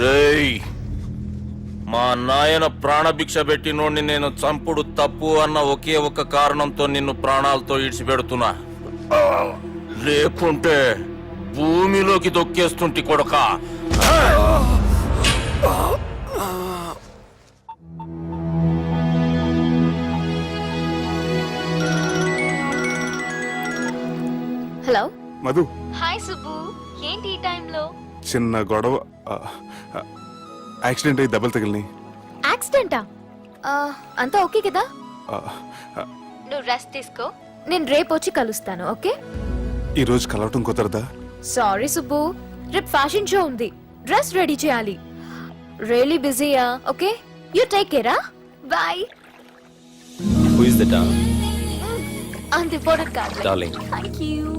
[SPEAKER 10] రేయ్, మా నాయన ప్రాణభిక్ష పెట్టినోడిని నేను చంపుడు తప్పు అన్న ఒకే ఒక్క కారణంతో నిన్ను ప్రాణాలతో ఇడిచిపెడుతున్నా. లేకుంటే భూమిలోకి దొక్కేస్తుంటి కొడక.
[SPEAKER 8] హలో
[SPEAKER 1] మధు,
[SPEAKER 8] హాయ్ సుబ్బు, ఏంటి ఈ టైంలో?
[SPEAKER 1] చిన్న గొడవ, యాక్సిడెంట్ అయ్యి దెబ్బలు తగిలినాయి.
[SPEAKER 8] యాక్సిడెంటా? అంతా ఓకే కదా? నువ్వు రెస్ట్ తీసుకో, నేను రేపు వచ్చి కలుస్తాను. ఓకే?
[SPEAKER 1] ఈ రోజు కలవటం కుదరదా?
[SPEAKER 8] సారీ సుబ్బు, రేపు ఫ్యాషన్ షో ఉంది, డ్రెస్ రెడీ చేయాలి. రియలీ బిజీయా? Okay, you take care. Bye.
[SPEAKER 10] Who is the dog?
[SPEAKER 8] అంత ఇంపార్టెంట్ కాదు.
[SPEAKER 10] Darling.
[SPEAKER 8] Thank you.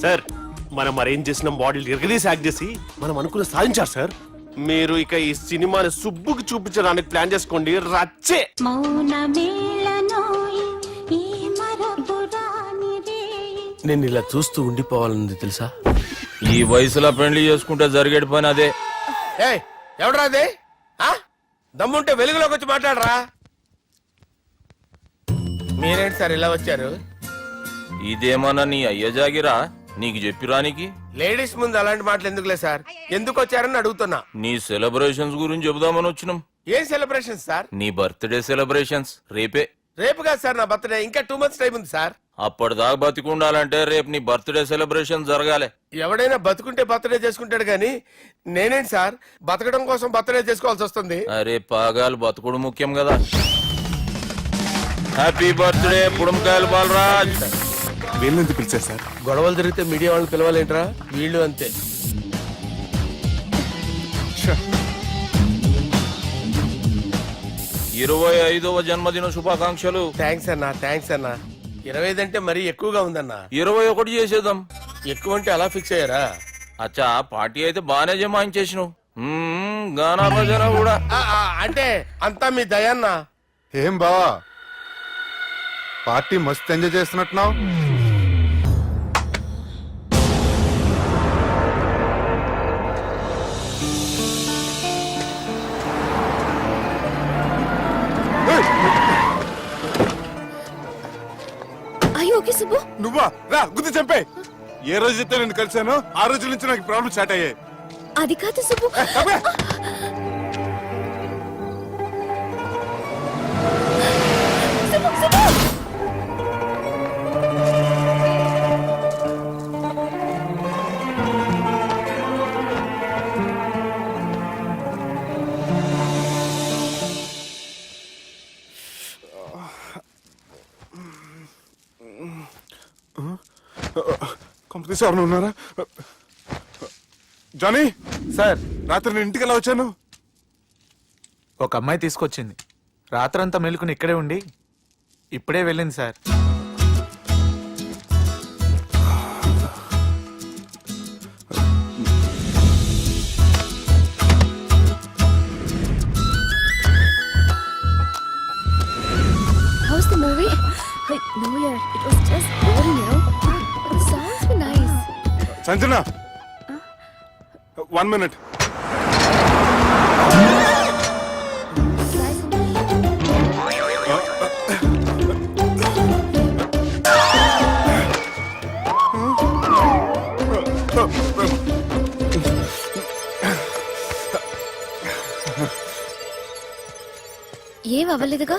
[SPEAKER 5] సార్ మనం అరేంజ్ చేసిన మోడల్ ఎరగదీసి యాక్ట్ చేసి మనం అనుకున్న సాధించారు సార్. మీరు ఇక ఈ సినిమాని సుబ్బుకి చూపించడానికి ప్లాన్ చేసుకోండి. రచ్చే. నేను ఇలా చూస్తూ ఉండిపోవాలని తెలుసా?
[SPEAKER 10] ఈ వయసులో పెళ్లి చేసుకుంటే జరిగేటి పని అదే.
[SPEAKER 5] ఎవడరా అదే? దమ్ముంటే వెలుగులోకి వచ్చి మాట్లాడరా. మీరేంటి సార్ ఇలా వచ్చారు?
[SPEAKER 10] ఇదేమన్నా నీ అయ్య జాగిరా నీకు చెప్పిరానికి?
[SPEAKER 5] లేడీస్ ముందు అలాంటి మాటలు ఎందుకులే సార్, ఎందుకు వచ్చారని అడుగుతున్నా.
[SPEAKER 10] నీ సెలబ్రేషన్స్ గురించి చెబుదామని వచ్చినాం.
[SPEAKER 5] ఏం సెలబ్రేషన్ సార్?
[SPEAKER 10] నీ బర్త్డే సెలబ్రేషన్స్ రేపే.
[SPEAKER 5] రేపు కాదు సార్ నా బర్త్డే, ఇంకా 2 months టైం ఉంది సార్.
[SPEAKER 10] అప్పటిదాకా బతికుండాలంటే రేపు నీ బర్త్డే సెలబ్రేషన్ జరగాలి.
[SPEAKER 5] ఎవడైనా బతుకుంటే బర్త్డే చేసుకుంటాడు గానీ నేనేంటి సార్ బతకడం కోసం బర్త్డే చేసుకోవాల్సి వస్తుంది?
[SPEAKER 10] అరే పాగాలు బతుకుడు ముఖ్యం కదా. హ్యాపీ బర్త్డే పుడంకాయలు బాలరాజ్.
[SPEAKER 1] వీళ్ళెందుకు పిలిచారు సార్?
[SPEAKER 5] గొడవలు జరిగితే మీడియా వాళ్ళని పిలవాలేంట్రా? వీళ్ళు అంతే.
[SPEAKER 10] 25వ జన్మదిన శుభాకాంక్షలు.
[SPEAKER 5] థ్యాంక్స్ అన్నా, థ్యాంక్స్ అన్నా. 25 అంటే మరీ ఎక్కువగా ఉందన్నా.
[SPEAKER 10] 21 చేసేద్దాం.
[SPEAKER 5] ఎక్కువ అంటే అలా ఫిక్స్ అయ్యారా?
[SPEAKER 10] అచ్చా పార్టీ అయితే బానే జమాయించేసినావు. గానా భజన కూడా.
[SPEAKER 5] అంటే అంతా మీ దయన్నా.
[SPEAKER 1] ఏం బావా, పార్టీ మస్తు ఎంజాయ్ చేస్తున్నట్టున్నావు.
[SPEAKER 8] అయ్యో ఓకే సుబ్బు.
[SPEAKER 1] నువ్వా? రా గుద్ది చంపే. ఏ రోజు అయితే నేను కలిసానో ఆ రోజు నుంచి నాకు ప్రాబ్లం స్టార్ట్ అయ్యాయి.
[SPEAKER 8] అది కాదు సుబ్బు.
[SPEAKER 1] కంపెనీ ఎవరు ఉన్నారా? జానీ
[SPEAKER 6] సార్,
[SPEAKER 1] రాత్రి నేను ఇంటికి ఎలా వచ్చాను?
[SPEAKER 6] ఒక అమ్మాయి తీసుకొచ్చింది. రాత్రంతా మెలుకుని ఇక్కడే ఉండి ఇప్పుడే వెళ్ళింది sir.
[SPEAKER 8] How's the movie? No yaar, it was just boring, you know. The songs were nice.
[SPEAKER 1] Sanjana, 1 minute.
[SPEAKER 8] ఏం అవ్వలేదుగా?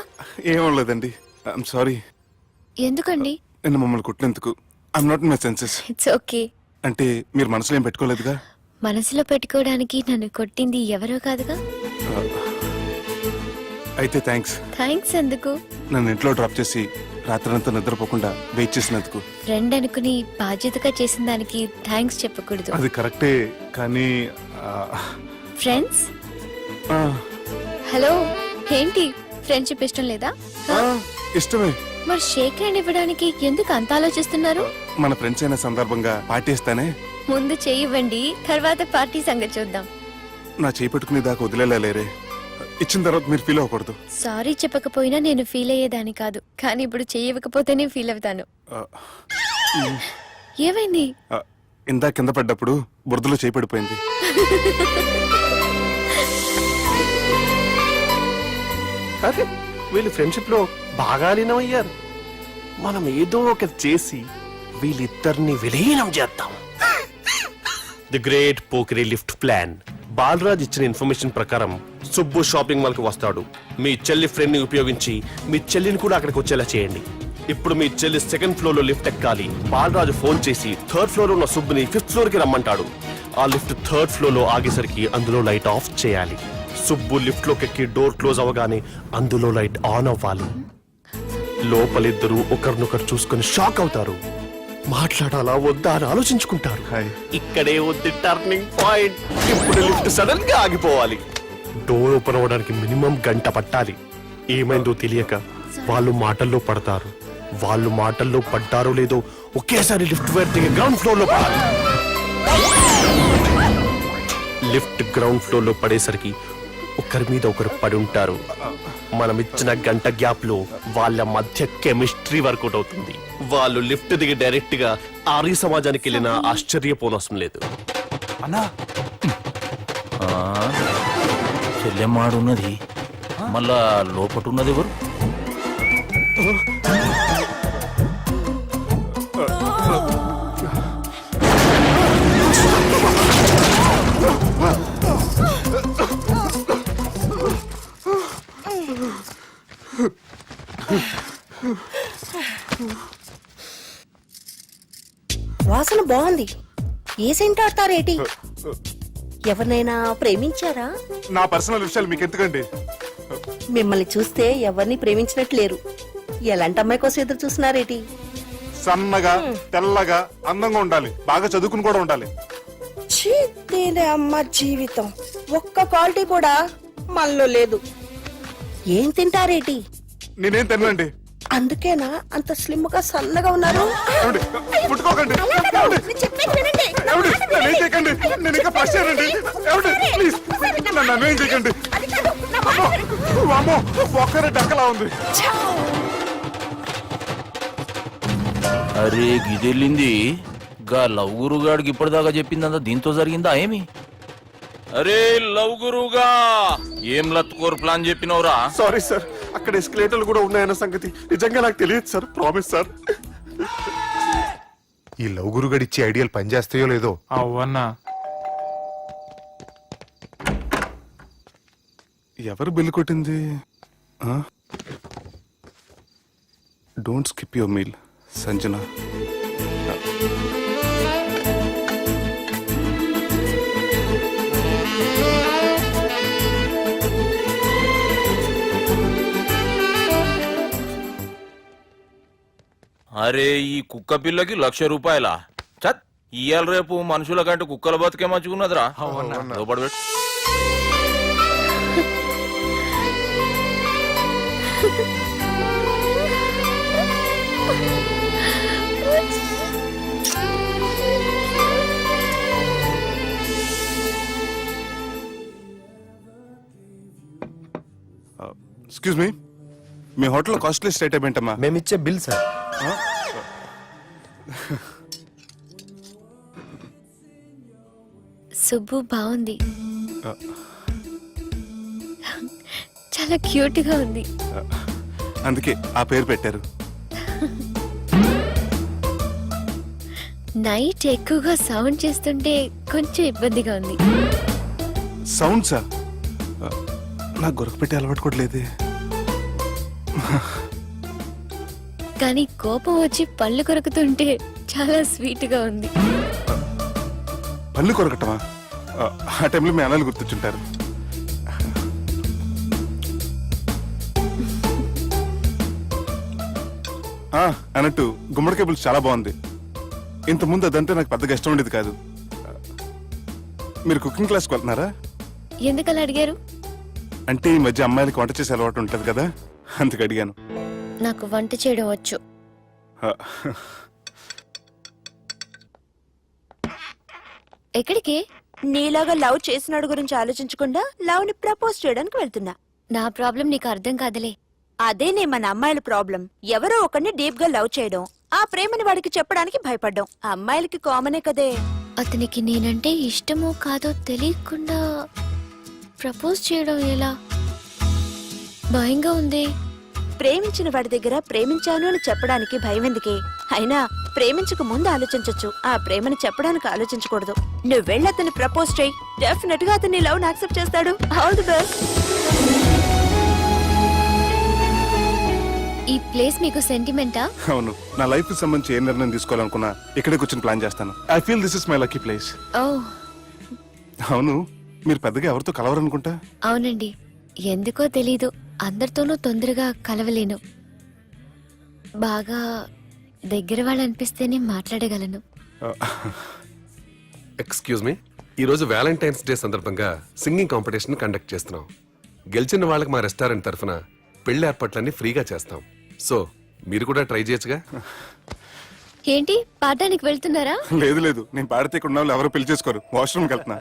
[SPEAKER 1] ఏం అవ్వలేదండి. I'm sorry.
[SPEAKER 8] ఎందుకండి?
[SPEAKER 1] నిన్న మమ్మల్ని కొట్టినందుకు I'm not in my senses.
[SPEAKER 8] It's okay.
[SPEAKER 1] అంటే మీరు మనసులో ఏం పెట్టుకోలేదుగా?
[SPEAKER 8] మనసులో పెట్టుకోవడానికి నన్ను కొట్టింది ఎవరో కాదుగా.
[SPEAKER 1] అయితే థ్యాంక్స్.
[SPEAKER 8] థ్యాంక్స్ ఎందుకు?
[SPEAKER 1] నన్ను ఇంట్లో డ్రాప్ చేసి రాత్రంతా నిద్రపోకుండా వెయిట్ చేసినందుకు.
[SPEAKER 8] ఫ్రెండ్ అనుకుని బాధ్యతగా చేసిన దానికి థ్యాంక్స్ చెప్పకూడదు.
[SPEAKER 1] అది కరెక్టే, కానీ
[SPEAKER 8] ఫ్రెండ్స్ హలో, ఏంటి ఫ్రెండ్షిప్ ఇష్టం లేదా?
[SPEAKER 1] ఇష్టమే.
[SPEAKER 8] మరి షేక్ హ్యాండ్ ఇవ్వడానికి ఎందుకు అంత ఆలోచిస్తున్నారు?
[SPEAKER 1] మన ఫ్రెండ్స్ అయిన సందర్భంగా పార్టీ ఇస్తానే.
[SPEAKER 8] ముందు చేయివ్వండి, తర్వాత పార్టీ సంగతి చూద్దాం.
[SPEAKER 1] నా చేయి పెట్టుకునే దాకా వదిలేలేరే. ఇచ్చిన తర్వాత మీరు ఫీల్ అవ్వకూడదు.
[SPEAKER 8] సారీ చెప్పకపోయినా నేను ఫీల్ అయ్యేదాన్ని కాదు, కానీ ఇప్పుడు చేయకపోతేనే ఫీల్ అవుతాను. ఏమైంది?
[SPEAKER 1] ఇందా కింద పడ్డప్పుడు బురదలో చేయి పడిపోయింది.
[SPEAKER 5] వీళ్ళు ఫ్రెండ్షిప్ లో బాగా లీనమయ్యారు.
[SPEAKER 13] మనం ఏదో ఒకటి చేసి వీళ్ళిద్దరిని విలీనం చేద్దాం. ది గ్రేట్ పోకరీ లిఫ్ట్ ప్లాన్. బాలరాజ్ ఇచ్చిన ఇన్ఫర్మేషన్ ప్రకారం సుబ్బు షాపింగ్ మాల్ కి వస్తాడు. మీ చెల్లి ఫ్రెండ్ ని ఉపయోగించి మీ చెల్లిని కూడా అక్కడికి వచ్చేలా చేయండి. ఇప్పుడు మీ చెల్లి సెకండ్ ఫ్లోర్ లో లిఫ్ట్ ఎక్కాలి. బాలరాజు ఫోన్ చేసి థర్డ్ ఫ్లోర్ లో ఉన్న సుబ్బుని ఫిఫ్త్ ఫ్లోర్ కి రమ్మంటాడు. ఆ లిఫ్ట్ థర్డ్ ఫ్లోర్ లో ఆగేసరికి అందులో లైట్ ఆఫ్ చేయాలి. సుబ్బు లిఫ్ట్ లోకి ఎక్కి డోర్ క్లోజ్ అవ్వగానే అందులో లైట్ ఆన్ అవ్వాలి. లోపలిద్దరూ ఒకరినొకరు చూసుకొని షాక్ అవుతారు. మాట్లాడాలా వద్దా అని ఆలోచించుకుంటారు. ఇక్కడే ఉంది టర్నింగ్ పాయింట్. ఇప్పుడు లిఫ్ట్ సడన్ గా ఆగిపోవాలి. డోర్ ఓపెన్ అవ్వడానికి మినిమం గంట పట్టాలి. ఏమైందో తెలియక వాళ్ళు మాటల్లో పడతారు. వాళ్ళు మాటల్లో పడ్డారో లేదో ఒకేసారి లిఫ్ట్ వైర్ దిగి గ్రౌండ్ ఫ్లోర్ లో పడాలి. లిఫ్ట్ గ్రౌండ్ ఫ్లోర్ లో పడేసరికి ఒకరి మీద ఒకరు పడి ఉంటారు. మనం ఇచ్చిన గంట గ్యాప్ లో వాళ్ళ మధ్య కెమిస్ట్రీ వర్కౌట్ అవుతుంది. వాళ్ళు లిఫ్ట్ దిగి డైరెక్ట్ గా ఆర్య సమాజానికి వెళ్ళిన ఆశ్చర్యపోనవసరం లేదు.
[SPEAKER 6] అన్నా
[SPEAKER 10] చెల్లెమ్మాడున్నది మళ్ళా లోపటున్నది ఎవరు?
[SPEAKER 9] వాసన బాగుంది. ఏ సెంట్ ఆడతారేటి? ఎవరినైనా ప్రేమించారా?
[SPEAKER 1] నా పర్సనల్ విషయాలు మీకు ఎందుకండి?
[SPEAKER 9] మిమ్మల్ని చూస్తే ఎవరిని ప్రేమించినట్లేరు. ఎలాంటి అమ్మాయి కోసం ఎదురు చూస్తున్నారేటి?
[SPEAKER 1] సన్నగా తెల్లగా అందంగా ఉండాలి. బాగా చదువుకుని కూడా ఉండాలి.
[SPEAKER 9] చీతేనే అమ్మ జీవితం. ఒక్క క్వాలిటీ కూడా మనలో లేదు. ఏం తింటారేటి?
[SPEAKER 1] నేనేం తినండి.
[SPEAKER 9] అందుకేనా అంత స్లిమ్ గా సన్నగా ఉన్నారు?
[SPEAKER 1] ముట్టుకోకండి. నేనేం చేయకండి. నేను ఇంకా ఫస్ట్ చేయండి. ప్లీజ్ నన్ను ఏం చేయకండి. అమ్మో ఒక్కరే డక్కలా ఉంది.
[SPEAKER 10] అరే గిదెళ్ళింది గా లవ్ గురుగాడికి ఇప్పటిదాకా చెప్పిందంతా దీంతో జరిగిందా ఏమి? అరే లవ్ గురుగా ఏం లత్కోర్ ప్లాన్ చెప్పినవురా?
[SPEAKER 13] సారీ సార్, అక్కడ ఎస్కలేటర్లు కూడా ఉన్నాయన్న సంగతి నిజంగా నాకు తెలియదు సార్. Promise sir.
[SPEAKER 11] ఈ లవ్ గురుగడి ఇచ్చే ఐడియాలు పనిచేస్తాయో లేదో.
[SPEAKER 6] అవ్వన్నా
[SPEAKER 11] ఎవరు బిల్లు కొట్టింది? Don't skip your meal Sanjana.
[SPEAKER 10] అరే ఈ కుక్క పిల్లకి 1,00,000 రూపాయల చత్ ఇయ్యాల రేపు మనుషుల కంటే కుక్కల బతికే మంచుకున్నదిరా. లోపడబెట్టు.
[SPEAKER 11] ఎక్స్క్యూజ్ మీ, మీ హోటల్ కాస్ట్లీ స్టేట్ ఏంటమ్మా?
[SPEAKER 13] మేమిచ్చే బిల్ సార్.
[SPEAKER 8] సుబ్బు బాగుంది. చాలా క్యూట్ గా ఉంది.
[SPEAKER 11] అందుకే ఆ పేరు పెట్టారు.
[SPEAKER 8] నైట్ ఎక్కువగా సౌండ్ చేస్తుంటే కొంచెం ఇబ్బందిగా ఉంది.
[SPEAKER 11] సౌండ్సా? నాకు గొరక పెట్టే అలవాటు కూడా లేదే.
[SPEAKER 8] కానీ కోపం వచ్చి పళ్ళు కొరుకుతుంటే చాలా స్వీట్ గా ఉంది.
[SPEAKER 11] పళ్ళు కొరకటమా? ఆ టైంలో మీ అన్నలు గుర్తొచ్చుంటారు. అన్నట్టు గుమ్మడికాయ పులుసు చాలా బాగుంది. ఇంతకుముందు అదంటే నాకు పెద్దగా ఇష్టం ఉండేది కాదు. మీరు కుకింగ్ క్లాస్కి వెళ్తున్నారా?
[SPEAKER 8] ఎందుకలా అడిగారు?
[SPEAKER 11] అంటే ఈ మధ్య అమ్మాయిలకి వంట చేసే అలవాటు ఉంటది కదా, అందుకు అడిగాను.
[SPEAKER 8] నాకు వంట చేయడం వచ్చు. ఎక్కడికి?
[SPEAKER 9] నీలాగా లవ్ చేసినాడు గురించి ఆలోచించకుండా లవ్ ని ప్రపోజ్ చేయడానికి వెళ్తున్నా.
[SPEAKER 8] నా ప్రాబ్లం నీకు అర్థం కాదులే.
[SPEAKER 9] అదేనే మన అమ్మాయిల ప్రాబ్లం. ఎవరో ఒకరిని డీప్ గా లవ్ చేయడం, ఆ ప్రేమని వాడికి చెప్పడానికి భయపడ్డం అమ్మాయిలకి కామనే కదే.
[SPEAKER 8] అతనికి నేనంటే ఇష్టమో కాదో తెలియకుండా ప్రపోజ్ చేయడం ఎలా? భయంగా ఉంది. ప్రేమించిన వాడి దగ్గర ప్రేమించాను అని చెప్పడానికి భయం ఎందుకే? అయినా ప్రేమించక ముందు ఆలోచించొచ్చు, ఆ ప్రేమను చెప్పడానికి ఆలోచించకూడదు. నువ్వు వెళ్ళి అతన్ని ప్రపోజ్ చేయి, డెఫినెట్ గా అతన్ని లవ్ యాక్సెప్ట్ చేస్తాడు. All the best.
[SPEAKER 15] ఈ ప్లేస్ మీకు సెంటిమెంటా?
[SPEAKER 1] అవును, నా లైఫ్ కి సంబంధించి ఏ నిర్ణయం తీసుకోవాలనుకున్నా ఇక్కడే కూర్చొని ప్లాన్ చేస్తాను. I feel this is my lucky place.
[SPEAKER 15] ఓ
[SPEAKER 1] అవును, మీరు పెద్దగా ఎవరితో కలవరనుకుంటా?
[SPEAKER 15] అవునండి, ఎందుకో తెలీదు, అందరితోనూ తొందరగా కలవలేను. బాగా దగ్గర వాళ్ళు అనిపిస్తేనే మాట్లాడగలను.
[SPEAKER 13] ఎక్స్క్యూజ్ మీ, ఈ రోజు వ్యాలంటైన్స్ డే సందర్భంగా సింగింగ్ కాంపిటీషన్ కండక్ట్ చేస్తున్నాం. గెలిచిన వాళ్ళకి మా రెస్టారెంట్ తరఫున పెళ్లి ఏర్పాట్లన్నీ ఫ్రీగా చేస్తాం. సో మీరు కూడా ట్రై చేయొచ్చుగా.
[SPEAKER 15] ఏంటి పాడడానికి వెళ్తున్నారా?
[SPEAKER 1] లేదు లేదు, నేను పాడితే ఇక్కడ ఉన్న వాళ్ళు ఎవరు పెళ్లి చేసుకోరు. వాష్రూమ్కి వెళ్తున్నా.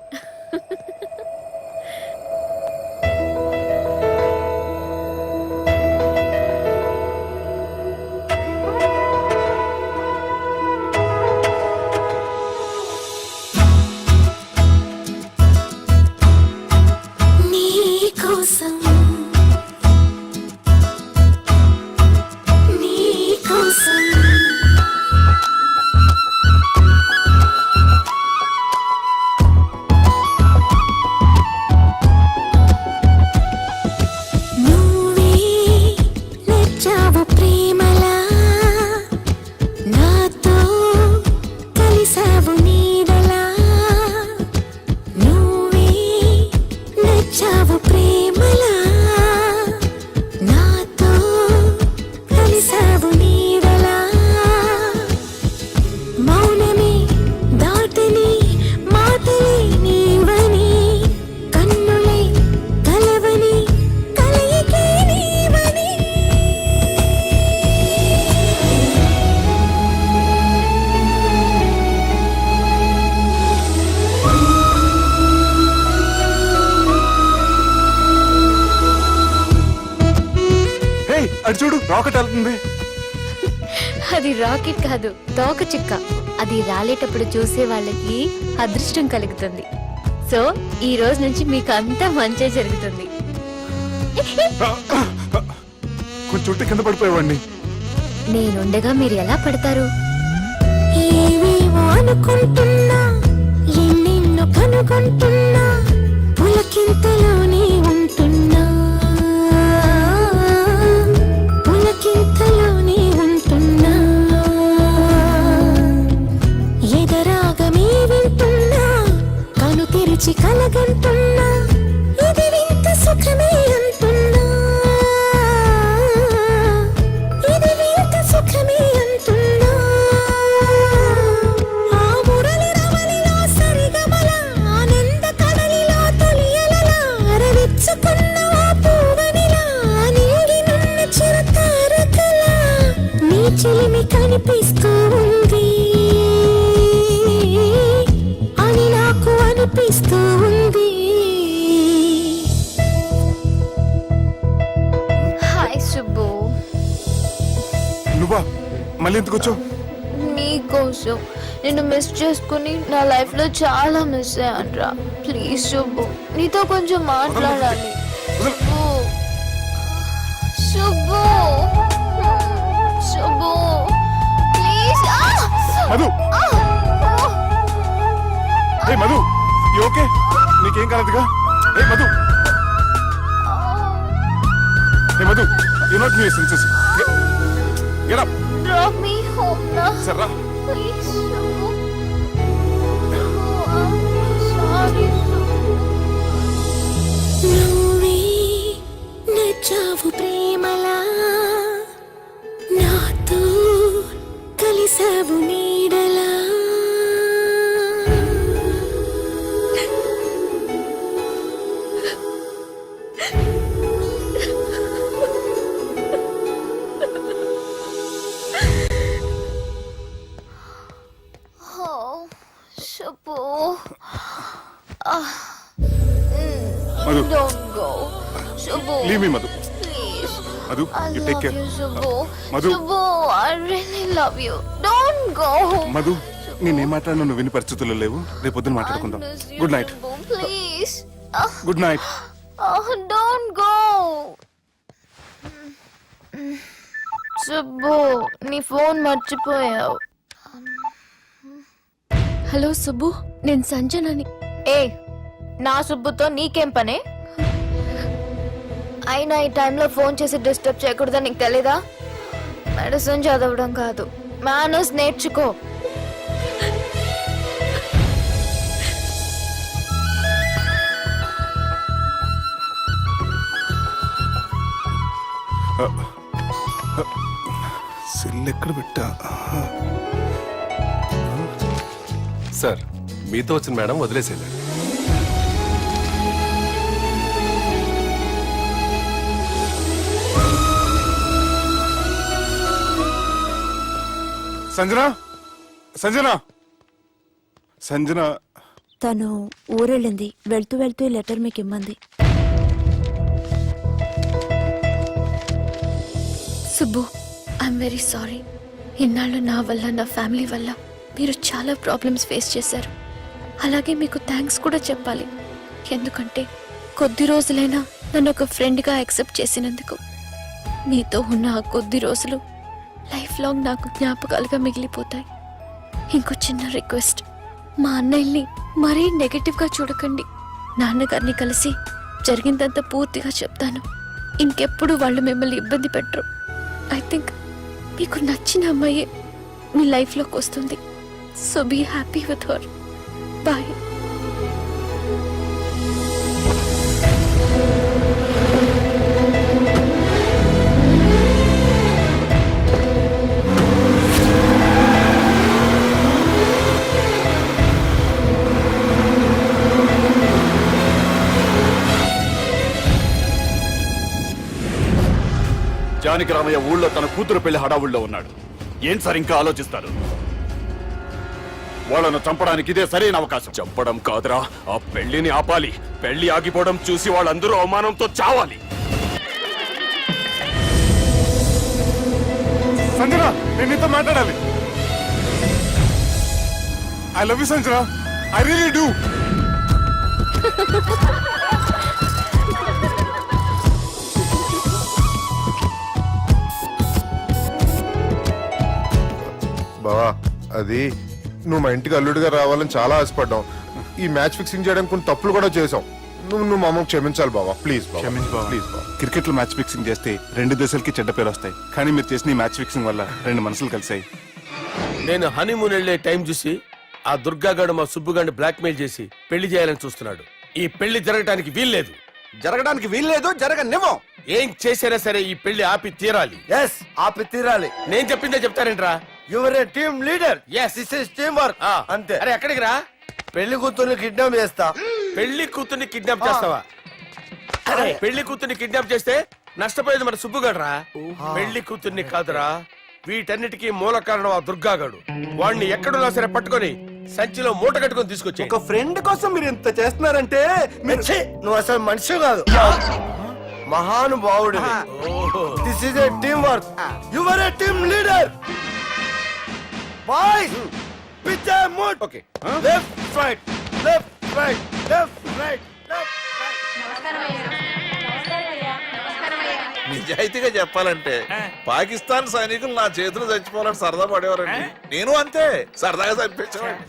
[SPEAKER 1] అది చూడు, రాకెట్ వెళ్తుంది.
[SPEAKER 15] అది రాకెట్ కాదు, తోక చుక్క. అది రాలేటప్పుడు చూసే వాళ్ళకి అదృష్టం కలుగుతుంది. సో ఈ రోజు నుంచి మీకు అంతా మంచి జరుగుతుంది.
[SPEAKER 1] కొంచెం చుట్టూ కింద పడిపోయేవాడిని.
[SPEAKER 15] నేనుండగా మీరు ఎలా పడతారు?
[SPEAKER 8] అనుకుంటున్నా, ఎన్నెన్నో కనుగొంటున్నా, పులకింతలోనే ఉంటున్నా, పులకింతలోనే ఉంటున్నా, ఎదరాగమే వింటున్నా, కను తెరిచి కలగంటున్నా, ఇది వింత సుఖమే అంటున్నా, ఇది వింత సుఖమే అంటున్నా. ఆ మురళి రవళిలో సరిగమల, ఆనంద కడలిలో తొలియలలా, అరవిచ్చుకున్న ఆ పూవనిలా, నింగినున్న చిరతారకలా, నీ చిలిమి కనిపిస్తూ ఉంది అని నాకు అనిపిస్తూ ఉంది.
[SPEAKER 15] హాయ్ సుబ్బు.
[SPEAKER 1] నువ్వా మళ్ళీ ఎందుకు వచ్చావు?
[SPEAKER 15] నీకోసం నిన్ను మిస్ చేసుకుని నా లైఫ్ లో చాలా మిస్ అయ్యానురా. ప్లీజ్ సుబ్బు, నీతో కొంచెం మాట్లాడాలి. సుబ్బు, సుబ్బు, సుబ్బు, ప్లీజ్.
[SPEAKER 1] మధు, ఏ మధు, యు ఓకే? నీకేం కాలేదుగా? ఏ మధు, ఏ Madhu, you not new senses. Get up.
[SPEAKER 15] Drop me home now.
[SPEAKER 1] సర్రా.
[SPEAKER 15] Please, Subbu. Oh, I'm sorry, Subbu.
[SPEAKER 8] నువ్వే నచ్చావు ప్రేమలా, నాతో కలిసావు నీడలా,
[SPEAKER 15] Subbu.
[SPEAKER 1] Madhu.
[SPEAKER 15] Don't go. Subbu.
[SPEAKER 1] Leave me, Madhu.
[SPEAKER 15] Please.
[SPEAKER 1] Madhu,
[SPEAKER 15] I
[SPEAKER 1] you
[SPEAKER 15] love
[SPEAKER 1] take care.
[SPEAKER 15] you, Subbu.
[SPEAKER 1] Madhu.
[SPEAKER 15] Subbu, I really love you. Don't go.
[SPEAKER 1] Madhu, నేనేం మాట్లాడినా నువ్వు విని పరిస్థితుల్లో లేవు. రేపు పొద్దున మాట్లాడుకుందాం.
[SPEAKER 15] I miss you,
[SPEAKER 1] good night.
[SPEAKER 15] Subbu. Please.
[SPEAKER 1] Good night.
[SPEAKER 15] Don't go. Subbu నీ ఫోన్ మర్చిపోయావు. హలో సుబ్బు, నేను సంజనని. ఏ నా సుబ్బుతో నీకేం పనే? అయినా ఈ టైంలో ఫోన్ చేసి డిస్టర్బ్ చేయకూడదని నీకు తెలీదా? మెడిసిన్ చదవడం కాదు, మేనర్స్ నేర్చుకో.
[SPEAKER 13] సెల్ ఎక్కడ పెట్టా? సార్, మీతో వచ్చిన మేడం వదిలేసేయండి.
[SPEAKER 1] సంజన, సంజన, సంజన.
[SPEAKER 8] తను ఊరెళ్ళింది. వెళ్తూ వెళ్తూ ఈ లెటర్ మీకు ఇమ్మంది.
[SPEAKER 15] Subbu, I'm very sorry. ఇన్నాళ్ళు నా వల్ల, నా ఫ్యామిలీ వల్ల మీరు చాలా ప్రాబ్లమ్స్ ఫేస్ చేశారు. అలాగే మీకు థ్యాంక్స్ కూడా చెప్పాలి. ఎందుకంటే కొద్ది రోజులైనా నన్ను ఒక ఫ్రెండ్గా యాక్సెప్ట్ చేసినందుకు. మీతో ఉన్న ఆ కొద్ది రోజులు లైఫ్ లాంగ్ నాకు జ్ఞాపకాలుగా మిగిలిపోతాయి. ఇంకో చిన్న రిక్వెస్ట్, మా అన్నయ్యని మరీ నెగటివ్గా చూడకండి. నాన్నగారిని కలిసి జరిగిందంతా పూర్తిగా చెప్తాను. ఇంకెప్పుడు వాళ్ళు మిమ్మల్ని ఇబ్బంది పెట్టరు. ఐ థింక్ మీకు నచ్చిన అమ్మాయి మీ లైఫ్లోకి వస్తుంది. So be happy with her. Bye.
[SPEAKER 12] Janaki Ramayya ఊళ్ళో తన కూతురు పెళ్లి హడావుల్లో ఉన్నాడు. ఏంటి సార్ ఇంకా ఆలోచిస్తారు? వాళ్ళను చంపడానికి ఇదే సరైన అవకాశం.
[SPEAKER 13] చంపడం కాదురా, ఆ పెళ్లిని ఆపాలి. పెళ్లి ఆగిపోవడం చూసి వాళ్ళందరూ అవమానంతో చావాలి.
[SPEAKER 1] సంజన, నేను నీతో మాట్లాడాలి. I love you Sanjana, I really do.
[SPEAKER 13] బావా, అది నువ్వు మా ఇంటికి అల్లుడిగా రావాలని చాలా ఆశపడ్డాం. ఈ మ్యాచ్ ఫిక్సింగ్ చేయడానికి కొన్ని తప్పులు కూడా చేసాం. నువ్వు మా అమ్మకు క్షమించాలి బావా, ప్లీజ్.
[SPEAKER 1] క్షమించు బావ. ప్లీజ్ బావ. క్రికెట్ లో మ్యాచ్ ఫిక్సింగ్ చేస్తే 2 దేశాలకి చెడ్డ పేరు వస్తాయి. కానీ మీరు చేసిన ఈ మ్యాచ్ ఫిక్సింగ్ వల్ల 2 మనసులు కలిసాయి.
[SPEAKER 5] నేను హనీమూన్ వెళ్లే టైం చూసి ఆ దుర్గాగాడు మా సుబ్బుగాడిని బ్లాక్మెయిల్ చేసి పెళ్లి చేయాలని చూస్తున్నాడు. ఈ పెళ్లి జరగటానికి వీల్లేదు.
[SPEAKER 12] జరగడానికి వీల్లేదు, జరగనివ్వం.
[SPEAKER 5] ఏం చేసినా సరే ఈ పెళ్లి ఆపి తీరాలి.
[SPEAKER 12] ఎస్, ఆపి తీరాలి.
[SPEAKER 5] నేను చెప్పిందే చెప్తారేంట్రా?
[SPEAKER 12] You're a team leader.
[SPEAKER 5] Yes.
[SPEAKER 12] This is team work. అంతే.
[SPEAKER 5] అరే ఎక్కడికి రా?
[SPEAKER 12] పెళ్లి కూతుర్ని కిడ్నాప్ చేస్తా.
[SPEAKER 5] పెళ్లి కూతుర్ని కిడ్నాప్ చేస్తావా? అరే పెళ్లి కూతుర్ని కిడ్నాప్ చేస్తే నష్టపోయేది మన సుబ్బుగాడురా. పెళ్లి కూతుర్ని కాదురా, వీటన్నిటికీ మూల కారణం ఆ దుర్గాగాడు. వాడిని ఎక్కడున్నా సరే పట్టుకొని సంచిలో మూట కట్టుకొని తీసుకొచ్చి.
[SPEAKER 12] ఒక ఫ్రెండ్ కోసం మీరు ఇంత చేస్తున్నారంటే నువ్వు అసలు మనిషి కాదు, మహానుభావుడు. This is a team work. Your a team leader. Boys, pitch A mood. Okay, left right, left right, left right, left right.
[SPEAKER 14] నిజాయితీగా చెప్పాలంటే పాకిస్తాన్ సైనికులు నా చేతులు చచ్చిపోవాలని సరదా పడేవారండి. నేను అంతే సరదాగా చనిపించేవాడిని.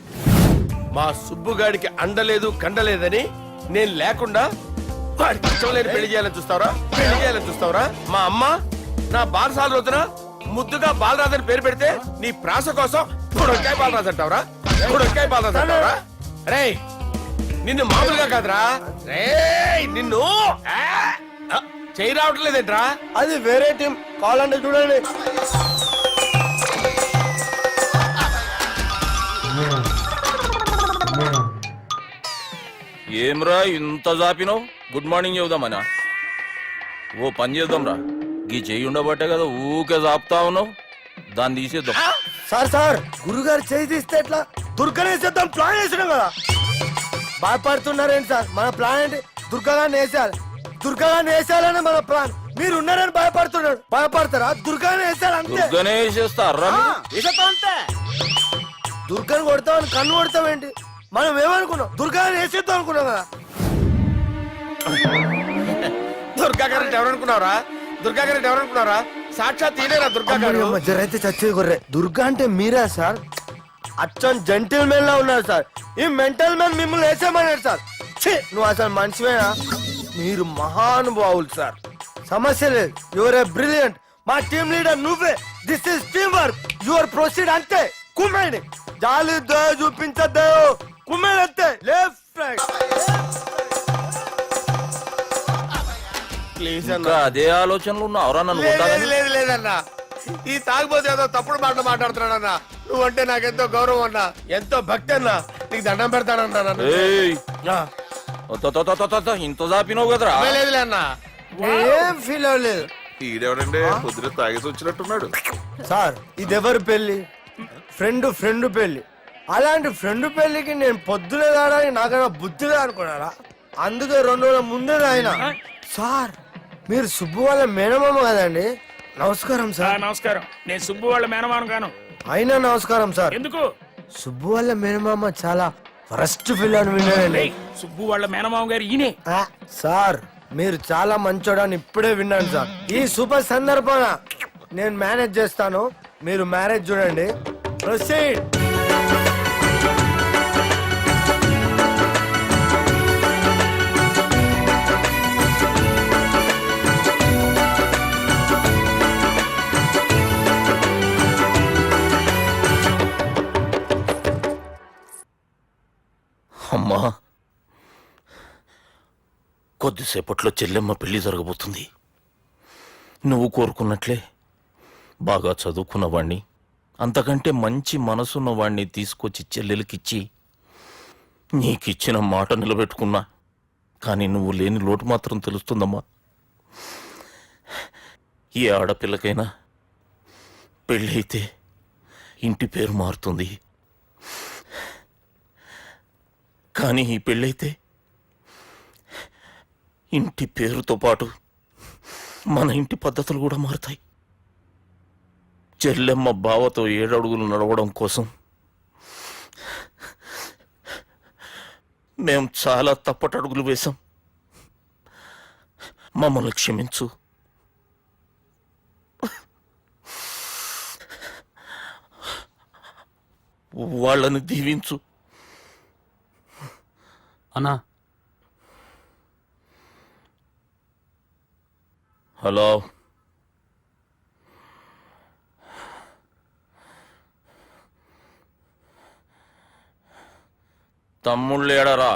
[SPEAKER 5] మా సుబ్బుగాడికి అండలేదు కండలేదని నేను లేకుండా వాడికి ఇష్టం లేని పెళ్లి చేయాలని చూస్తావరా? పెళ్లి చేయాలని చూస్తావరా? మా అమ్మ నా బాలసాల రోజున ముద్దుగా బాలరాజు అని పేరు పెడితే నీ ప్రాస కోసం గుడొక్కాయ బాలరాజు అంటావరా? గుడొక్కాయ బాలరాజు అంటావరా? రే నిన్ను మామూలుగా కాదురా, రే నిన్ను చేయి రావట్లేదేంట్రా?
[SPEAKER 12] అది వేరే టీం, కావాలంటే చూడండి.
[SPEAKER 10] ఏమ్రా ఇంత జాపినావు? Good morning చెబుదామనా? ఓ పని చేద్దాం రా, గీ చెయ్యి ఉండబట్టే కదా ఊకే జాపుతా ఉన్నావు. దాన్ని తీసేద్దాం.
[SPEAKER 12] సార్ గురుగారు చేయి తీస్తే ఎట్లా? దుర్గనేసేద్దాం ప్లాన్ వేసినాం కదా. భయపడుతున్నారేంటి సార్? మన ప్లాన్ ఏంటి? దుర్గాగాన్ని వేసేయాలి. దుర్గాగాన్ని వేసేయాలని మన ప్లాన్. మీరు ఉన్నారని భయపడుతున్నాడు. భయపడతారా? దుర్గానే వేసేయాలి అంతే.
[SPEAKER 10] దుర్గనే వేసేస్తారా?
[SPEAKER 12] వేసేద్దాం అంతే. దుర్గాని కొడతామని కన్ను కొడతామేంటి? మనం ఏమనుకున్నాం? దుర్గాని వేసేద్దాం అనుకున్నాం కదా.
[SPEAKER 5] దుర్గా గారు ఎవరనుకున్నారా? దుర్గా గారు ఎవరనుకున్నారా? సాక్షాత్ ఈయనేరా దుర్గా గారు.
[SPEAKER 16] జరైతే చచ్చేది గొర్రె. దుర్గా అంటే మీరా సార్? అచ్చం జెంటిల్ మెన్ లా ఉన్నారు సార్. ఈ మెంటల్ మెన్ మిమ్మల్ని వేసేమన్నాడు సార్. ఛీ, నువ్వు అసలు మనిషివేనా? మీరు మహానుభావులు సార్. సమస్య లేదు. Your a brilliant. మా టీమ్ లీడర్ నువ్వే. This is team work. Your proceed అంతే. కుమ్మేడి జాలి దయ చూపించద్దు. కుమ్మేడి అంతే. Left right. ప్లీజ్
[SPEAKER 10] ఇంకా అదే ఆలోచనలు ఉన్నావురా నన్ను కొట్టాలని?
[SPEAKER 5] లేదు లేదన్నా, ఈ తాగుబోతు ఏదో తప్పుడు మాట మాట్లాడుతున్నాడన్నా. నువ్వంటే నాకెంతో గౌరవం అన్నా, ఎంతో భక్తి అన్నా. నీకు దండం పెడతానన్నా.
[SPEAKER 10] ఏయ్, ఇంత చాపినావు కదరా?
[SPEAKER 5] లేదులే అన్నా.
[SPEAKER 16] ఏం ఫీల్ అవ్వలేదు
[SPEAKER 14] ఈడెవడండి పొద్దున తాగేసి వచ్చినట్టున్నాడు.
[SPEAKER 16] సార్. ఇది ఎవరు పెళ్లి? ఫ్రెండ్ పెళ్లి. అలాంటి ఫ్రెండ్ పెళ్లికి నేను పొద్దునే రావడానికి నాకన్నా బుద్ధిగా అనుకున్నారా? అందుకే 2 రోజుల ముందే ఆయన. సార్ మీరు సుబ్బు వాళ్ళ మేనమామ కదండి? నమస్కారం సార్.
[SPEAKER 5] నమస్కారం. నేను సుబ్బు వాళ్ళ మేనమాను కాను.
[SPEAKER 16] అయినా నమస్కారం సార్.
[SPEAKER 5] ఎందుకు?
[SPEAKER 16] సుబ్బు వాళ్ళ మేనమామ చాలా ఫస్ట్ ఫిల్ అని విన్నానండి.
[SPEAKER 5] సుబ్బు వాళ్ళ మేనమామ గారు ఈయనే.
[SPEAKER 16] సార్ మీరు చాలా మంచోడని ఇప్పుడే విన్నాను సార్. ఈ సూపర్ సందర్భాన నేను మేనేజ్ చేస్తాను, మీరు మ్యారేజ్ చూడండి. ప్రొసీడ్.
[SPEAKER 10] అమ్మా, కొద్దిసేపట్లో చెల్లెమ్మ పెళ్లి జరగబోతుంది. నువ్వు కోరుకున్నట్లే బాగా చదువుకున్నవాణ్ణి, అంతకంటే మంచి మనసున్నవాణ్ణి తీసుకొచ్చి చెల్లెలకిచ్చి నీకిచ్చిన మాట నిలబెట్టుకున్నా. కానీ నువ్వు లేని లోటు మాత్రం తెలుస్తుందమ్మా. ఏ ఆడపిల్లకైనా పెళ్ళి అయితే ఇంటి పేరు మారుతుంది. కానీ ఈ పెళ్ళైతే ఇంటి పేరుతో పాటు మన ఇంటి పద్ధతులు కూడా మారుతాయి. చెల్లెమ్మ బావతో 7 అడుగులు నడవడం కోసం మేం చాలా తప్పటడుగులు వేశాం. మమ్మల్ని క్షమించు. వాళ్ళని దీవించు.
[SPEAKER 2] అన్నా,
[SPEAKER 10] హలో, తమ్ముళ్ళు ఏడరా?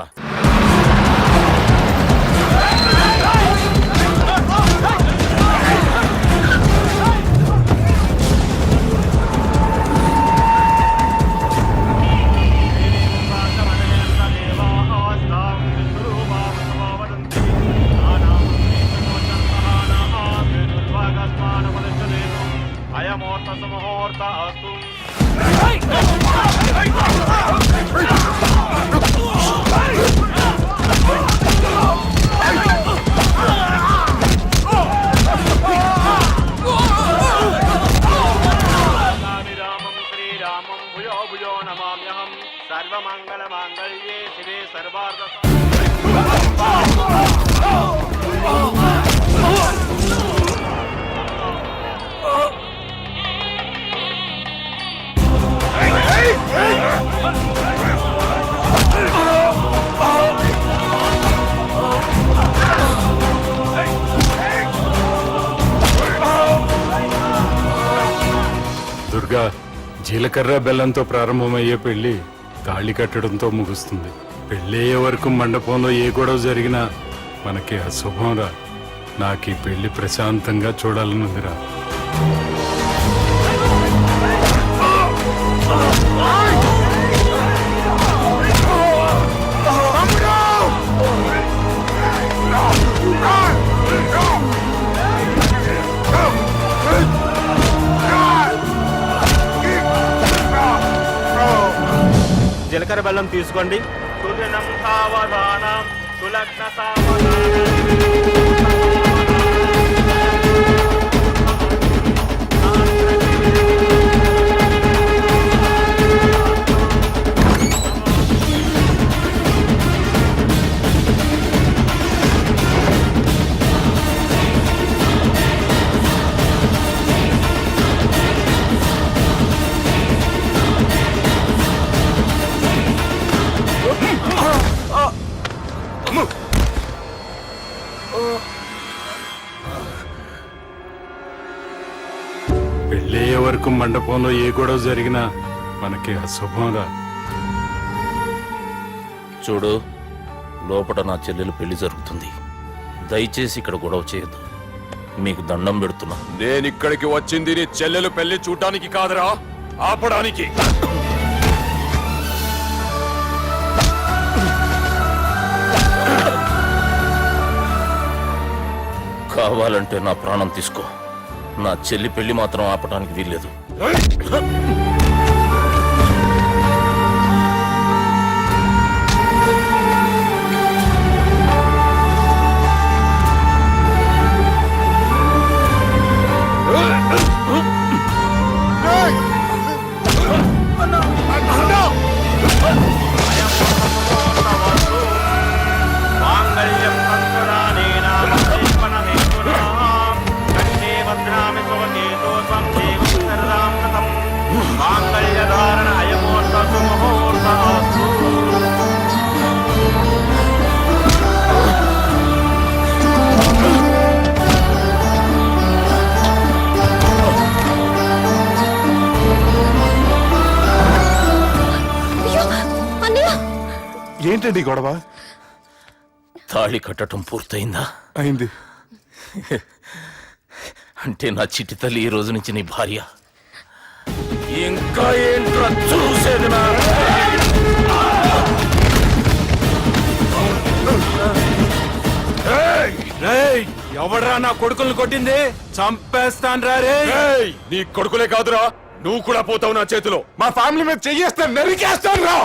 [SPEAKER 7] సర్వమంగళమాంగళ్యే శివే సర్వార్థ
[SPEAKER 11] దుర్గా, జీలకర్ర బెల్లంతో ప్రారంభమయ్యే పెళ్లి తాళి కట్టడంతో ముగుస్తుంది. పెళ్ళయ్యే వరకు మండపంలో ఏ గొడవ జరిగినా మనకి అశుభం రా. నాకు ఈ పెళ్లి ప్రశాంతంగా చూడాలనుందిరా.
[SPEAKER 7] జీలకర్ర బెల్లం తీసుకోండి. సుజనం సావధానం సులగ్న సావధానం.
[SPEAKER 11] పెళ్ళయ్యే వరకు మండపంలో ఏ గొడవ జరిగినా మనకి అశుభంరా.
[SPEAKER 10] చూడు, లోపల నా చెల్లెలు పెళ్లి జరుగుతుంది. దయచేసి ఇక్కడ గొడవ చేయొద్దు. మీకు దండం పెడుతున్నా.
[SPEAKER 13] నేను ఇక్కడికి వచ్చింది నీ చెల్లెలు పెళ్లి చూడటానికి కాదురా, ఆపడానికి.
[SPEAKER 10] కావాలంటే నా ప్రాణం తీసుకో, నా చెల్లి పెళ్లి మాత్రం ఆపడానికి వీల్లేదు.
[SPEAKER 1] ఏంటండి గొడవ?
[SPEAKER 10] తాళి కట్టడం పూర్తయిందా?
[SPEAKER 1] అయింది.
[SPEAKER 10] అంటే నా చిట్టి తల్లి ఈ రోజు నుంచి నీ భార్య. ఇంకా ఏంట్రా చూసేది? నా
[SPEAKER 13] ఎవడరా నా కొడుకులను కొట్టింది? చంపేస్తాను రా రే. నీ కొడుకులే కాదురా, నువ్వు కూడా పోతావు నా చేతిలో.
[SPEAKER 1] మా ఫ్యామిలీ మీద చెయ్యేస్తే నరికేస్తాను రా.